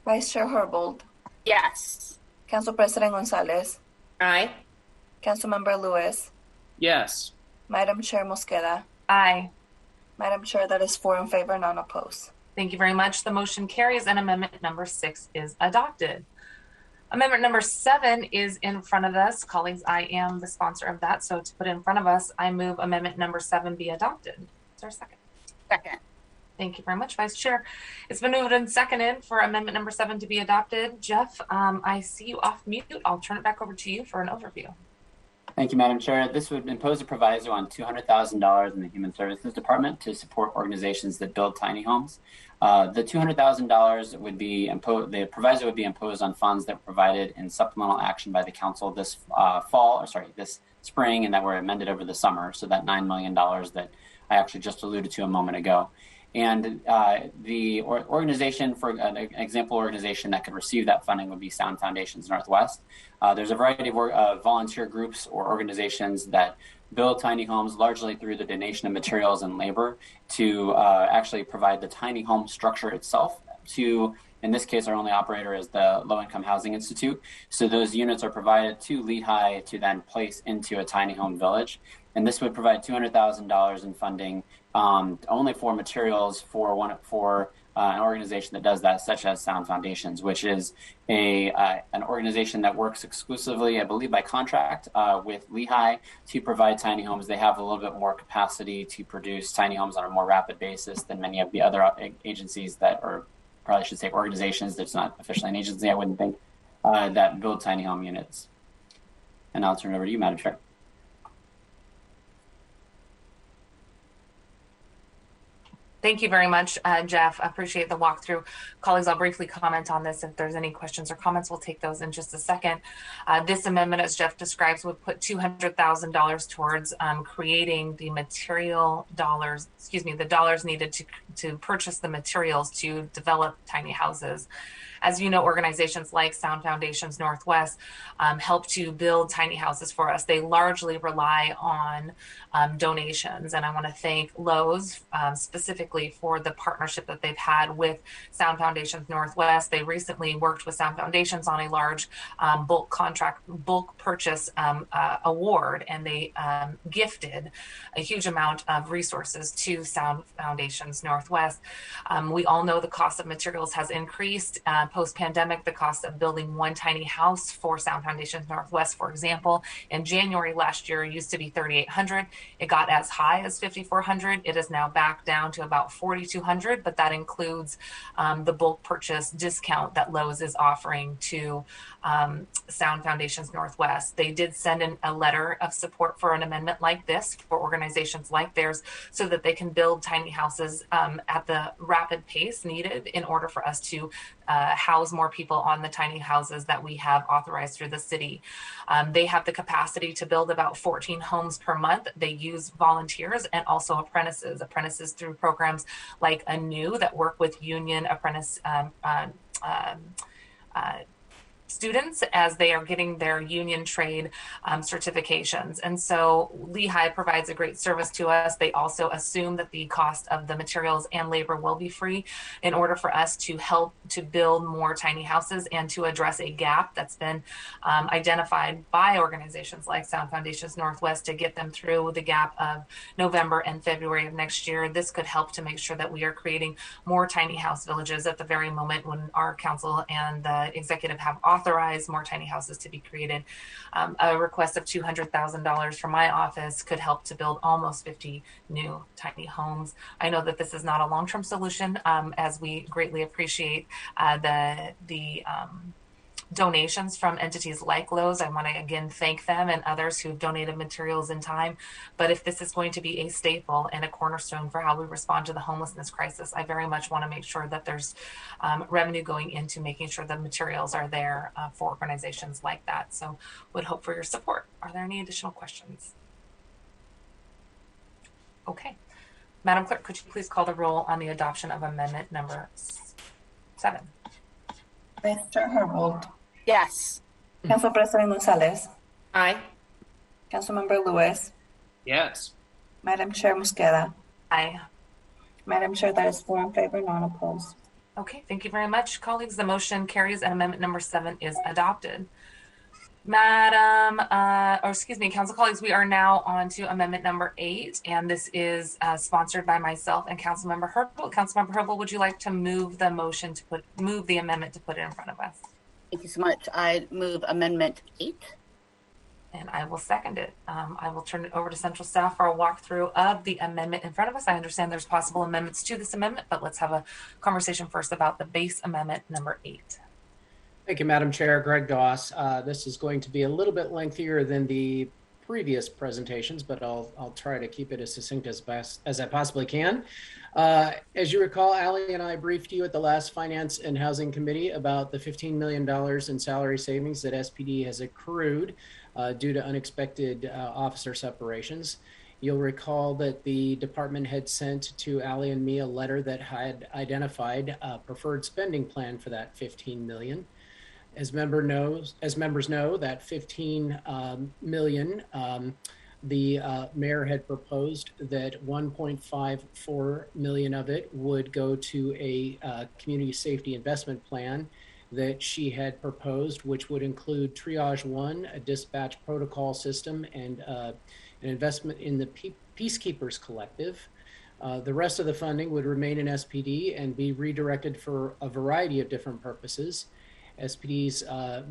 Vice Chair Herbold. Yes. Council President Gonzalez. Aye. Councilmember Lewis. Yes. Madam Chair Mosqueda. Aye. Madam Chair, that is 4 in favor, none opposed. Thank you very much. The motion carries and amendment number 6 is adopted. Amendment number 7 is in front of us. Colleagues, I am the sponsor of that. So to put in front of us, I move amendment number 7 be adopted. Is there a second? Second. Thank you very much, Vice Chair. It's been moved and seconded for amendment number 7 to be adopted. Jeff, I see you off mute. I'll turn it back over to you for an overview. Thank you, Madam Chair. This would impose a proviso on $200,000 in the Human Services Department to support organizations that build tiny homes. The $200,000 would be imposed, the proviso would be imposed on funds that were provided in supplemental action by the council this this spring, and that were amended over the summer. So that $9 million that I actually just alluded to a moment ago. And the organization, for an example organization that could receive that funding would be Sound Foundations Northwest. There's a variety of volunteer groups or organizations that build tiny homes largely through the donation of materials and labor to actually provide the tiny home structure itself to, in this case, our only operator is the Low Income Housing Institute. So those units are provided to Lehigh to then place into a tiny home village. And this would provide $200,000 in funding only for materials for an organization that does that, such as Sound Foundations, which is an organization that works exclusively, I believe, by contract with Lehigh to provide tiny homes. They have a little bit more capacity to produce tiny homes on a more rapid basis than many of the other agencies that, or probably should say organizations, that's not officially an agency, I wouldn't think, that build tiny home units. And I'll turn it over to you, Madam Chair. Thank you very much, Jeff. I appreciate the walkthrough. Colleagues, I'll briefly comment on this. If there's any questions or comments, we'll take those in just a second. This amendment, as Jeff describes, would put $200,000 towards creating the the dollars needed to purchase the materials to develop tiny houses. As you know, organizations like Sound Foundations Northwest help to build tiny houses for us. They largely rely on donations. And I want to thank Lowe's specifically for the partnership that they've had with Sound Foundations Northwest. They recently worked with Sound Foundations on a large bulk purchase award, and they gifted a huge amount of resources to Sound Foundations Northwest. We all know the cost of materials has increased. Post-pandemic, the cost of building one tiny house for Sound Foundations Northwest, for example, in January last year used to be $3,800. It got as high as $5,400. It is now back down to about $4,200, but that includes the bulk purchase discount that Lowe's is offering to Sound Foundations Northwest. They did send in a letter of support for an amendment like this for organizations like theirs so that they can build tiny houses at the rapid pace needed in order for us to house more people on the tiny houses that we have authorized through the city. They have the capacity to build about 14 homes per month. They use volunteers and also apprentices through programs like ANEW that work with union apprentice students as they are getting their union trade certifications. And so Lehigh provides a great service to us. They also assume that the cost of the materials and labor will be free in order for us to help to build more tiny houses and to address a gap that's been identified by organizations like Sound Foundations Northwest to get them through the gap of November and February of next year. This could help to make sure that we are creating more tiny house villages at the very moment when our council and the executive have authorize more tiny houses to be created. A request of $200,000 from my office could help to build almost 50 new tiny homes. I know that this is not a long-term solution, as we greatly appreciate the donations from entities like Lowe's. I want to again thank them and others who've donated materials in time. But if this is going to be a staple and a cornerstone for how we respond to the homelessness crisis, I very much want to make sure that there's revenue going into making sure the materials are there for organizations like that. So would hope for your support. Are there any additional questions? Okay. Madam Clerk, could you please call the roll on the adoption of amendment number 7? Mr. Herbold. Yes. Council President Gonzalez. Aye. Councilmember Lewis. Yes. Madam Chair Mosqueda. Aye. Madam Chair, that is 4 in favor, none opposed. Okay, thank you very much, colleagues. The motion carries and amendment number 7 is adopted. Council colleagues, we are now on to amendment number 8, and this is sponsored by myself and Councilmember Herbold. Councilmember Herbold, would you like to move the motion to move the amendment to put it in front of us? Thank you so much. I move amendment 8. And I will second it. I will turn it over to central staff for a walkthrough of the amendment in front of us. I understand there's possible amendments to this amendment, but let's have a conversation first about the base amendment number 8. Thank you, Madam Chair. Greg Doss. This is going to be a little bit lengthier than the previous presentations, but I'll try to keep it as succinct as best as I possibly can. As you recall, Allie and I briefed you at the last Finance and Housing Committee about the $15 million in salary savings that SPD has accrued due to unexpected officer separations. You'll recall that the department had sent to Allie and me a letter that had identified a preferred spending plan for that $15 million. As members know, that $15 million, the mayor had proposed that $1.54 million of it would go to a community safety investment plan that she had proposed, which would include Triage 1, a dispatch protocol system, and an investment in the Peacekeepers Collective. The rest of the funding would remain in SPD and be redirected for a variety of different purposes. SPD's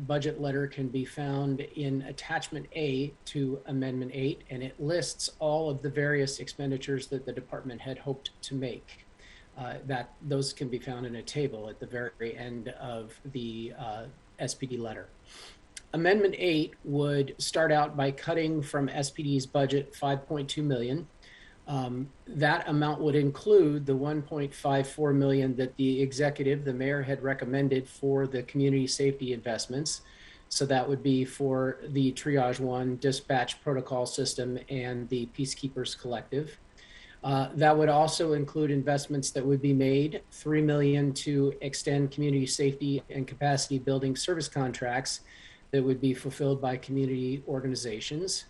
budget letter can be found in Attachment A to Amendment 8, and it lists all of the various expenditures that the department had hoped to make. Those can be found in a table at the very end of the SPD letter. Amendment 8 would start out by cutting from SPD's budget $5.2 million. That amount would include the $1.54 million that the mayor had recommended for the community safety investments. So that would be for the Triage 1 dispatch protocol system and the Peacekeepers Collective. That would also include investments that would be made, $3 million to extend community safety and capacity building service contracts that would be fulfilled by community organizations.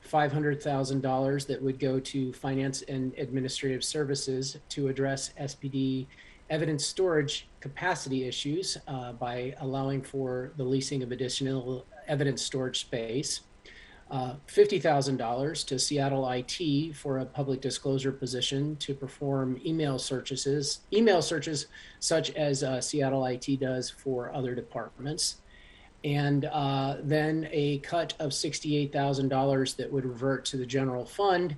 $500,000 that would go to finance and administrative services to address SPD evidence storage capacity issues by allowing for the leasing of additional evidence storage space. $50,000 to Seattle IT for a public disclosure position to perform email searches such as Seattle IT does for other departments. And then a cut of $68,000 that would revert to the general fund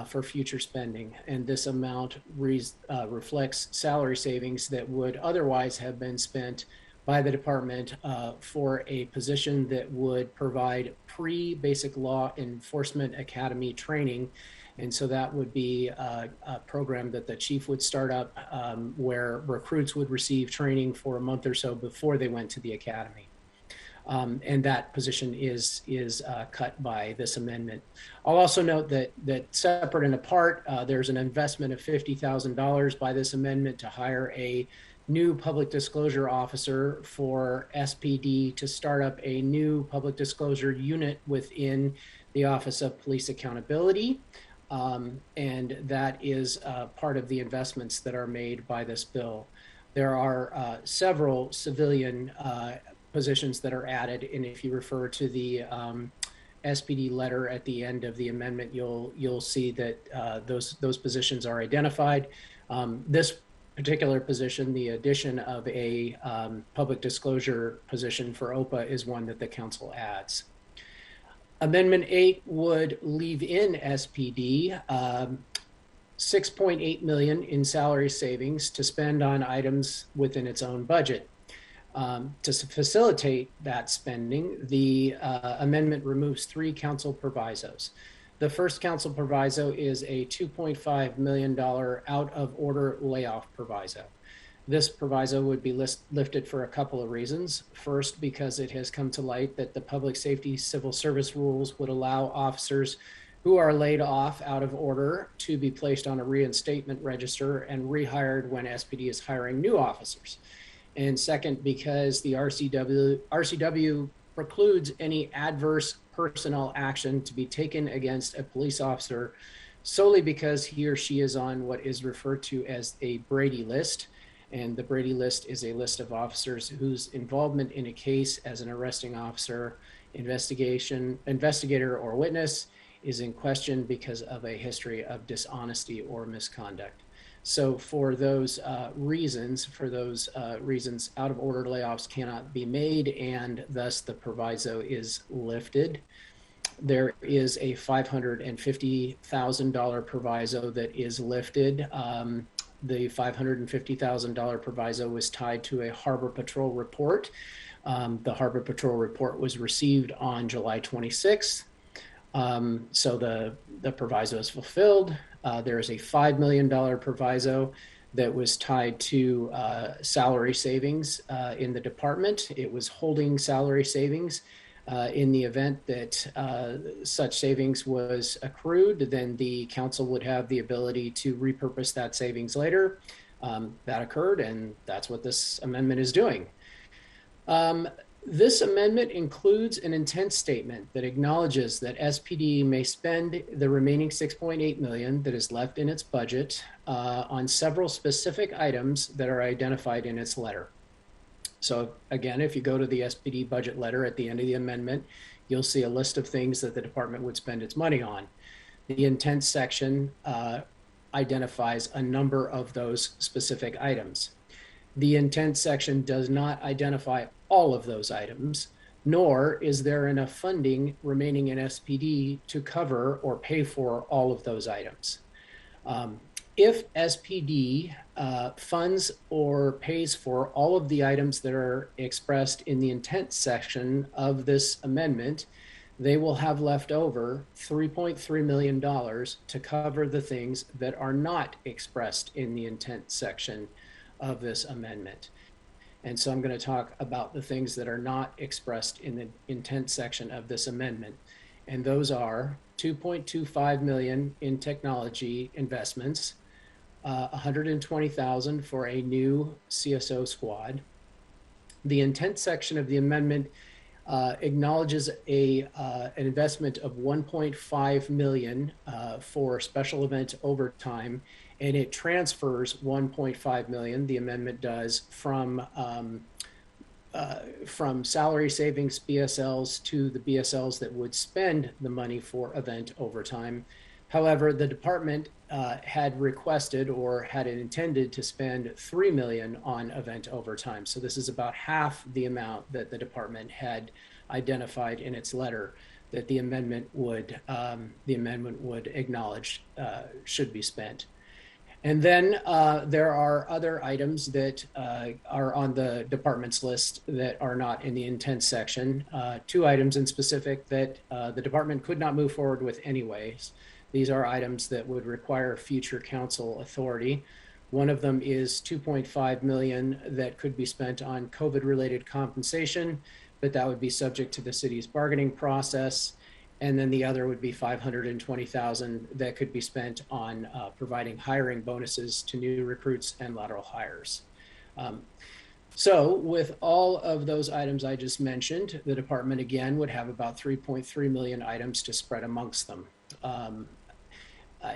for future spending. And this amount reflects salary savings that would otherwise have been spent by the department for a position that would provide pre-basic law enforcement academy training. And so that would be a program that the chief would start up where recruits would receive training for a month or so before they went to the academy. And that position is cut by this amendment. I'll also note that separate and apart, there's an investment of $50,000 by this amendment to hire a new public disclosure officer for SPD to start up a new public disclosure unit within the Office of Police Accountability. And that is part of the investments that are made by this bill. There are several civilian positions that are added, and if you refer to the SPD letter at the end of the amendment, you'll see that those positions are identified. This particular position, the addition of a public disclosure position for OPA, is one that the council adds. Amendment 8 would leave in SPD $6.8 million in salary savings to spend on items within its own budget. To facilitate that spending, the amendment removes 3 council provisos. The first council proviso is a $2.5 million out of order layoff proviso. This proviso would be lifted for a couple of reasons. First, because it has come to light that the public safety civil service rules would allow officers who are laid off out of order to be placed on a reinstatement register and rehired when SPD is hiring new officers. And second, because the RCW precludes any adverse personnel action to be taken against a police officer solely because he or she is on what is referred to as a Brady list. And the Brady list is a list of officers whose involvement in a case as an arresting officer, investigator, or witness is in question because of a history of dishonesty or misconduct. So for those reasons, out of order layoffs cannot be made, and thus the proviso is lifted. There is a $550,000 proviso that is lifted. The $550,000 proviso was tied to a Harbor Patrol report. The Harbor Patrol report was received on July 26th. So the proviso is fulfilled. There is a $5 million proviso that was tied to salary savings in the department. It was holding salary savings. In the event that such savings was accrued, then the council would have the ability to repurpose that savings later. That occurred, and that's what this amendment is doing. This amendment includes an intent statement that acknowledges that SPD may spend the remaining $6.8 million that is left in its budget on several specific items that are identified in its letter. So again, if you go to the SPD budget letter at the end of the amendment, you'll see a list of things that the department would spend its money on. The intent section identifies a number of those specific items. The intent section does not identify all of those items, nor is there enough funding remaining in SPD to cover or pay for all of those items. If SPD funds or pays for all of the items that are expressed in the intent section of this amendment, they will have left over $3.3 million to cover the things that are not expressed in the intent section of this amendment. And so I'm going to talk about the things that are not expressed in the intent section of this amendment. And those are $2.25 million in technology investments, $120,000 for a new CSO squad. The intent section of the amendment acknowledges an investment of $1.5 million for special event overtime, and it transfers $1.5 million, the amendment does, from salary savings BSLs to the BSLs that would spend the money for event overtime. However, the department had requested or had intended to spend $3 million on event overtime. So this is about half the amount that the department had identified in its letter that the amendment would acknowledge should be spent. And then there are other items that are on the department's list that are not in the intent section. 2 items in specific that the department could not move forward with anyways. These are items that would require future council authority. One of them is $2.5 million that could be spent on COVID-related compensation, but that would be subject to the city's bargaining process. And then the other would be $520,000 that could be spent on providing hiring bonuses to new recruits and lateral hires. So with all of those items I just mentioned, the department again would have about 3.3 million items to spread amongst them.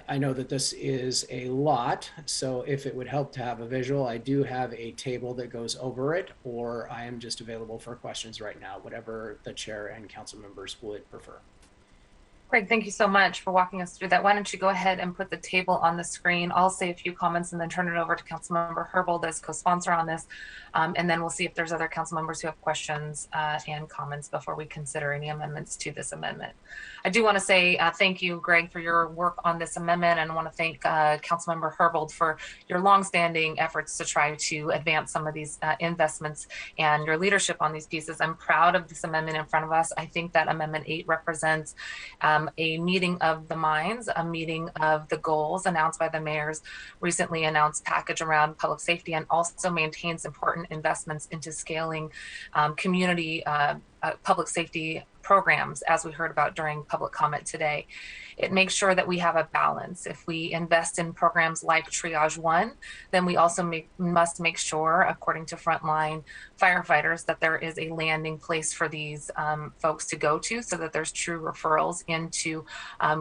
I know that this is a lot, so if it would help to have a visual, I do have a table that goes over it, or I am just available for questions right now, whatever the chair and council members would prefer. Greg, thank you so much for walking us through that. Why don't you go ahead and put the table on the screen? I'll say a few comments and then turn it over to Councilmember Herbold as co-sponsor on this. And then we'll see if there's other council members who have questions and comments before we consider any amendments to this amendment. I do want to say thank you, Greg, for your work on this amendment, and I want to thank Councilmember Herbold for your longstanding efforts to try to advance some of these investments and your leadership on these pieces. I'm proud of this amendment in front of us. I think that Amendment 8 represents a meeting of the minds, a meeting of the goals announced by the mayor's recently announced package around public safety, and also maintains important investments into scaling community public safety programs, as we heard about during public comment today. It makes sure that we have a balance. If we invest in programs like Triage 1, then we also must make sure, according to frontline firefighters, that there is a landing place for these folks to go to, so that there's true referrals into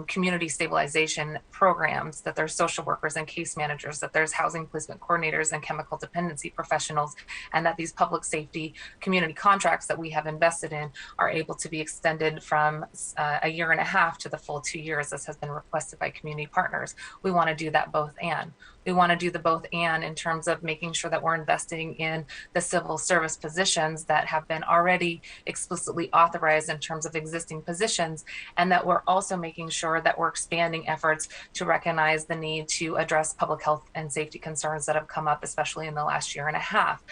community stabilization programs, that there's social workers and case managers, that there's housing placement coordinators and chemical dependency professionals, and that these public safety community contracts that we have invested in are able to be extended from a year and a half to the full 2 years, as has been requested by community partners. We want to do that both and. We want to do the both and in terms of making sure that we're investing in the civil service positions that have been already explicitly authorized in terms of existing positions, and that we're also making sure that we're expanding efforts to recognize the need to address public health and safety concerns that have come up, especially in the last year and a half.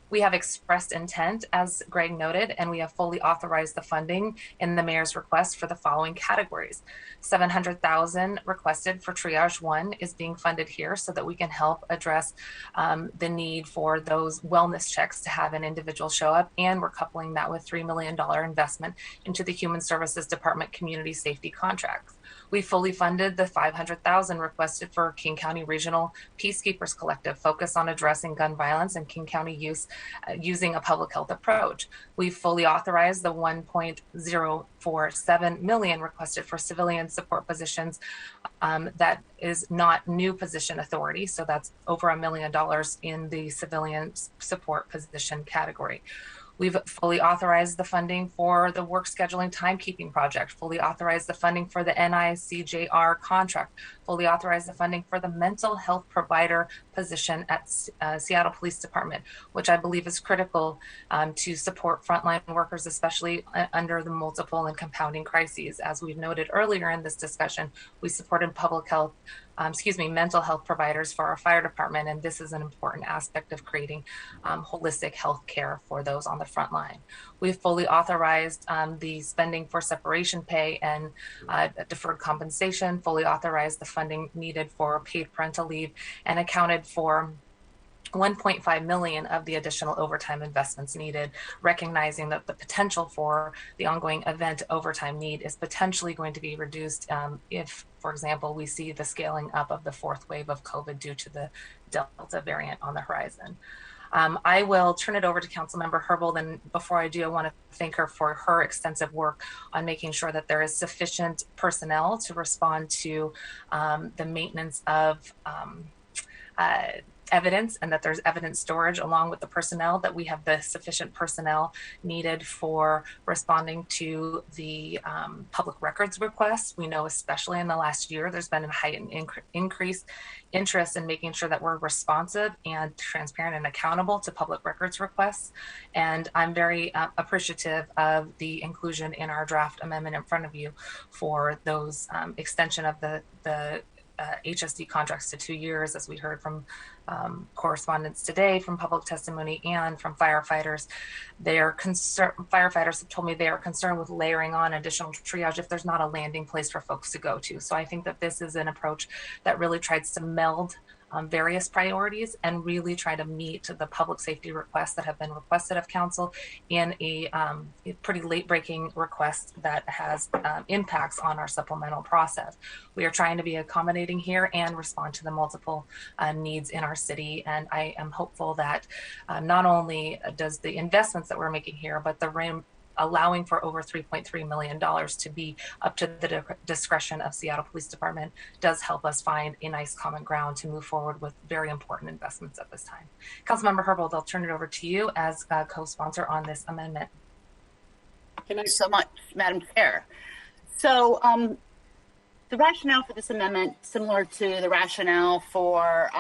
We have expressed intent, as Greg noted, and we have fully authorized the funding in the mayor's request for the following categories. $700,000 requested for Triage 1 is being funded here so that we can help address the need for those wellness checks to have an individual show up, and we're coupling that with $3 million investment into the Human Services Department community safety contracts. We fully funded the $500,000 requested for King County Regional Peacekeepers Collective, focus on addressing gun violence and King County use using a public health approach. We fully authorized the $1.047 million requested for civilian support positions. That is not new position authority, so that's over $1 million in the civilian support position category. We've fully authorized the funding for the work scheduling timekeeping project, fully authorized the funding for the NICJR contract, fully authorized the funding for the mental health provider position at Seattle Police Department, which I believe is critical to support frontline workers, especially under the multiple and compounding crises. As we've noted earlier in this discussion, we supported mental health providers for our fire department, and this is an important aspect of creating holistic health care for those on the front line. We've fully authorized the spending for separation pay and deferred compensation, fully authorized the funding needed for paid parental leave, and accounted for $1.5 million of the additional overtime investments needed, recognizing that the potential for the ongoing event overtime need is potentially going to be reduced if, for example, we see the scaling up of the fourth wave of COVID due to the Delta variant on the horizon. I will turn it over to Councilmember Herbold, and before I do, I want to thank her for her extensive work on making sure that there is sufficient personnel to respond to the maintenance of evidence, and that there's evidence storage along with the personnel, that we have the sufficient personnel needed for responding to the public records requests. We know, especially in the last year, there's been a heightened increased interest in making sure that we're responsive and transparent and accountable to public records requests. And I'm very appreciative of the inclusion in our draft amendment in front of you for those extension of the HSD contracts to 2 years, as we heard from correspondence today, from public testimony, and from firefighters. Firefighters have told me they are concerned with layering on additional triage if there's not a landing place for folks to go to. So I think that this is an approach that really tries to meld various priorities and really try to meet the public safety requests that have been requested of council in a pretty late breaking request that has impacts on our supplemental process. We are trying to be accommodating here and respond to the multiple needs in our city. And I am hopeful that not only does the investments that we're making here, but the allowing for over $3.3 million to be up to the discretion of Seattle Police Department does help us find a nice common ground to move forward with very important investments at this time. Councilmember Herbold, I'll turn it over to you as co-sponsor on this amendment. Thank you so much, Madam Chair. So The rationale for this amendment, similar to the rationale for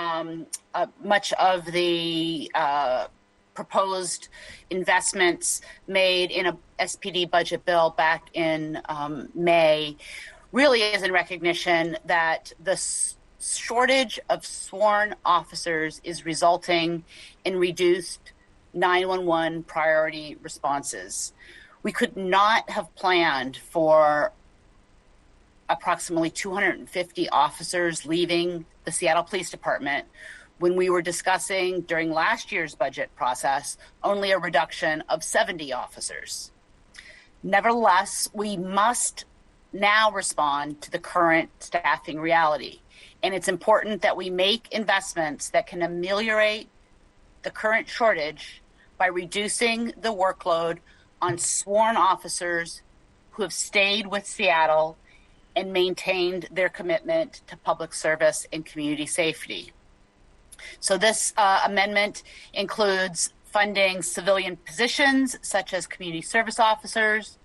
much of the proposed investments made in a SPD budget bill back in May, really is in recognition that the shortage of sworn officers is resulting in reduced 911 priority responses. We could not have planned for approximately 250 officers leaving the Seattle Police Department when we were discussing during last year's budget process only a reduction of 70 officers. Nevertheless, we must now respond to the current staffing reality. And it's important that we make investments that can ameliorate the current shortage by reducing the workload on sworn officers who have stayed with Seattle and maintained their commitment to public service and community safety. So this amendment includes funding civilian positions such as community service officers,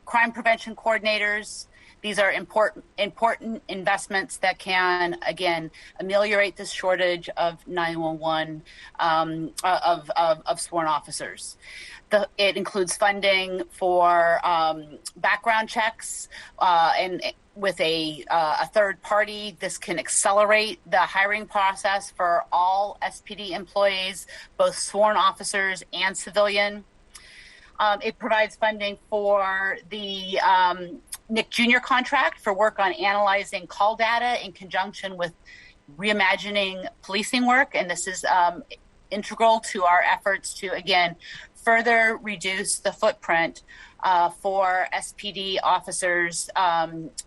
crime prevention coordinators. These are important investments that can, again, ameliorate this shortage of 911 of sworn officers. It includes funding for background checks and with a third party. This can accelerate the hiring process for all SPD employees, both sworn officers and civilian. It provides funding for the Nick Jr. contract for work on analyzing call data in conjunction with reimagining policing work. And this is integral to our efforts to, again, further reduce the footprint for SPD officers,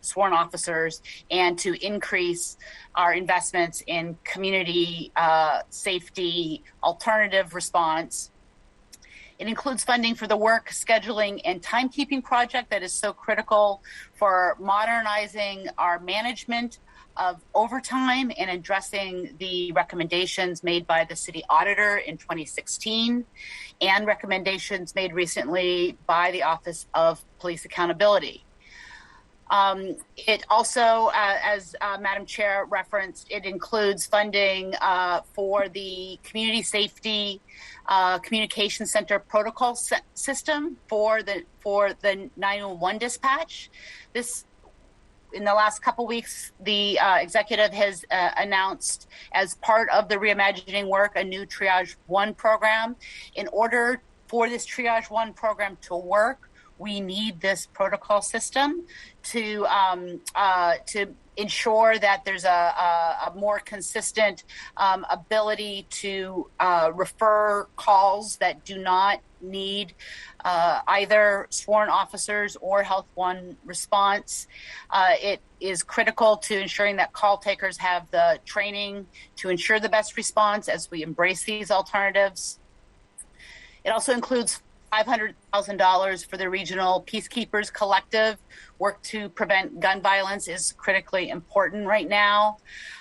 sworn officers, and to increase our investments in community safety alternative response. It includes funding for the work scheduling and timekeeping project that is so critical for modernizing our management of overtime and addressing the recommendations made by the city auditor in 2016 and recommendations made recently by the Office of Police Accountability. It also, as Madam Chair referenced, it includes funding for the Community Safety Communication Center protocol system for the 911 dispatch. This, in the last couple weeks, the executive has announced, as part of the reimagining work, a new Triage 1 program. In order for this Triage 1 program to work, we need this protocol system to ensure that there's a more consistent ability to refer calls that do not need either sworn officers or Health One response. It is critical to ensuring that call takers have the training to ensure the best response as we embrace these alternatives. It also includes $500,000 for the Regional Peacekeepers Collective. Work to prevent gun violence is critically important right now.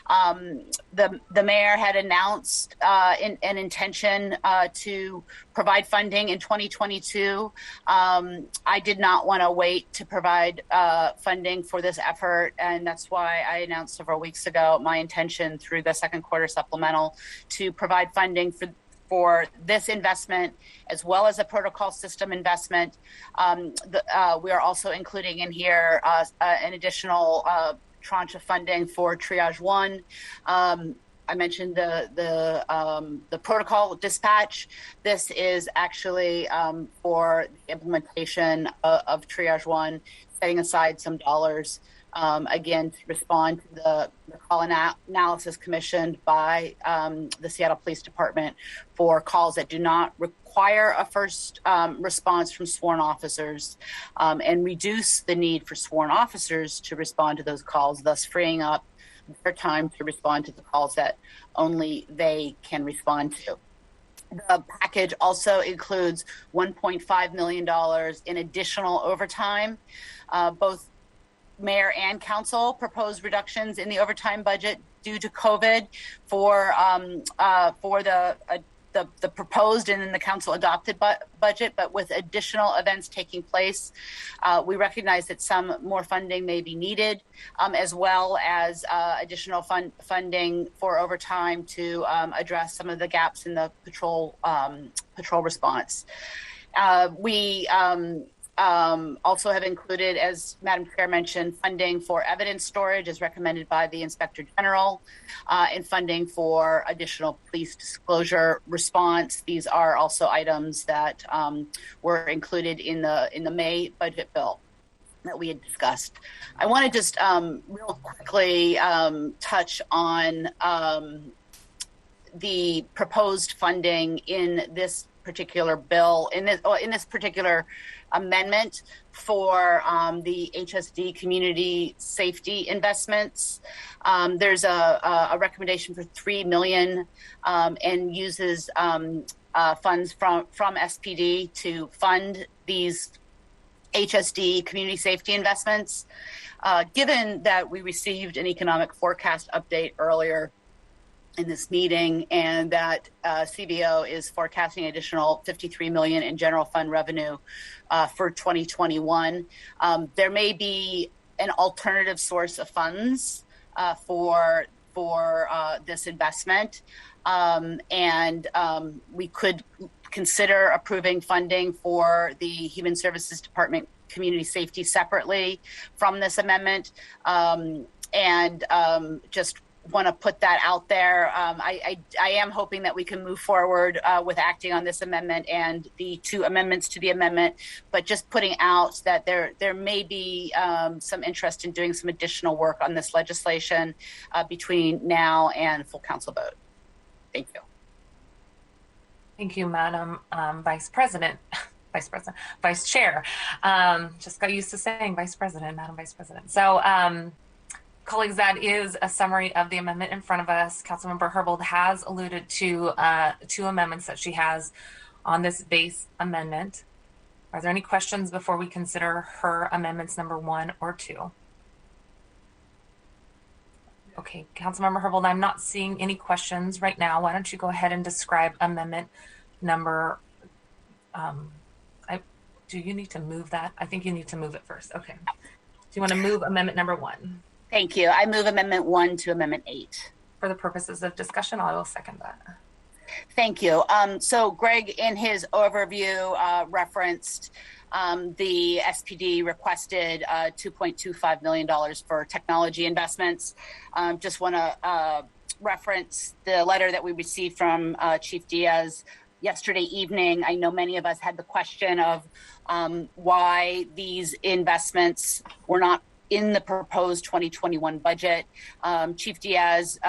The mayor had announced an intention to provide funding in 2022. I did not want to wait to provide funding for this effort, and that's why I announced several weeks ago my intention through the second quarter supplemental to provide funding for this investment, as well as a protocol system investment. We are also including in here an additional tranche of funding for Triage 1. I mentioned the protocol dispatch. This is actually for the implementation of Triage 1, setting aside some dollars again, to respond to the call analysis commissioned by the Seattle Police Department for calls that do not require a first response from sworn officers, and reduce the need for sworn officers to respond to those calls, thus freeing up their time to respond to the calls that only they can respond to. The package also includes $1.5 million in additional overtime. Both Mayor and Council proposed reductions in the overtime budget due to COVID for the the proposed and then the council adopted budget, but with additional events taking place, we recognize that some more funding may be needed, as well as additional funding for overtime to address some of the gaps in the patrol response. We also have included, as Madam Chair mentioned, funding for evidence storage as recommended by the Inspector General, and funding for additional police disclosure response. These are also items that were included in the May budget bill that we had discussed. I want to just real quickly touch on the proposed funding in this particular bill, in this particular amendment for the HSD community safety investments. There's a recommendation for $3 million and uses funds from SPD to fund these HSD community safety investments. Given that we received an economic forecast update earlier in this meeting, and that CBO is forecasting additional $53 million in general fund revenue for 2021. There may be an alternative source of funds for this investment, and we could consider approving funding for the Human Services Department community safety separately from this amendment, and just want to put that out there. I am hoping that we can move forward with acting on this amendment and the two amendments to the amendment, but just putting out that there may be some interest in doing some additional work on this legislation between now and full council vote. Thank you. Thank you, Madam Vice President. Vice Chair. Just got used to saying Vice President, Madam Vice President. So, colleagues, that is a summary of the amendment in front of us. Councilmember Herbold has alluded to two amendments that she has on this base amendment. Are there any questions before we consider her amendments number 1 or 2? Okay, Councilmember Herbold, I'm not seeing any questions right now. Why don't you go ahead and describe amendment number, do you need to move that? I think you need to move it first. Okay. Do you want to move amendment number 1? Thank you. I move Amendment 1 to Amendment 8. For the purposes of discussion, I will second that. Thank you. So Greg, in his overview, referenced the SPD requested $2.25 million for technology investments. Just want to reference the letter that we received from Chief Diaz yesterday evening. I know many of us had the question of why these investments were not in the proposed 2021 budget. Chief Diaz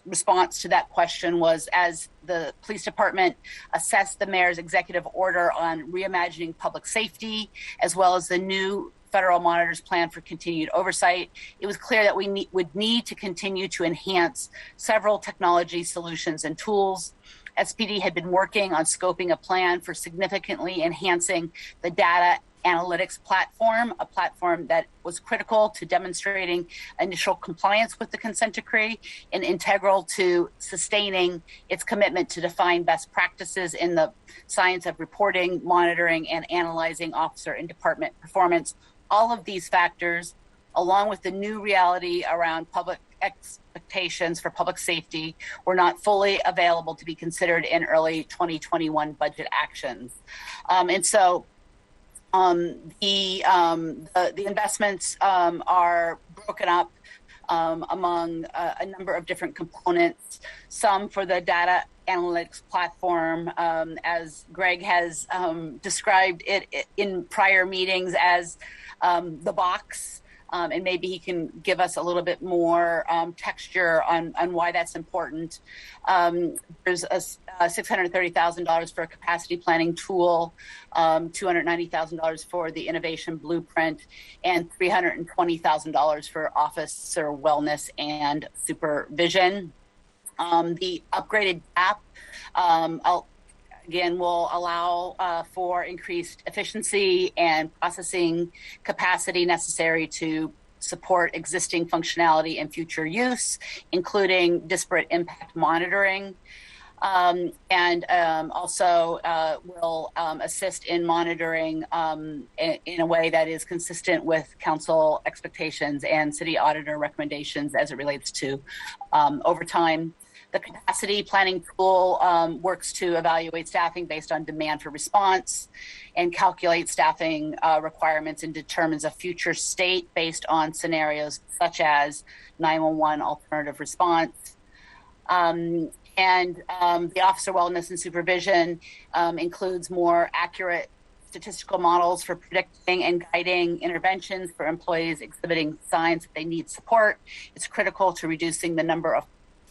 response to that question was, as the police department assessed the mayor's executive order on reimagining public safety, as well as the new federal monitor's plan for continued oversight, it was clear that we would need to continue to enhance several technology solutions and tools. SPD had been working on scoping a plan for significantly enhancing the data analytics platform, a platform that was critical to demonstrating initial compliance with the consent decree and integral to sustaining its commitment to define best practices in the science of reporting, monitoring, and analyzing officer and department performance. All of these factors, along with the new reality around public expectations for public safety, were not fully available to be considered in early 2021 budget actions. And so the investments are broken up among a number of different components, some for the data analytics platform, as Greg has described it in prior meetings as the box. And maybe he can give us a little bit more texture on why that's important. There's a $630,000 for a capacity planning tool, $290,000 for the innovation blueprint, and $320,000 for officer wellness and supervision. The upgraded app again will allow for increased efficiency and processing capacity necessary to support existing functionality and future use, including disparate impact monitoring. and also will assist in monitoring in a way that is consistent with council expectations and city auditor recommendations as it relates to overtime. The capacity planning tool works to evaluate staffing based on demand for response and calculate staffing requirements and determines a future state based on scenarios such as 911 alternative response. And the officer wellness and supervision includes more accurate statistical models for predicting and guiding interventions for employees exhibiting signs that they need support. It's critical to reducing the number of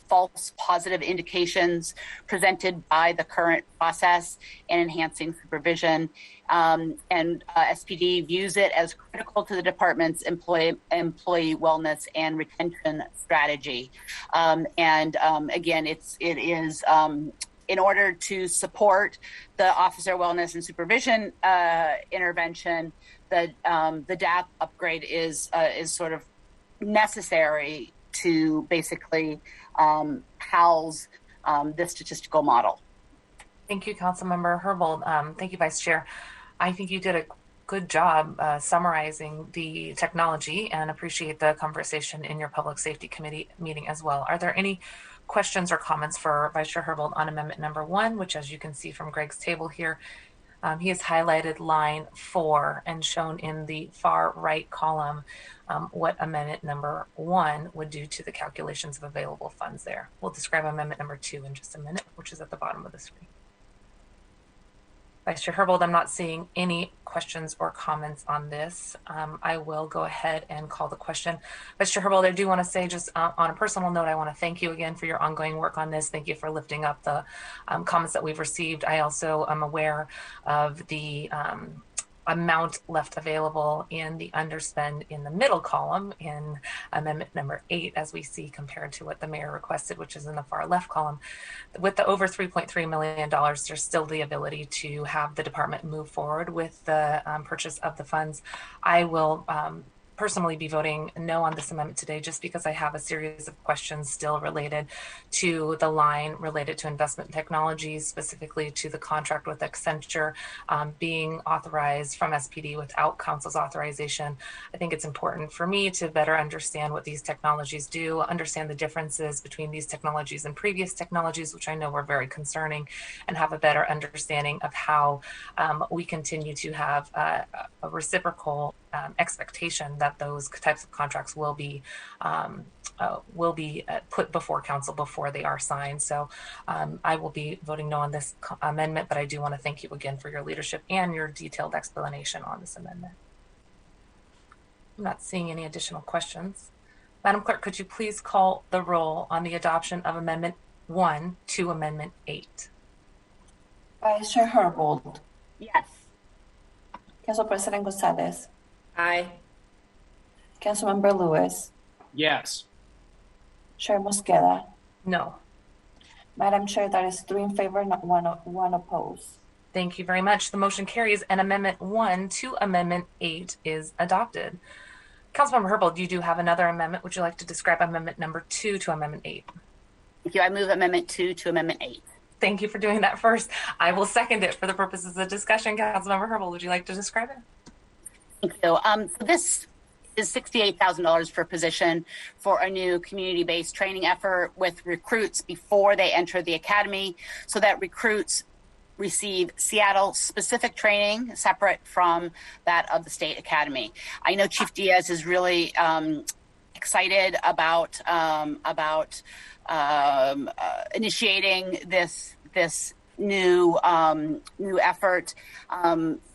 false positive indications presented by the current process and enhancing supervision. SPD views it as critical to the department's employee wellness and retention strategy. Again, it is in order to support the officer wellness and supervision intervention, the DAP upgrade is sort of necessary to basically house this statistical model. Thank you, Councilmember Herbold. Thank you, Vice Chair. I think you did a good job summarizing the technology and appreciate the conversation in your Public Safety Committee meeting as well. Are there any questions or comments for Vice Chair Herbold on Amendment number 1, which, as you can see from Greg's table here, he has highlighted line 4 and shown in the far right column what Amendment number 1 would do to the calculations of available funds there. We'll describe Amendment number 2 in just a minute, which is at the bottom of the screen. Vice Chair Herbold, I'm not seeing any questions or comments on this. I will go ahead and call the question. Vice Chair Herbold, I do want to say just on a personal note, I want to thank you again for your ongoing work on this. Thank you for lifting up the comments that we've received. I also am aware of the amount left available in the underspend in the middle column in Amendment number 8, as we see compared to what the mayor requested, which is in the far left column. With the over $3.3 million, there's still the ability to have the department move forward with the purchase of the funds. I will personally be voting no on this amendment today, just because I have a series of questions still related to the line related to investment technologies, specifically to the contract with Accenture being authorized from SPD without council's authorization. I think it's important for me to better understand what these technologies do, understand the differences between these technologies and previous technologies, which I know were very concerning, and have a better understanding of how we continue to have a reciprocal expectation that those types of contracts will be put before council before they are signed. So I will be voting no on this amendment, but I do want to thank you again for your leadership and your detailed explanation on this amendment. I'm not seeing any additional questions. Madam Clerk, could you please call the roll on the adoption of Amendment 1 to Amendment 8? Vice Chair Herbold. Yes. Council President Gonzalez. Aye. Councilmember Lewis. Yes. Chair Mosqueda. No. Madam Chair, that is 3 in favor, not one opposed. Thank you very much. The motion carries and Amendment 1 to Amendment 8 is adopted. Councilmember Herbold, you do have another amendment. Would you like to describe Amendment number 2 to Amendment 8? Thank you. I move Amendment 2 to Amendment 8. Thank you for doing that first. I will second it for the purposes of discussion. Councilmember Herbold, would you like to describe it? Thank you. So this is $68,000 per position for a new community-based training effort with recruits before they enter the academy, so that recruits receive Seattle-specific training separate from that of the state academy. I know Chief Diaz is really excited about initiating this new effort.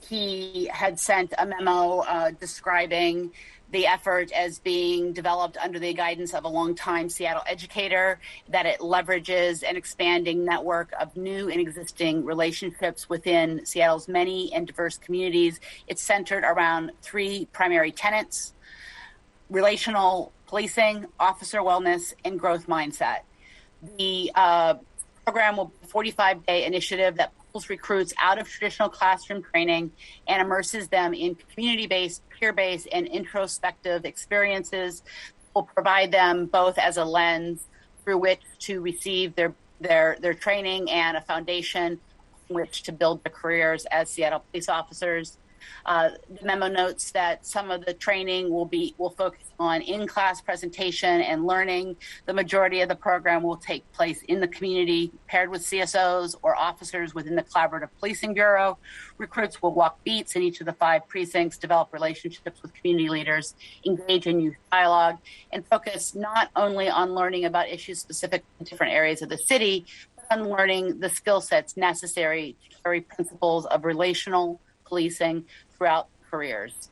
He had sent a memo describing the effort as being developed under the guidance of a longtime Seattle educator, that it leverages an expanding network of new and existing relationships within Seattle's many and diverse communities. It's centered around 3 primary tenets: relational policing, officer wellness, and growth mindset. The program will be a 45-day initiative that pulls recruits out of traditional classroom training and immerses them in community-based, peer-based, and introspective experiences. Will provide them both as a lens through which to receive their their training and a foundation on which to build their careers as Seattle police officers. The memo notes that some of the training will focus on in-class presentation and learning. The majority of the program will take place in the community, paired with CSOs or officers within the Collaborative Policing Bureau. Recruits will walk beats in each of the 5 precincts, develop relationships with community leaders, engage in youth dialogue, and focus not only on learning about issues specific to different areas of the city, but on learning the skill sets necessary to carry principles of relational policing throughout careers.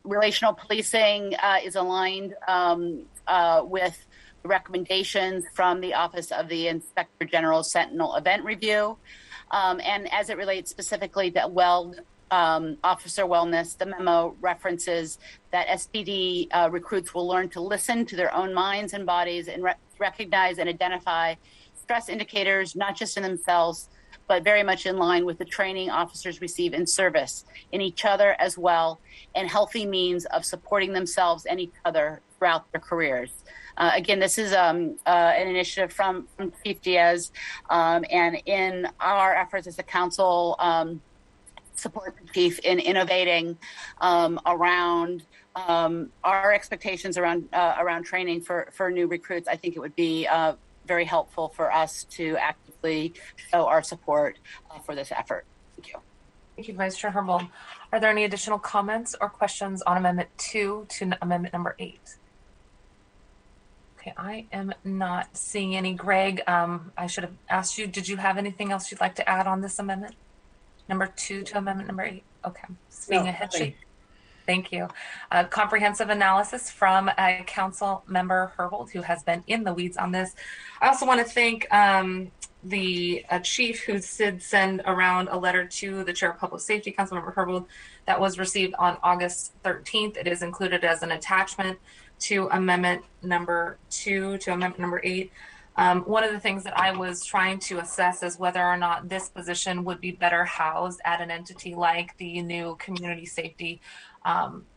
Relational policing is aligned with recommendations from the Office of the Inspector General's Sentinel Event Review. And as it relates specifically to officer wellness, the memo references that SPD recruits will learn to listen to their own minds and bodies and recognize and identify stress indicators, not just in themselves, but very much in line with the training officers receive in service, in each other as well, and healthy means of supporting themselves and each other throughout their careers. Again, this is an initiative from Chief Diaz, and in our efforts as a council, support the chief in innovating around our expectations around training for new recruits. I think it would be very helpful for us to actively show our support for this effort. Thank you. Thank you, Vice Chair Herbold. Are there any additional comments or questions on Amendment 2 to Amendment number 8? Okay, I am not seeing any. Greg, I should have asked you, did you have anything else you'd like to add on this amendment? Number 2 to Amendment number 8? Okay, seeing a head shake. Thank you. Comprehensive analysis from Council Member Herbold, who has been in the weeds on this. I also want to thank the chief who did send around a letter to the Chair of Public Safety, Councilmember Herbold, that was received on August 13th. It is included as an attachment to Amendment number 2 to Amendment number 8. One of the things that I was trying to assess is whether or not this position would be better housed at an entity like the new Community Safety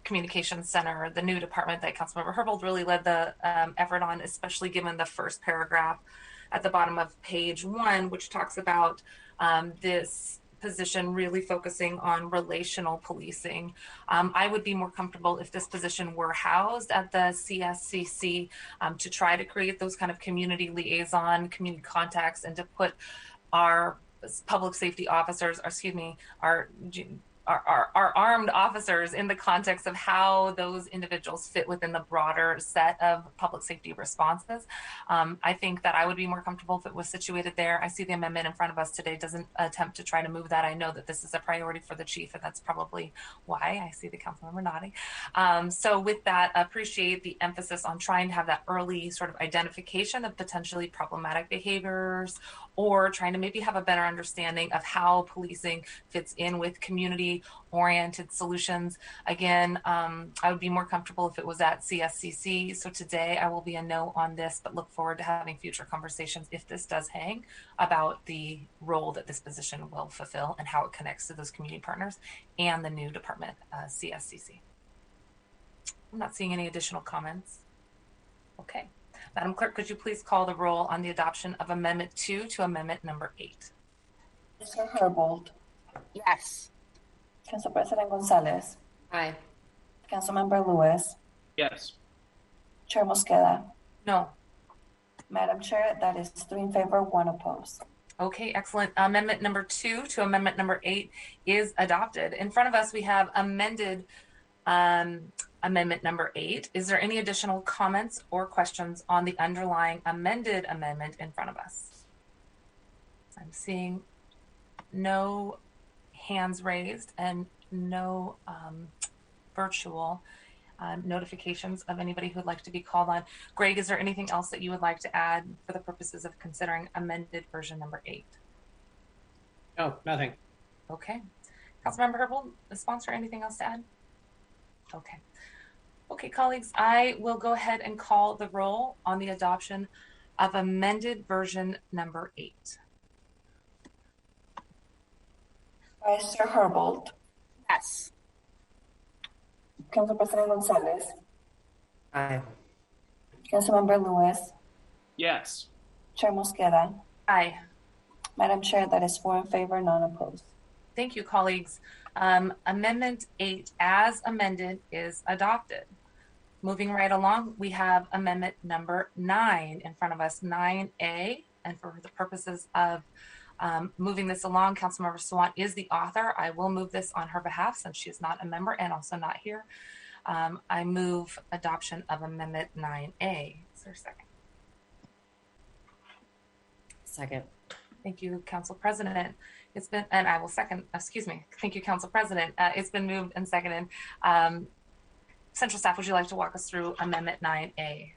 Communications Center, the new department that Councilmember Herbold really led the effort on, especially given the first paragraph at the bottom of page 1, which talks about this position really focusing on relational policing. I would be more comfortable if this position were housed at the CSCC to try to create those kind of community liaison, community contacts, and to put our public safety officers, our armed officers in the context of how those individuals fit within the broader set of public safety responses. I think that I would be more comfortable if it was situated there. I see the amendment in front of us today doesn't attempt to try to move that. I know that this is a priority for the chief, and that's probably why I see the council member nodding. So with that, appreciate the emphasis on trying to have that early sort of identification of potentially problematic behaviors, or trying to maybe have a better understanding of how policing fits in with community-oriented solutions. Again, I would be more comfortable if it was at CSCC. So today I will be a no on this, but look forward to having future conversations if this does hang about the role that this position will fulfill and how it connects to those community partners and the new department, CSCC. I'm not seeing any additional comments. Okay. Madam Clerk, could you please call the roll on the adoption of Amendment 2 to Amendment number 8? Mr. Herbold. Yes. Council President Gonzalez. Aye. Councilmember Lewis. Yes. Chair Mosqueda. No. Madam Chair, that is 3 in favor, 1 opposed. Okay, excellent. Amendment number 2 to Amendment number 8 is adopted. In front of us, we have amended Amendment number 8. Is there any additional comments or questions on the underlying amended amendment in front of us? I'm seeing no hands raised and no virtual notifications of anybody who would like to be called on. Greg, is there anything else that you would like to add for the purposes of considering amended version number 8? No, nothing. Okay. Councilmember Herbold, the sponsor, anything else to add? Okay. Okay, colleagues, I will go ahead and call the roll on the adoption of amended version number 8. Vice Chair Herbold. Yes. Council President Gonzalez. Aye. Councilmember Lewis. Yes. Chair Mosqueda. Aye. Madam Chair, that is 4 in favor, none opposed. Thank you, colleagues. Amendment 8 as amended is adopted. Moving right along, we have amendment number 9 in front of us, 9A. And for the purposes of moving this along, Councilmember Sawant is the author. I will move this on her behalf since she is not a member and also not here. I move adoption of amendment 9A. Is there a second? Second. Thank you, Council President. It's been, and I will second, excuse me. Thank you, Council President. It's been moved and seconded. Central Staff, would you like to walk us through Amendment 9A?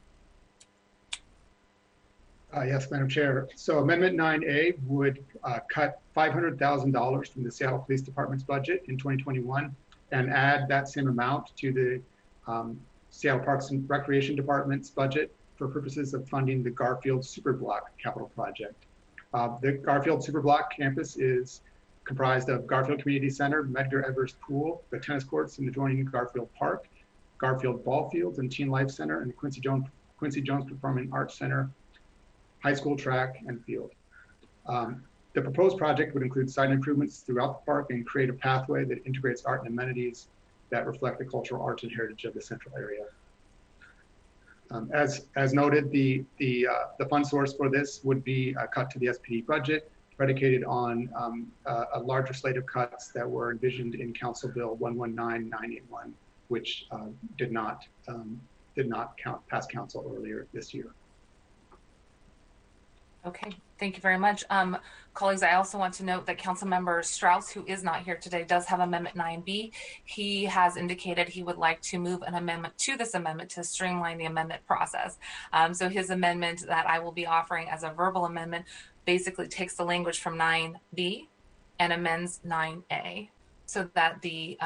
Yes, Madam Chair. So Amendment 9A would cut $500,000 from the Seattle Police Department's budget in 2021 and add that same amount to the Seattle Parks and Recreation Department's budget for purposes of funding the Garfield Superblock capital project. The Garfield Superblock campus is comprised of Garfield Community Center, Medgar Evers Pool, the tennis courts in adjoining Garfield Park, Garfield Ball Fields and Teen Life Center, and the Quincy Jones Performing Arts Center, high school track and field. The proposed project would include site improvements throughout the park and create a pathway that integrates art and amenities that reflect the cultural arts and heritage of the central area. As noted, the fund source for this would be cut to the SPD budget, predicated on a larger slate of cuts that were envisioned in Council Bill 119981, which did not pass Council earlier this year. Okay, thank you very much. Colleagues, I also want to note that Councilmember Strauss, who is not here today, does have Amendment 9B. He has indicated he would like to move an amendment to this amendment to streamline the amendment process. So his amendment that I will be offering as a verbal amendment basically takes the language from 9B and amends 9A so that the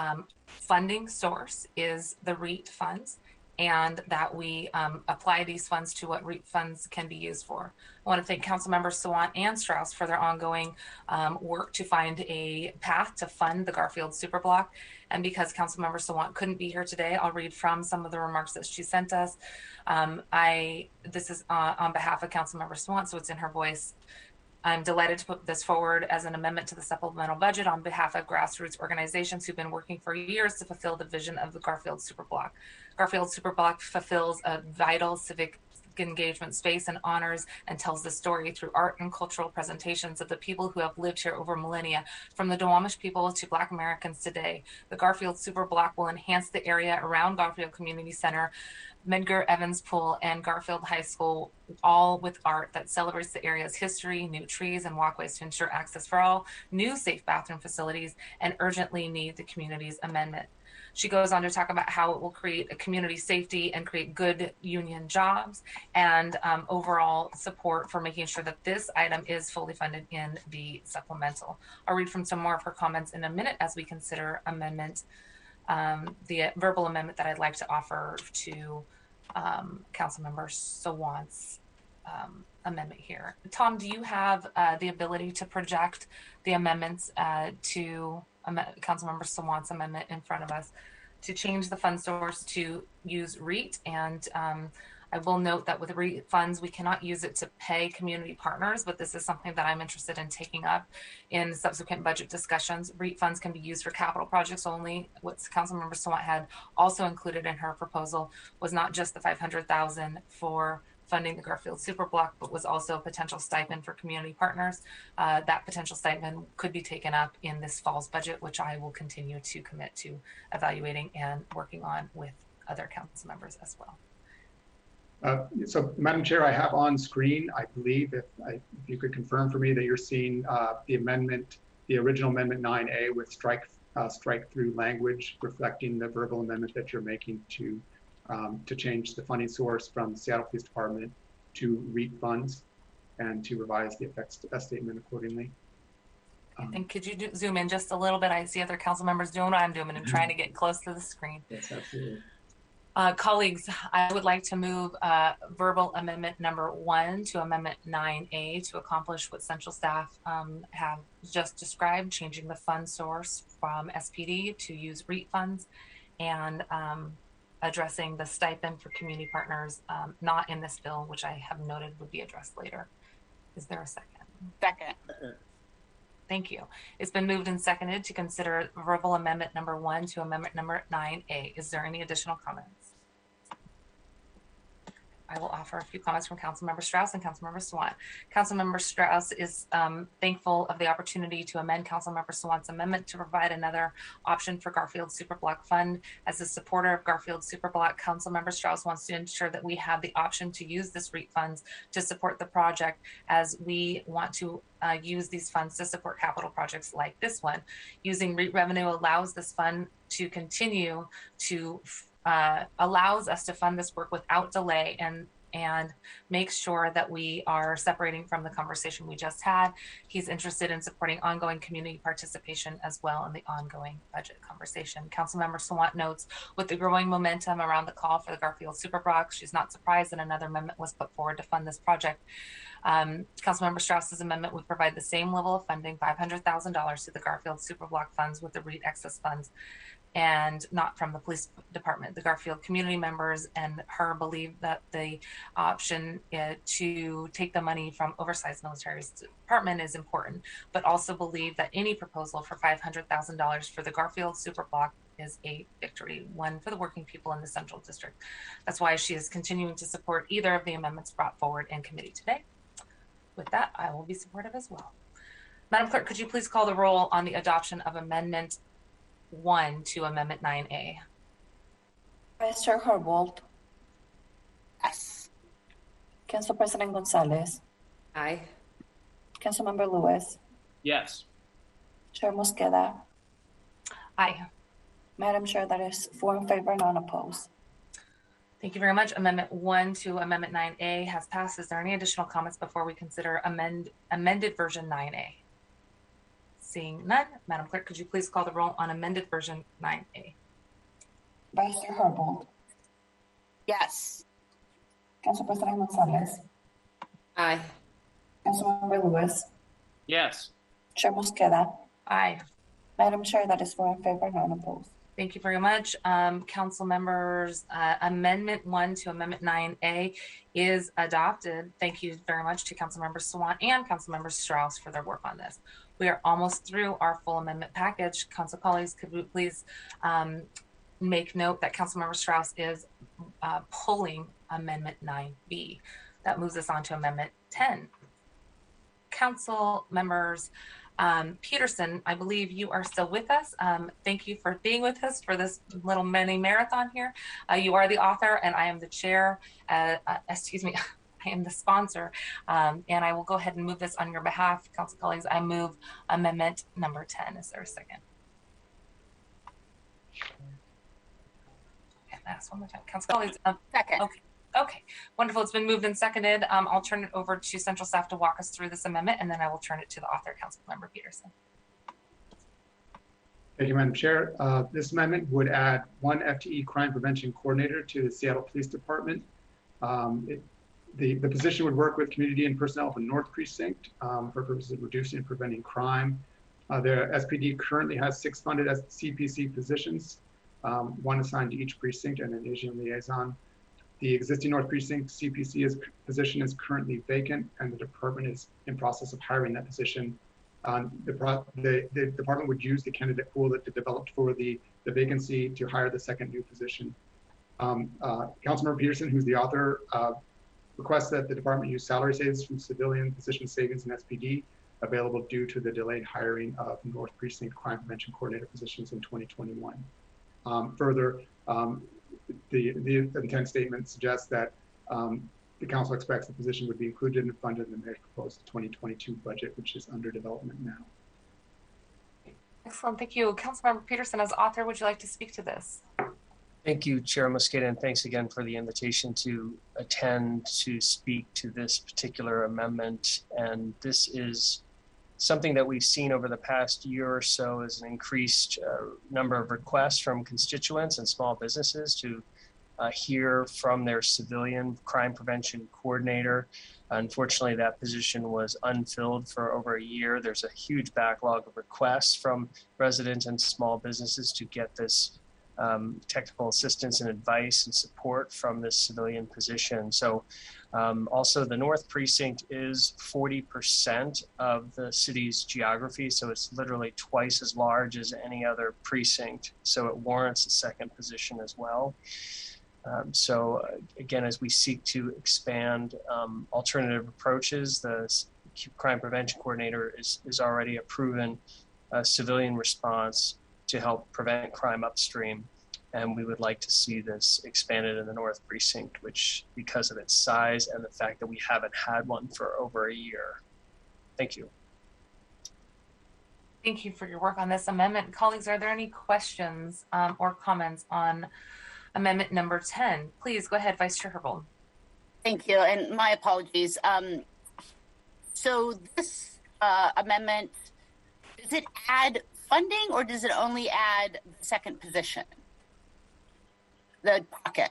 funding source is the REAP funds, and that we apply these funds to what REAP funds can be used for. I want to thank Councilmembers Sawant and Strauss for their ongoing work to find a path to fund the Garfield Superblock. And because Councilmember Sawant couldn't be here today, I'll read from some of the remarks that she sent us. This is on behalf of Councilmember Sawant, so it's in her voice. I'm delighted to put this forward as an amendment to the supplemental budget on behalf of grassroots organizations who've been working for years to fulfill the vision of the Garfield Superblock. Garfield Superblock fulfills a vital civic engagement space and honors and tells the story through art and cultural presentations of the people who have lived here over millennia, from the Duwamish people to Black Americans today. The Garfield Superblock will enhance the area around Garfield Community Center, Medgar Evers Pool, and Garfield High School, all with art that celebrates the area's history, new trees and walkways to ensure access for all, new safe bathroom facilities, and urgently need the community's amendment. She goes on to talk about how it will create a community safety and create good union jobs and overall support for making sure that this item is fully funded in the supplemental. I'll read from some more of her comments in a minute as we consider amendment, the verbal amendment that I'd like to offer to Councilmember Sawant's amendment here. Tom, do you have the ability to project the amendments to Councilmember Sawant's amendment in front of us to change the fund source to use REIT? And I will note that with REIT funds, we cannot use it to pay community partners, but this is something that I'm interested in taking up in subsequent budget discussions. REIT funds can be used for capital projects only. What Councilmember Sawant had also included in her proposal was not just the $500,000 for funding the Garfield Superblock, but was also a potential stipend for community partners. That potential stipend could be taken up in this fall's budget, which I will continue to commit to evaluating and working on with other council members as well. So, Madam Chair, I have on screen, I believe, if you could confirm for me that you're seeing the amendment, the original Amendment 9A with strike through language reflecting the verbal amendment that you're making to change the funding source from the Seattle Police Department to REAP funds and to revise the effects statement accordingly. And could you zoom in just a little bit? I see other council members doing what I'm doing and I'm trying to get close to the screen. Yes, absolutely. Colleagues, I would like to move verbal amendment number 1 to amendment 9A to accomplish what central staff have just described, changing the fund source from SPD to use REAP funds and addressing the stipend for community partners not in this bill, which I have noted would be addressed later. Is there a second? Second. Thank you. It's been moved and seconded to consider verbal amendment number 1 to amendment number 9A. Is there any additional comments? I will offer a few comments from Councilmember Strauss and Councilmember Sawant. Councilmember Strauss is thankful of the opportunity to amend Councilmember Sawant's amendment to provide another option for Garfield Superblock Fund. As a supporter of Garfield Superblock, Councilmember Strauss wants to ensure that we have the option to use this REAP funds to support the project, as we want to use these funds to support capital projects like this one. Using REAP revenue allows this fund to continue to allows us to fund this work without delay and make sure that we are separating from the conversation we just had. He's interested in supporting ongoing community participation as well in the ongoing budget conversation. Councilmember Sawant notes, with the growing momentum around the call for the Garfield Superblock, she's not surprised that another amendment was put forward to fund this project. Councilmember Strauss's amendment would provide the same level of funding, $500,000 to the Garfield Superblock funds with the REAP excess funds, and not from the police department. The Garfield community members and her believe that the option to take the money from oversized military department is important, but also believe that any proposal for $500,000 for the Garfield Superblock is a victory, one for the working people in the Central District. That's why she is continuing to support either of the amendments brought forward in committee today. With that, I will be supportive as well. Madam Clerk, could you please call the roll on the adoption of Amendment 1 to Amendment 9A? Vice Chair Herbold. Yes. Council President Gonzalez. Aye. Councilmember Lewis. Yes. Chair Mosqueda. Aye. Madam Chair, that is 4 in favor, none opposed. Thank you very much. Amendment 1 to Amendment 9A has passed. Is there any additional comments before we consider amended version 9A? Seeing none, Madam Clerk, could you please call the roll on amended version 9A? Vice Chair Herbold. Yes. Council President Gonzalez. Aye. Councilmember Lewis. Yes. Chair Mosqueda. Aye. Madam Chair, that is 4 in favor, none opposed. Thank you very much. Council members, Amendment 1 to Amendment 9A is adopted. Thank you very much to Councilmember Sawant and Councilmember Strauss for their work on this. We are almost through our full amendment package. Council colleagues, could we please make note that Councilmember Strauss is pulling Amendment 9B. That moves us on to Amendment 10. Council members, Peterson, I believe you are still with us. Thank you for being with us for this little mini marathon here. You are the author and I am the chair, excuse me, I am the sponsor. And I will go ahead and move this on your behalf. Council colleagues, I move amendment number 10. Is there a second? Okay, last one more time. Council colleagues. Second. Okay, wonderful. It's been moved and seconded. I'll turn it over to central staff to walk us through this amendment, and then I will turn it to the author, Councilmember Peterson. Thank you, Madam Chair. This amendment would add 1 FTE crime prevention coordinator to the Seattle Police Department. The position would work with community and personnel from North Precinct for purposes of reducing and preventing crime. The SPD currently has 6 funded CPC positions, 1 assigned to each precinct and an Asian liaison. The existing North Precinct CPC position is currently vacant, and the department is in process of hiring that position. The department would use the candidate pool that they developed for the vacancy to hire the second new position. Councilmember Peterson, who's the author, requests that the department use salary savings from civilian position savings in SPD available due to the delayed hiring of North Precinct crime prevention coordinator positions in 2021. Further, the intent statement suggests that the council expects the position would be included and funded in the mayor's proposed 2022 budget, which is under development now. Excellent, thank you. Councilmember Peterson, as author, would you like to speak to this? Thank you, Chair Mosqueda, and thanks again for the invitation to attend to speak to this particular amendment. And this is something that we've seen over the past year or so is an increased number of requests from constituents and small businesses to hear from their civilian crime prevention coordinator. Unfortunately, that position was unfilled for over a year. There's a huge backlog of requests from residents and small businesses to get this technical assistance and advice and support from this civilian position. So also the North Precinct is 40% of the city's geography. So it's literally twice as large as any other precinct. So it warrants a second position as well. So again, as we seek to expand alternative approaches, the crime prevention coordinator is already a proven civilian response to help prevent crime upstream. And we would like to see this expanded in the North Precinct, which, because of its size and the fact that we haven't had one for over a year. Thank you. Thank you for your work on this amendment. Colleagues, are there any questions or comments on amendment number 10? Please go ahead, Vice Chair Herbold. Thank you, and my apologies. So this amendment, does it add funding or does it only add the second position? The pocket.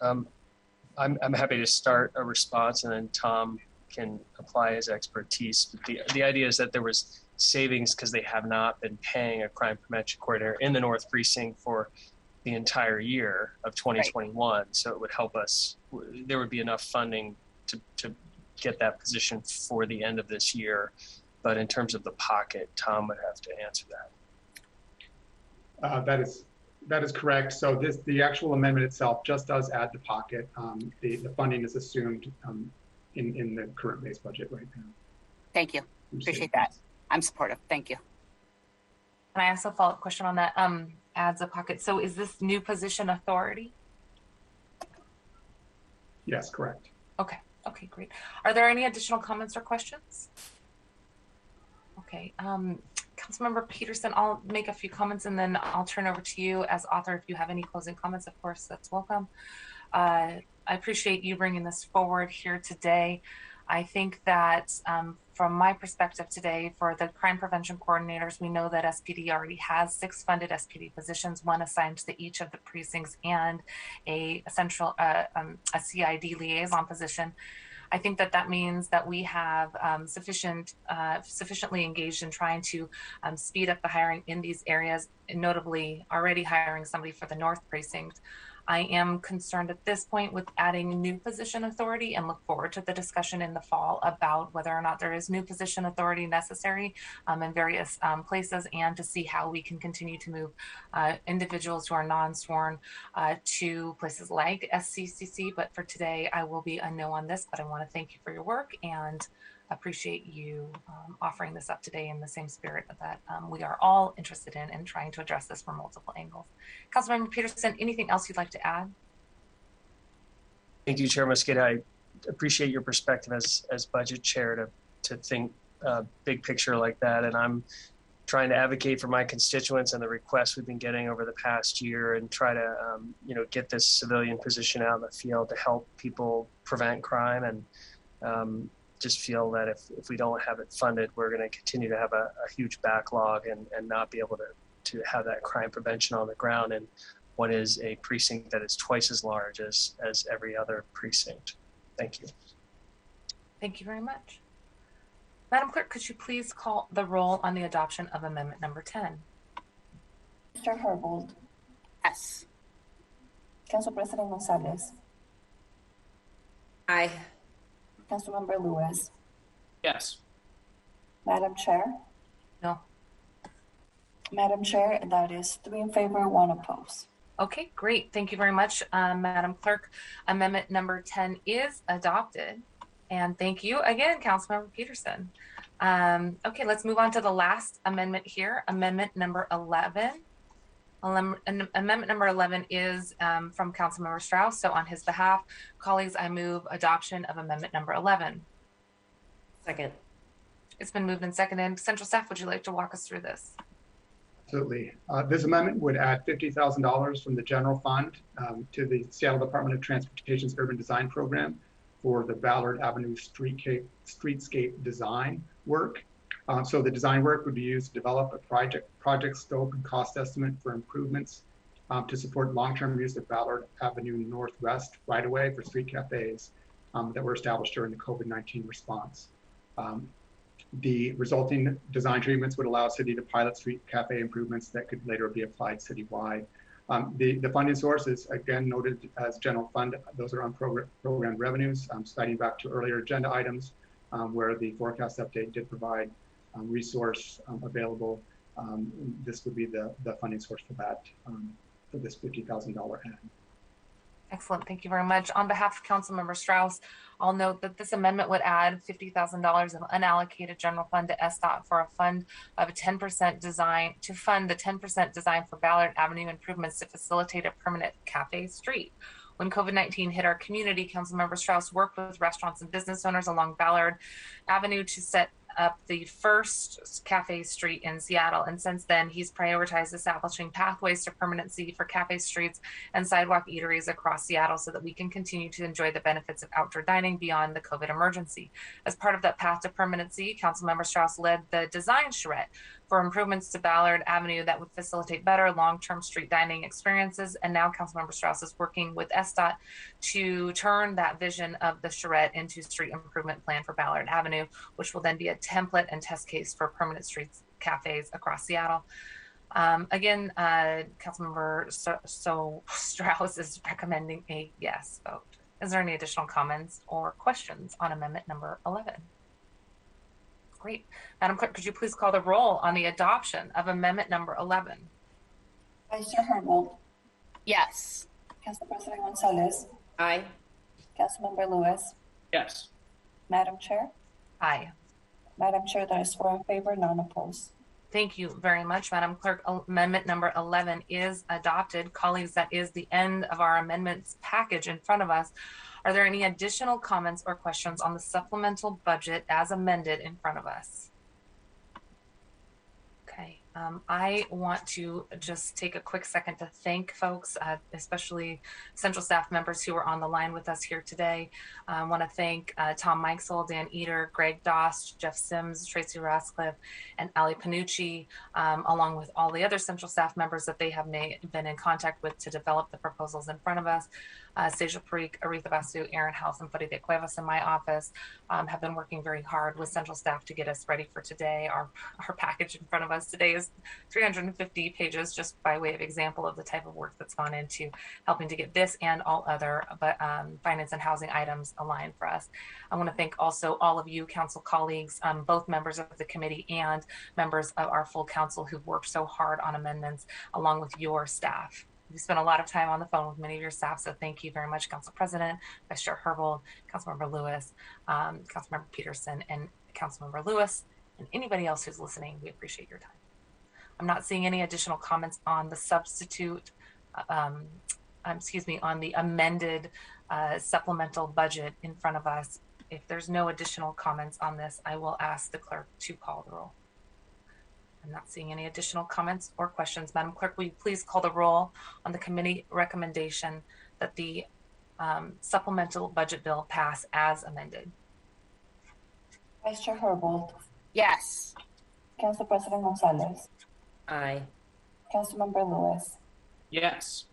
I'm happy to start a response, and then Tom can apply his expertise. The idea is that there was savings because they have not been paying a crime prevention coordinator in the North Precinct for the entire year of 2021. Right. So it would help us. There would be enough funding to get that position for the end of this year. But in terms of the pocket, Tom would have to answer that. That is correct. So the actual amendment itself just does add the pocket. The funding is assumed in the current base budget right now. Thank you. Appreciate that. I'm supportive. Thank you. Can I ask a follow-up question on that? Adds a pocket. So is this new position authority? Yes, correct. Okay. Okay, great. Are there any additional comments or questions? Okay. Councilmember Peterson, I'll make a few comments and then I'll turn over to you as author. If you have any closing comments, of course, that's welcome. I appreciate you bringing this forward here today. I think that from my perspective today, for the crime prevention coordinators, we know that SPD already has 6 funded SPD positions, 1 assigned to each of the precincts and a central a CID liaison position. I think that means that we have sufficiently engaged in trying to speed up the hiring in these areas, and notably already hiring somebody for the North Precinct. I am concerned at this point with adding new position authority and look forward to the discussion in the fall about whether or not there is new position authority necessary in various places, and to see how we can continue to move individuals who are non-sworn to places like SCCC. But for today, I will be a no on this, but I want to thank you for your work and appreciate you offering this up today in the same spirit that we are all interested in trying to address this from multiple angles. Councilmember Peterson, anything else you'd like to add? Thank you, Chair Mosqueda. I appreciate your perspective as budget chair to think big picture like that. And I'm trying to advocate for my constituents and the requests we've been getting over the past year, and try to get this civilian position out in the field to help people prevent crime, and just feel that if we don't have it funded, we're going to continue to have a huge backlog and not be able to have that crime prevention on the ground in what is a precinct that is twice as large as every other precinct. Thank you. Thank you very much. Madam Clerk, could you please call the roll on the adoption of amendment number 10? Mr. Herbold. Yes. Council President Gonzalez. Aye. Councilmember Lewis. Yes. Madam Chair. No. Madam Chair, that is 3 in favor, 1 opposed. Okay, great. Thank you very much, Madam Clerk. Amendment number 10 is adopted. And thank you again, Councilmember Peterson. Okay, let's move on to the last amendment here, amendment number 11. Amendment number 11 is from Councilmember Strauss. So on his behalf, colleagues, I move adoption of amendment number 11. Second. It's been moved and seconded. Central staff, would you like to walk us through this? Absolutely. This amendment would add $50,000 from the general fund to the Seattle Department of Transportation's Urban Design Program for the Ballard Avenue streetscape design work. So the design work would be used to develop a project scope and cost estimate for improvements to support long-term use of Ballard Avenue Northwest right-of-way for street cafes that were established during the COVID-19 response. The resulting design treatments would allow city to pilot street cafe improvements that could later be applied citywide. The funding source is again noted as general fund. Those are unprogrammed revenues, citing back to earlier agenda items where the forecast update did provide resource available. This would be the funding source for that, for this $50,000 add. Excellent. Thank you very much. On behalf of Councilmember Strauss, I'll note that this amendment would add $50,000 of unallocated general fund to SDOT for a fund of 10% design to fund the 10% design for Ballard Avenue improvements to facilitate a permanent cafe street. When COVID-19 hit our community, Councilmember Strauss worked with restaurants and business owners along Ballard Avenue to set up the first cafe street in Seattle. And since then, he's prioritized establishing pathways to permanency for cafe streets and sidewalk eateries across Seattle so that we can continue to enjoy the benefits of outdoor dining beyond the COVID emergency. As part of that path to permanency, Councilmember Strauss led the design charrette for improvements to Ballard Avenue that would facilitate better long-term street dining experiences. And now Councilmember Strauss is working with SDOT to turn that vision of the charrette into street improvement plan for Ballard Avenue, which will then be a template and test case for permanent streets cafes across Seattle. Again, Councilmember Strauss is recommending a yes vote. Is there any additional comments or questions on amendment number 11? Great. Madam Clerk, could you please call the roll on the adoption of amendment number 11? Vice Chair Herbold. Yes. Council President Gonzalez. Aye. Councilmember Lewis. Yes. Madam Chair. Aye. Madam Chair, that is 4 in favor, none opposed. Thank you very much, Madam Clerk. Amendment number 11 is adopted. Colleagues, that is the end of our amendments package in front of us. Are there any additional comments or questions on the supplemental budget as amended in front of us? Okay, I want to just take a quick second to thank folks, especially central staff members who are on the line with us here today. I want to thank Tom Mikesell, Dan Eater, Greg Dost, Jeff Sims, Tracy Rascliffe, and Ali Panucci, along with all the other central staff members that they have been in contact with to develop the proposals in front of us. Sejal Parikh, Aretha Basu, Aaron House, and Farida Cuevas in my office have been working very hard with central staff to get us ready for today. Our package in front of us today is 350 pages, just by way of example of the type of work that's gone into helping to get this and all other finance and housing items aligned for us. I want to thank also all of you council colleagues, both members of the committee and members of our full council who've worked so hard on amendments along with your staff. We spent a lot of time on the phone with many of your staff, so thank you very much, Council President, Vice Chair Herbold, Councilmember Lewis, Councilmember Peterson, and Councilmember Lewis, and anybody else who's listening. We appreciate your time. I'm not seeing any additional comments on the substitute, on the amended supplemental budget in front of us. If there's no additional comments on this, I will ask the clerk to call the roll. I'm not seeing any additional comments or questions. Madam Clerk, will you please call the roll on the committee recommendation that the supplemental budget bill pass as amended? Vice Chair Herbold. Yes. Council President Gonzalez. Aye. Councilmember Lewis. Yes.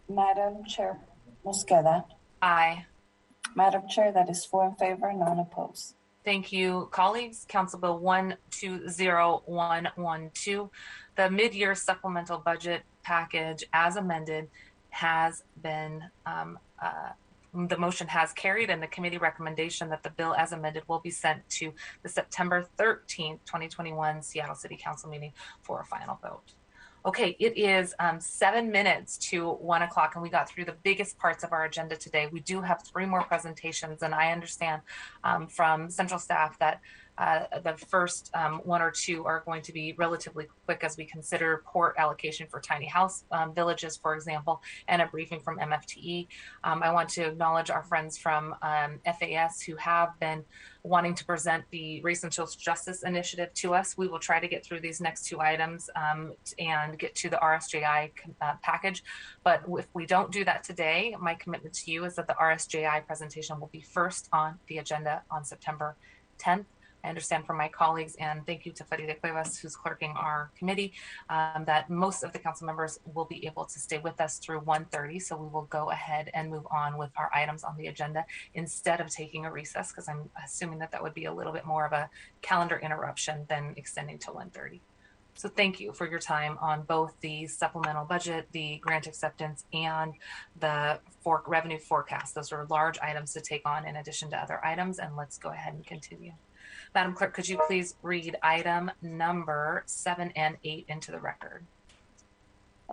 Madam Chair Mosqueda. Aye. Madam Chair, that is 4 in favor, none opposed. Thank you, colleagues. Council Bill 120112, the mid-year supplemental budget package as amended has been, the motion has carried, and the committee recommendation that the bill as amended will be sent to the September 13th, 2021 Seattle City Council meeting for a final vote. Okay, it is 7 minutes to 1 o'clock, and we got through the biggest parts of our agenda today. We do have 3 more presentations, and I understand from central staff that the first 1 or 2 are going to be relatively quick as we consider port allocation for tiny house villages, for example, and a briefing from MFTE. I want to acknowledge our friends from FAS who have been wanting to present the Race and Social Justice Initiative to us. We will try to get through these next 2 items and get to the RSJI package. But if we don't do that today, my commitment to you is that the RSJI presentation will be first on the agenda on September 10th. I understand from my colleagues, and thank you to Farida Cuevas, who's clerking our committee, that most of the council members will be able to stay with us through 1:30. So we will go ahead and move on with our items on the agenda instead of taking a recess, because I'm assuming that that would be a little bit more of a calendar interruption than extending to 1:30. So thank you for your time on both the supplemental budget, the grant acceptance, and the revenue forecast. Those are large items to take on in addition to other items, and let's go ahead and continue. Madam Clerk, could you please read item number 7 and 8 into the record?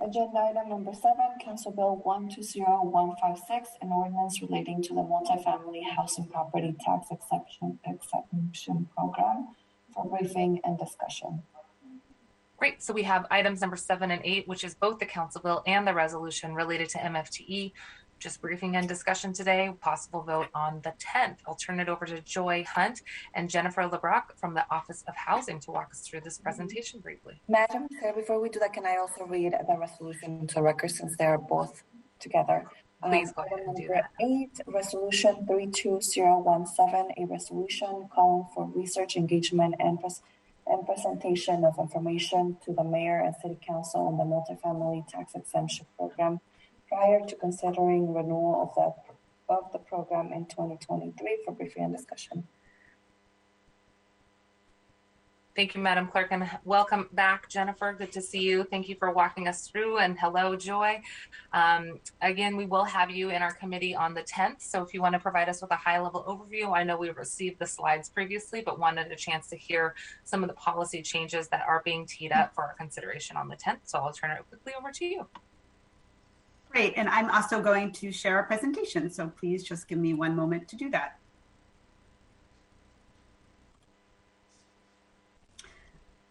Agenda item number 7, Council Bill 120156, an ordinance relating to the Multifamily Housing Property Tax Exemption Program, for briefing and discussion. Great. So we have items number 7 and 8, which is both the council bill and the resolution related to MFTE. Just briefing and discussion today, possible vote on the 10th. I'll turn it over to Joy Hunt and Jennifer LeBrock from the Office of Housing to walk us through this presentation briefly. Madam Chair, before we do that, can I also read the resolution into the record since they are both together? Please go ahead and do that. 8, Resolution 32017, a resolution calling for research, engagement, and presentation of information to the Mayor and City Council on the Multifamily Tax Exemption Program prior to considering renewal of the program in 2023 for briefing and discussion. Thank you, Madam Clerk, and welcome back, Jennifer. Good to see you. Thank you for walking us through, and hello, Joy. Again, we will have you in our committee on the 10th, so if you want to provide us with a high-level overview, I know we received the slides previously, but wanted a chance to hear some of the policy changes that are being teed up for our consideration on the 10th, so I'll turn it quickly over to you. Great, and I'm also going to share a presentation, so please just give me one moment to do that.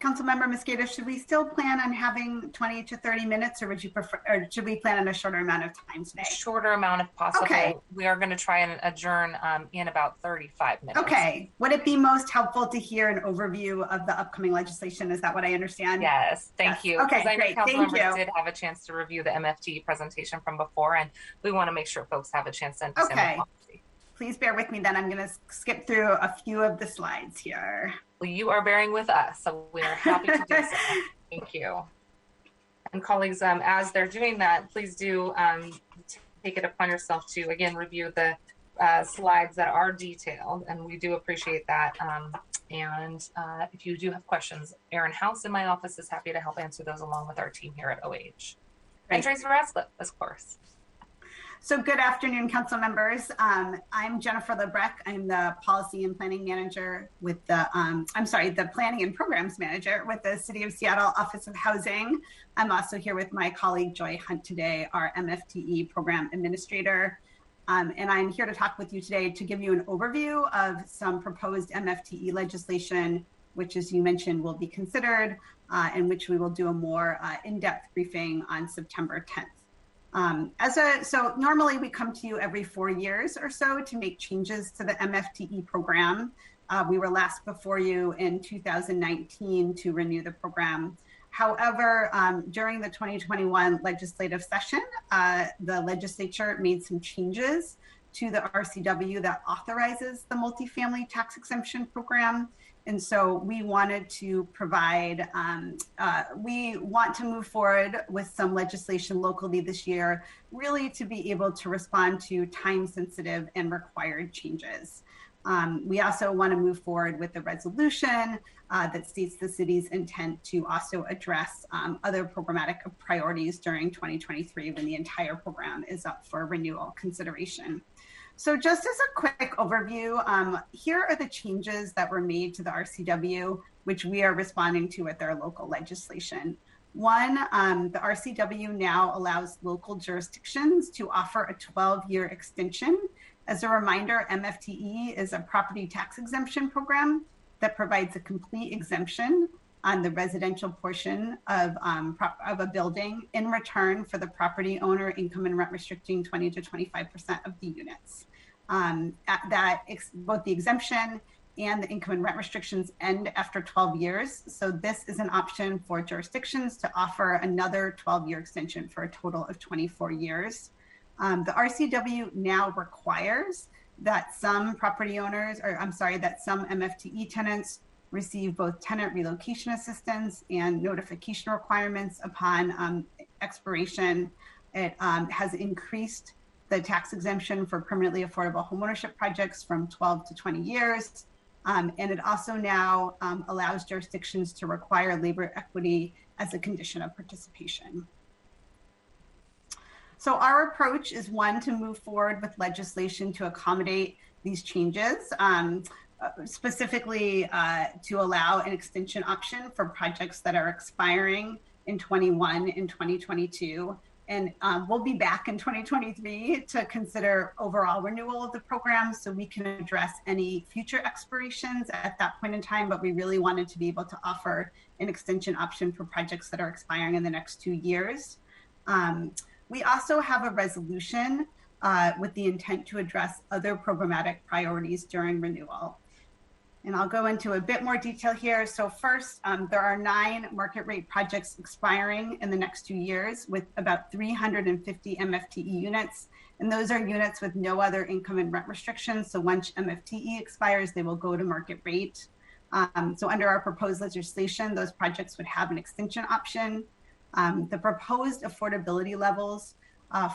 Councilmember Mosqueda, should we still plan on having 20 to 30 minutes, or would you prefer, or should we plan on a shorter amount of time today? Shorter amount if possible. Okay. We are going to try and adjourn in about 35 minutes. Okay. Would it be most helpful to hear an overview of the upcoming legislation? Is that what I understand? Yes. Thank you. Okay, I know great. council Thank members you. did have a chance to review the MFTE presentation from before, and we want to make sure folks have a chance to understand Okay. the policy. Please bear with me then. I'm going to skip through a few of the slides here. Well, you are bearing with us, so we are happy to do so. Thank you. And colleagues, as they're doing that, please do take it upon yourself to, again, review the slides that are detailed, and we do appreciate that. If you do have questions, Erin House in my office is happy to help answer those along with our team here at OH. And Tracy Raslip, of course. So good afternoon, council members. I'm Jennifer LeBrock. I'm the Policy and Planning Manager with the, the Planning and Programs Manager with the City of Seattle Office of Housing. I'm also here with my colleague Joy Hunt today, our MFTE Program Administrator. And I'm here to talk with you today to give you an overview of some proposed MFTE legislation, which, as you mentioned, will be considered, and which we will do a more in-depth briefing on September 10th. So normally we come to you every 4 years or so to make changes to the MFTE program. We were last before you in 2019 to renew the program. However, during the 2021 legislative session, the legislature made some changes to the RCW that authorizes the multifamily tax exemption program. And so we wanted to provide, we want to move forward with some legislation locally this year, really to be able to respond to time-sensitive and required changes. We also want to move forward with the resolution that states the city's intent to also address other programmatic priorities during 2023 when the entire program is up for renewal consideration. So just as a quick overview, here are the changes that were made to the RCW, which we are responding to with our local legislation. One, the RCW now allows local jurisdictions to offer a 12-year extension. As a reminder, MFTE is a property tax exemption program that provides a complete exemption on the residential portion of a building in return for the property owner income and rent restricting 20 to 25% of the units. Both the exemption and the income and rent restrictions end after 12 years. So this is an option for jurisdictions to offer another 12-year extension for a total of 24 years. The RCW now requires that some property owners, or I'm sorry, that some MFTE tenants receive both tenant relocation assistance and notification requirements upon expiration. It has increased the tax exemption for permanently affordable homeownership projects from 12 to 20 years. And it also now allows jurisdictions to require labor equity as a condition of participation. So our approach is one to move forward with legislation to accommodate these changes, specifically to allow an extension option for projects that are expiring in 21 and 2022. And we'll be back in 2023 to consider overall renewal of the program so we can address any future expirations at that point in time, but we really wanted to be able to offer an extension option for projects that are expiring in the next 2 years. We also have a resolution with the intent to address other programmatic priorities during renewal. And I'll go into a bit more detail here. So first, there are 9 market rate projects expiring in the next 2 years with about 350 MFTE units. And those are units with no other income and rent restrictions. So once MFTE expires, they will go to market rate. So under our proposed legislation, those projects would have an extension option. The proposed affordability levels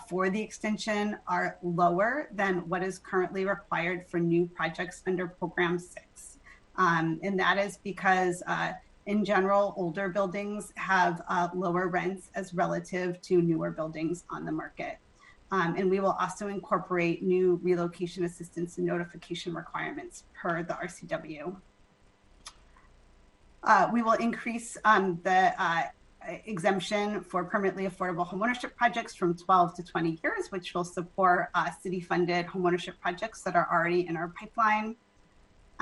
for the extension are lower than what is currently required for new projects under Program 6. And that is because in general, older buildings have lower rents as relative to newer buildings on the market. And we will also incorporate new relocation assistance and notification requirements per the RCW. We will increase the exemption for permanently affordable homeownership projects from 12 to 20 years, which will support city-funded homeownership projects that are already in our pipeline.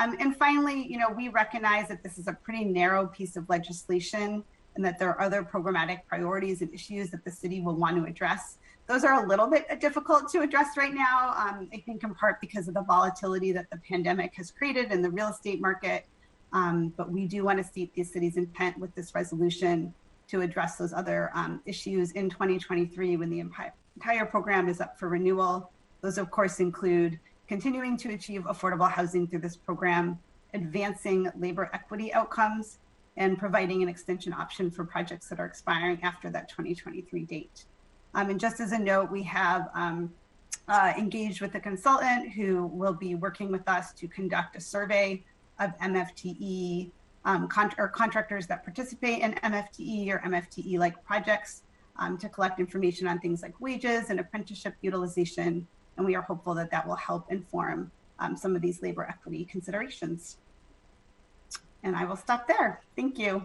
And finally, we recognize that this is a pretty narrow piece of legislation and that there are other programmatic priorities and issues that the city will want to address. Those are a little bit difficult to address right now, I think in part because of the volatility that the pandemic has created in the real estate market. But we do want to state the city's intent with this resolution to address those other issues in 2023 when the entire program is up for renewal. Those, of course, include continuing to achieve affordable housing through this program, advancing labor equity outcomes, and providing an extension option for projects that are expiring after that 2023 date. And just as a note, we have engaged with a consultant who will be working with us to conduct a survey of MFTE or contractors that participate in MFTE or MFTE-like projects to collect information on things like wages and apprenticeship utilization. And we are hopeful that that will help inform some of these labor equity considerations. And I will stop there. Thank you.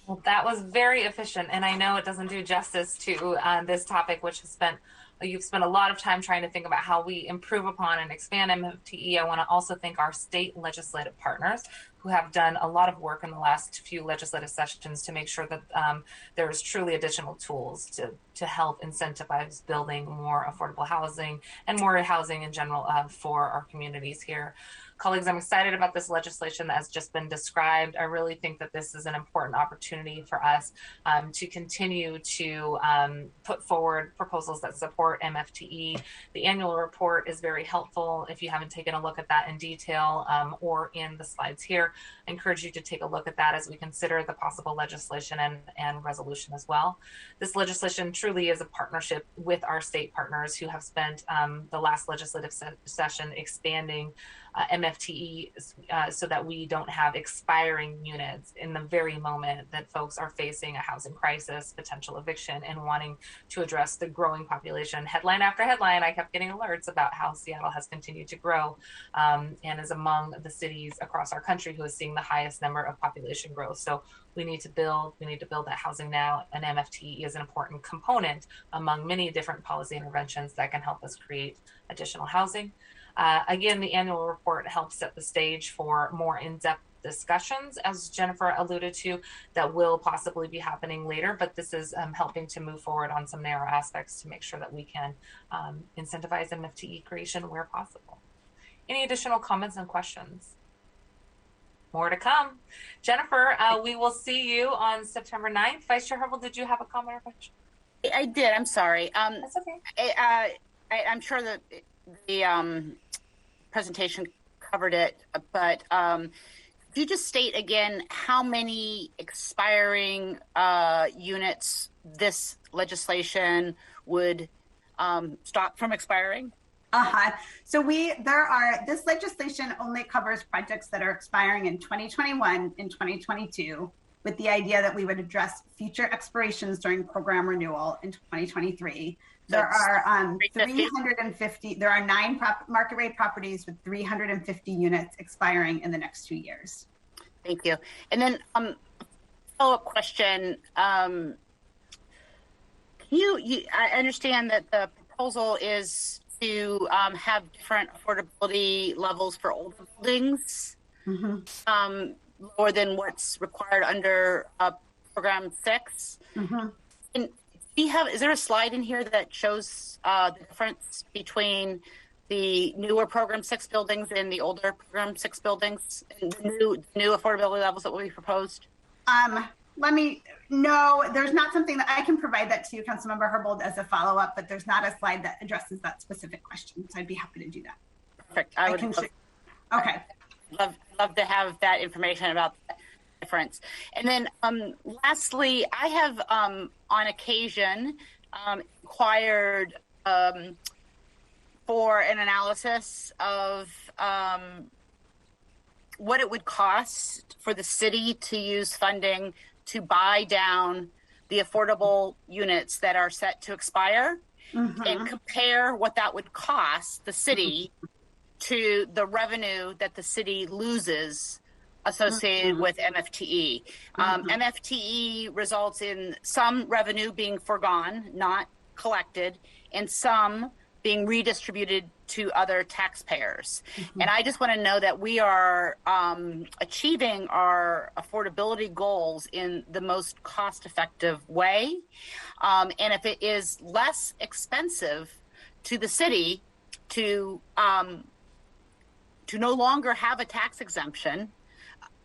Well, that was very efficient. And I know it doesn't do justice to this topic, which has you've spent a lot of time trying to think about how we improve upon and expand MFTE. I want to also thank our state legislative partners who have done a lot of work in the last few legislative sessions to make sure that there is truly additional tools to help incentivize building more affordable housing and more housing in general for our communities here. Colleagues, I'm excited about this legislation that has just been described. I really think that this is an important opportunity for us to continue to put forward proposals that support MFTE. The annual report is very helpful. If you haven't taken a look at that in detail or in the slides here, I encourage you to take a look at that as we consider the possible legislation and resolution as well. This legislation truly is a partnership with our state partners who have spent the last legislative session expanding MFTE so that we don't have expiring units in the very moment that folks are facing a housing crisis, potential eviction, and wanting to address the growing population. Headline after headline, I kept getting alerts about how Seattle has continued to grow and is among the cities across our country who is seeing the highest number of population growth. So we need to build that housing now, and MFTE is an important component among many different policy interventions that can help us create additional housing. Again, the annual report helps set the stage for more in-depth discussions, as Jennifer alluded to, that will possibly be happening later, but this is helping to move forward on some narrow aspects to make sure that we can incentivize MFTE creation where possible. Any additional comments and questions? More to come. Jennifer, we will see you on September 9th. Vice Chair Herbold, did you have a comment or question? I did. I'm sorry. That's okay. I'm sure that presentation covered it, but could you just state again how many expiring units this legislation would stop from expiring? So this legislation only covers projects that are expiring in 2021 and 2022, with the idea that we would address future expirations during program renewal in 2023. There are 350. There are 9 market rate properties with 350 units expiring in the next 2 years. Thank you. And then follow-up question. I understand that the proposal is to have different affordability levels for older buildings, lower than what's required under Program 6. And is there a slide in here that shows the difference between the newer Program 6 buildings and the older Program 6 buildings, and the new affordability levels that will be proposed? No, there's not something that I can provide that to you, Councilmember Herbold, as a follow-up, but there's not a slide that addresses that specific question. So I'd be happy to do that. Perfect. Okay. Love to have that information about the difference. And then lastly, I have on occasion inquired for an analysis of what it would cost for the city to use funding to buy down the affordable units that are set to expire, and compare what that would cost the city to the revenue that the city loses associated with MFTE. MFTE results in some revenue being forgone, not collected, and some being redistributed to other taxpayers. And I just want to know that we are achieving our affordability goals in the most cost-effective way. And if it is less expensive to the city to no longer have a tax exemption,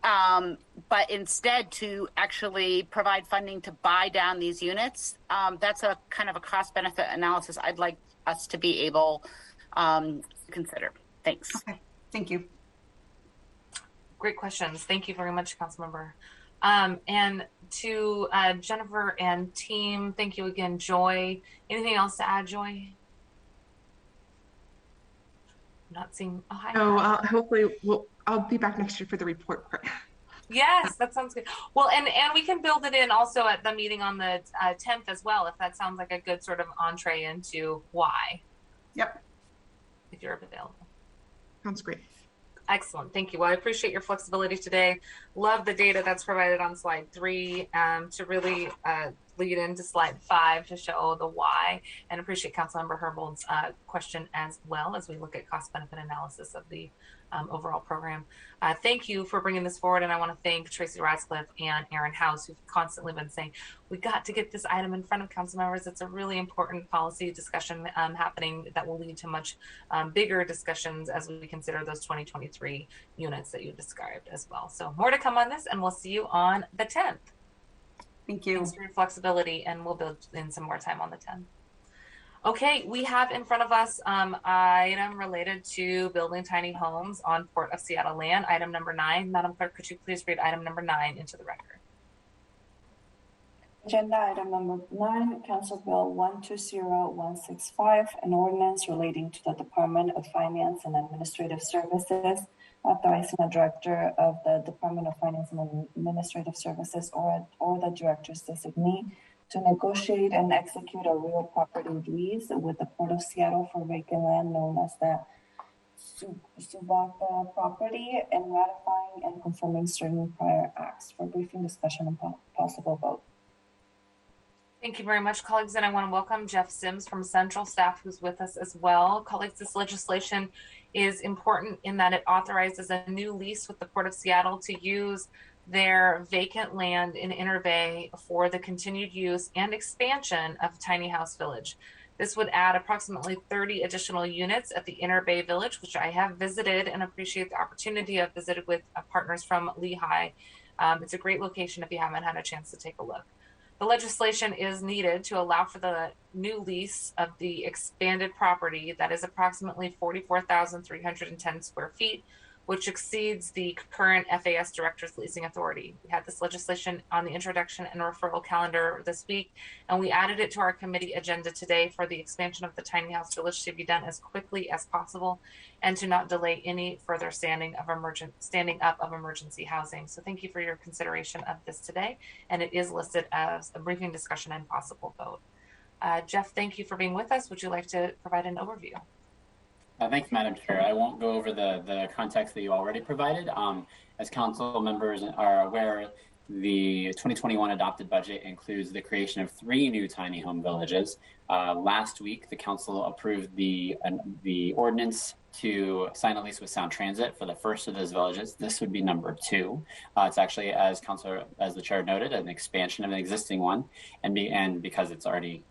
but instead to actually provide funding to buy down these units, that's a kind of a cost-benefit analysis I'd like us to be able to consider. Thanks. Okay, thank you. Great questions. Thank you very much, Councilmember. And to Jennifer and team, thank you again, Joy. Anything else to add, Joy? Not seeing. Oh, hi. No, hopefully I'll be back next year for the report part. Yes, that sounds good. Well, and we can build it in also at the meeting on the 10th as well, if that sounds like a good sort of entree into why. Yep. If you're available. Sounds great. Excellent. Thank you. Well, I appreciate your flexibility today. Love the data that's provided on slide 3 to really lead into slide 5 to show the why, and appreciate Councilmember Herbold's question as well as we look at cost benefit analysis of the overall program. Thank you for bringing this forward, and I want to thank Tracy Ratcliffe and Aaron House, who've constantly been saying, we got to get this item in front of council members. It's a really important policy discussion happening that will lead to much bigger discussions as we consider those 2023 units that you described as well. So more to come on this, and we'll see you on the 10th. Thank you. Thanks for your flexibility, and we'll build in some more time on the 10th. Okay, we have in front of us item related to building tiny homes on Port of Seattle land, item number 9. Madam Clerk, could you please read item number 9 into the record? Agenda item number 9, Council Bill 120165, an ordinance relating to the Department of Finance and Administrative Services, authorizing the Director of the Department of Finance and Administrative Services or the Director's designee to negotiate and execute a real property lease with the Port of Seattle for vacant land known as the Subaka property, and ratifying and confirming certain prior acts. For briefing, discussion, and possible vote. Thank you very much, colleagues, and I want to welcome Jeff Sims from Central staff, who's with us as well. Colleagues, this legislation is important in that it authorizes a new lease with the Port of Seattle to use their vacant land in Inner Bay for the continued use and expansion of Tiny House Village. This would add approximately 30 additional units at the Inner Bay Village, which I have visited and appreciate the opportunity. I've visited with partners from Lehigh. It's a great location if you haven't had a chance to take a look. The legislation is needed to allow for the new lease of the expanded property that is approximately 44,310 square feet, which exceeds the current FAS Director's leasing authority. We had this legislation on the introduction and referral calendar this week, and we added it to our committee agenda today for the expansion of the tiny house village to be done as quickly as possible and to not delay any further standing up of emergency housing. So thank you for your consideration of this today, and it is listed as a briefing, discussion, and possible vote. Jeff, thank you for being with us. Would you like to provide an overview? Thanks, Madam Chair. I won't go over the context that you already provided. As council members are aware, the 2021 adopted budget includes the creation of 3 new tiny home villages. Last week, the council approved the ordinance to sign a lease with Sound Transit for the first of those villages. This would be number 2. It's actually, as the chair noted, an expansion of an existing one, and because it's already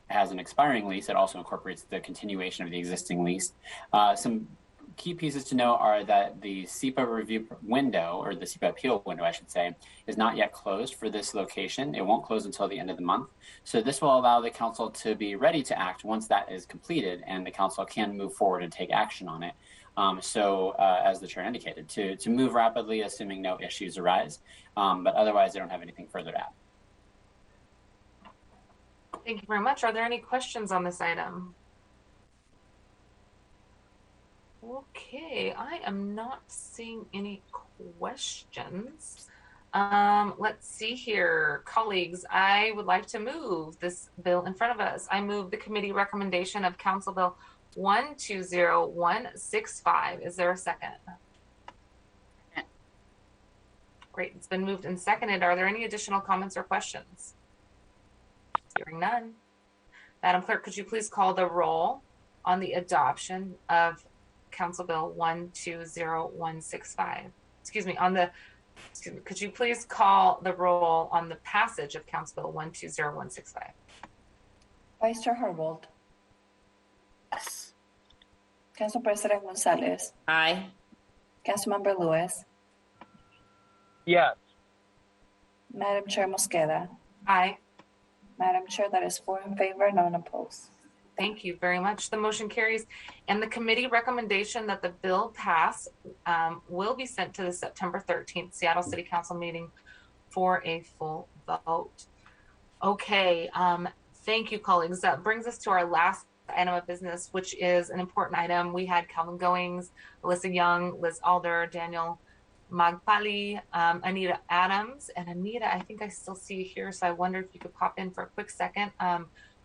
has an expiring lease, it also incorporates the continuation of the existing lease. Some key pieces to know are that the SEPA review window, or the SEPA appeal window, I should say, is not yet closed for this location. It won't close until the end of the month. So this will allow the council to be ready to act once that is completed, and the council can move forward and take action on it. As the chair indicated, to move rapidly, assuming no issues arise. But otherwise, I don't have anything further to add. Thank you very much. Are there any questions on this item? Okay, I am not seeing any questions. Let's see here. Colleagues, I would like to move this bill in front of us. I move the committee recommendation of Council Bill 120165. Is there a second? Great, it's been moved and seconded. Are there any additional comments or questions? Hearing none. Madam Clerk, could you please call the roll on the adoption of Council Bill 120165? Could you please call the roll on the passage of Council Bill 120165? Vice Chair Harbold. Yes. Council President Gonzalez. Aye. Councilmember Lewis. Yes. Madam Chair Mosqueda. Aye. Madam Chair, that is 4 in favor, none opposed. Thank you very much. The motion carries, and the committee recommendation that the bill pass will be sent to the September 13th Seattle City Council meeting for a full vote. Okay, thank you, colleagues. That brings us to our last item of business, which is an important item. We had Calvin Goings, Alyssa Young, Liz Alder, Daniel Magpali, Anita Adams, and Anita, I think I still see you here, so I wonder if you could pop in for a quick second.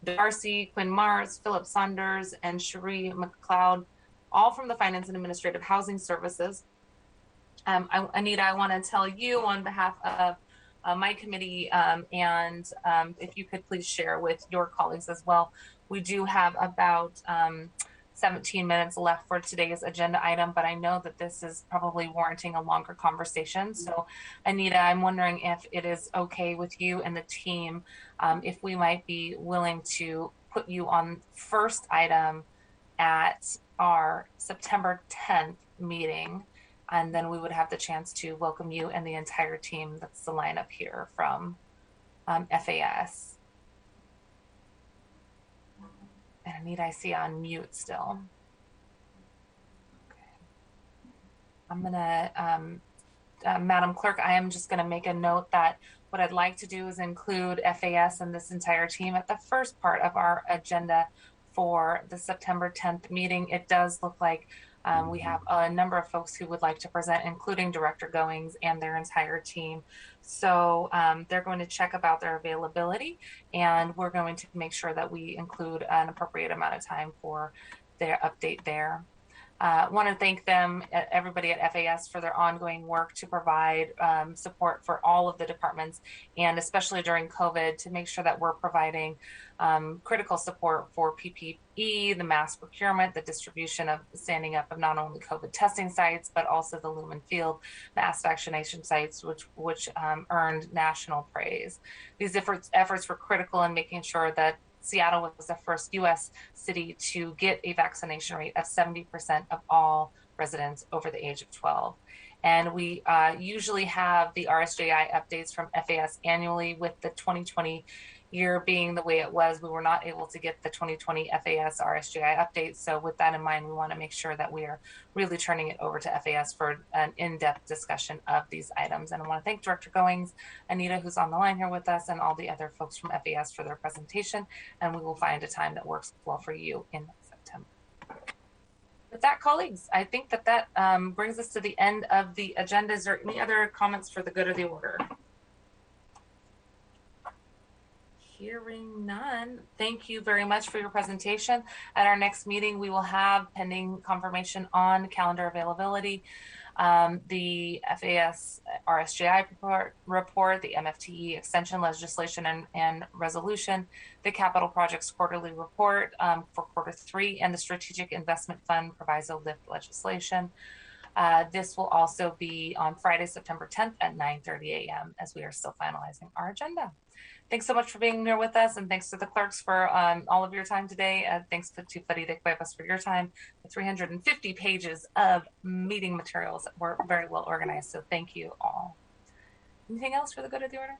Darcy, Quinn Mars, Philip Saunders, and Cherie McLeod, all from the Finance and Administrative Housing Services. Anita, I want to tell you on behalf of my committee, and if you could please share with your colleagues as well. We do have about 17 minutes left for today's agenda item, but I know that this is probably warranting a longer conversation. So Anita, I'm wondering if it is okay with you and the team, if we might be willing to put you on first item at our September 10th meeting, and then we would have the chance to welcome you and the entire team. That's the lineup here from FAS. And Anita, I see on mute still. Okay. I'm gonna, Madam Clerk, I am just gonna make a note that what I'd like to do is include FAS and this entire team at the first part of our agenda for the September 10th meeting. It does look like we have a number of folks who would like to present, including Director Goings and their entire team. So they're going to check about their availability, and we're going to make sure that we include an appropriate amount of time for their update there. I want to thank them, everybody at FAS, for their ongoing work to provide support for all of the departments, and especially during COVID, to make sure that we're providing critical support for PPE, the mass procurement, the distribution of standing up of not only COVID testing sites, but also the Lumen Field mass vaccination sites, which earned national praise. These efforts were critical in making sure that Seattle was the first U.S. city to get a vaccination rate of 70% of all residents over the age of 12. And we usually have the RSJI updates from FAS annually. With the 2020 year being the way it was, we were not able to get the 2020 FAS RSJI updates. So with that in mind, we want to make sure that we are really turning it over to FAS for an in-depth discussion of these items. And I want to thank Director Goings, Anita, who's on the line here with us, and all the other folks from FAS for their presentation. And we will find a time that works well for you in September. With that, colleagues, I think that brings us to the end of the agenda. Is there any other comments for the good of the order? Hearing none, thank you very much for your presentation. At our next meeting, we will have pending confirmation on calendar availability, the FAS RSJI report, the MFTE extension legislation and resolution, the capital projects quarterly report for Q3, and the strategic investment fund proviso lift legislation. This will also be on Friday, September 10th at 9:30 a.m. as we are still finalizing our agenda. Thanks so much for being here with us, and thanks to the clerks for all of your time today. Thanks to Farid Cuevas for your time. The 350 pages of meeting materials were very well organized, so thank you all. Anything else for the good of the order?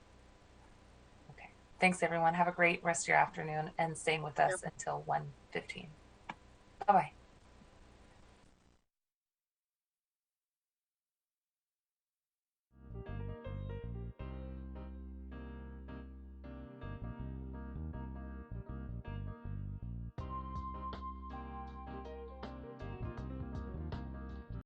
Okay, thanks everyone. Have a great rest of your afternoon and staying with us until 1:15. Bye-bye.